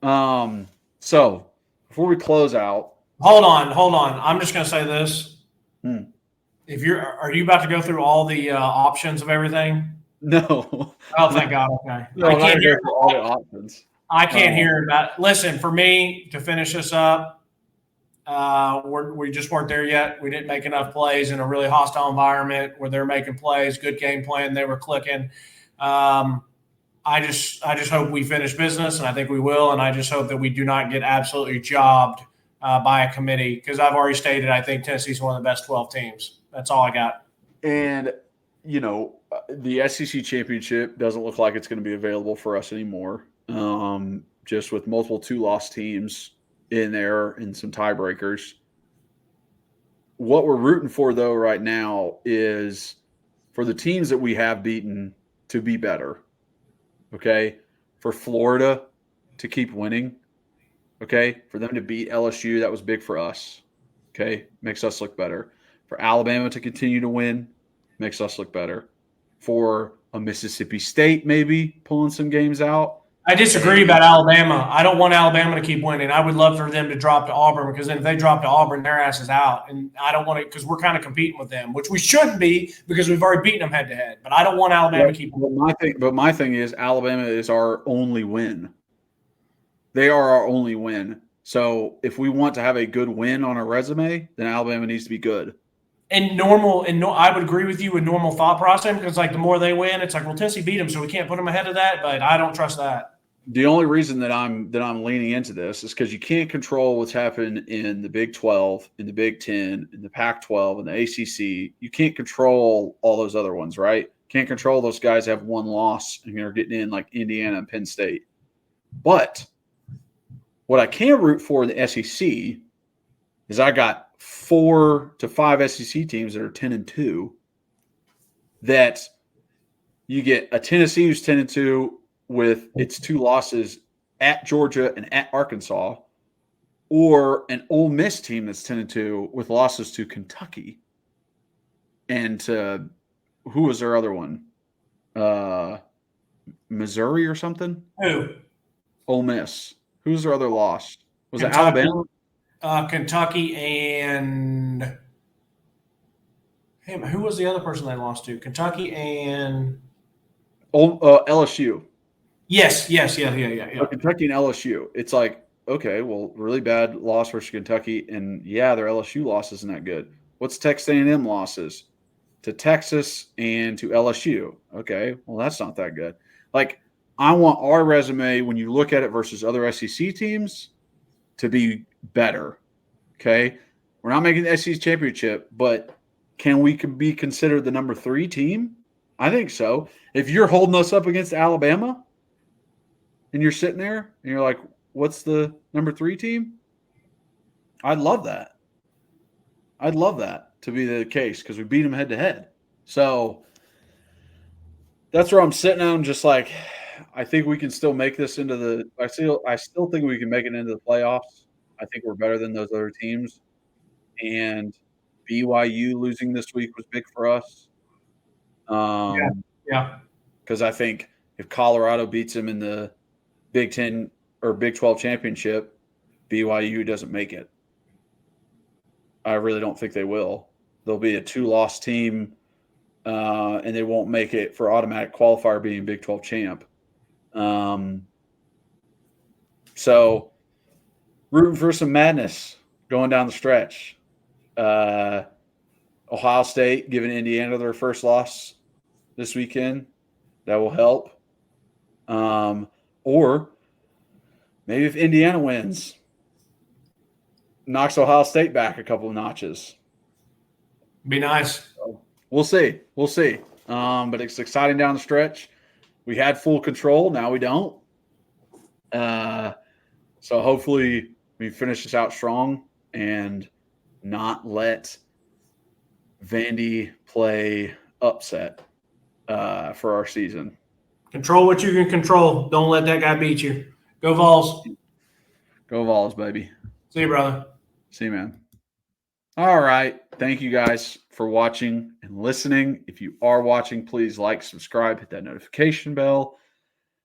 No. So before we close out, hold on. I'm just going to say this. Are you about to go through all the options of everything? No. Oh, thank God. Okay. No, I can't hear all the options. I can't hear about. Listen, for me to finish this up, we just weren't there yet. We didn't make enough plays in a really hostile environment where they're making plays. Good game plan. They were clicking. I just hope we finish business, and I think we will. And I just hope that we do not get absolutely jobbed by a committee, because I've already stated I think Tennessee's one of the best 12 teams. That's all I got. And the SEC championship doesn't look like it's going to be available for us anymore. Just with multiple 2-loss teams in there and some tiebreakers. What we're rooting for, though, right now is for the teams that we have beaten to be better. Okay? For Florida to keep winning. Okay? For them to beat LSU, that was big for us. Okay? Makes us look better. For Alabama to continue to win, makes us look better. For a Mississippi State maybe pulling some games out. I disagree about Alabama. I don't want Alabama to keep winning. I would love for them to drop to Auburn, because then if they drop to Auburn, their ass is out. And I don't want to, because we're kind of competing with them, which we shouldn't be, because we've already beaten them head to head. But I don't want Alabama to keep winning. But my thing is, Alabama is our only win. They are our only win. So if we want to have a good win on our resume, then Alabama needs to be good. And I would agree with you with normal thought process, because like the more they win, it's like, well, Tennessee beat them, so we can't put them ahead of that. But I don't trust that. The only reason that I'm leaning into this is because you can't control what's happened in the Big 12, in the Big 10, in the Pac-12, and the ACC. You can't control all those other ones, right? Can't control those guys have one loss and are getting in like Indiana and Penn State. But what I can root for in the SEC is I got 4 to 5 SEC teams that are 10-2. That you get a Tennessee who's 10-2 with its 2 losses at Georgia and at Arkansas, or an Ole Miss team that's 10-2 with losses to Kentucky and to who was their other one? Missouri or something? Who? Ole Miss. Who's their other loss? Was Kentucky, it Alabama? Kentucky and who was the other person they lost to? Kentucky and LSU. Yes. Yeah. Kentucky and LSU. It's like, okay, well, really bad loss versus Kentucky, and yeah, their LSU loss isn't that good. What's Texas A&M losses? To Texas and to LSU. Okay, well, that's not that good. Like, I want our resume, when you look at it versus other SEC teams, to be better. Okay, we're not making the SEC championship, but can we be considered the number 3 team? I think so. If you're holding us up against Alabama and you're sitting there and you're like, what's the number 3 team? I'd love that. I'd love that to be the case because we beat them head to head. So that's where I'm sitting on. Just like, I think we can still make this into the – I still think we can make it into the playoffs. I think we're better than those other teams. And BYU losing this week was big for us. Yeah. Because I think if Colorado beats them in the Big 10 or Big 12 championship, BYU doesn't make it. I really don't think they will. They'll be a 2-loss team, and they won't make it for automatic qualifier being Big 12 champ. So rooting for some madness going down the stretch. Ohio State giving Indiana their first loss this weekend. That will help. Or maybe if Indiana wins, knocks Ohio State back a couple of notches. Be nice. So we'll see. But it's exciting down the stretch. We had full control. Now we don't. So hopefully we finish this out strong and not let Vandy play upset for our season. Control what you can control. Don't let that guy beat you. Go Vols. Go Vols, baby. See you, brother. See you, man. All right. Thank you guys for watching and listening. If you are watching, please like, subscribe, hit that notification bell.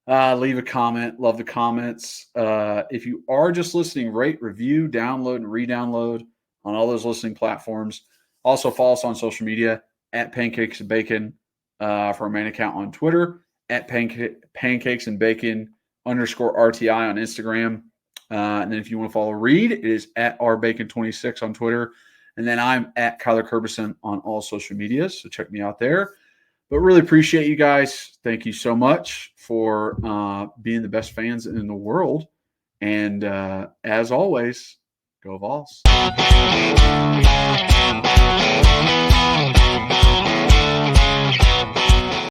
Leave a comment. Love the comments. If you are just listening, rate, review, download, and re-download on all those listening platforms. Also follow us on social media at Pancakes and Bacon for our main account on Twitter, at Pancakes and Bacon _RTI on Instagram. And then if you want to follow Reed, it is at rbacon26 on Twitter. And then I'm at Kyler Curbison on all social medias. So check me out there. But really appreciate you guys. Thank you so much for being the best fans in the world. And as always, go Vols.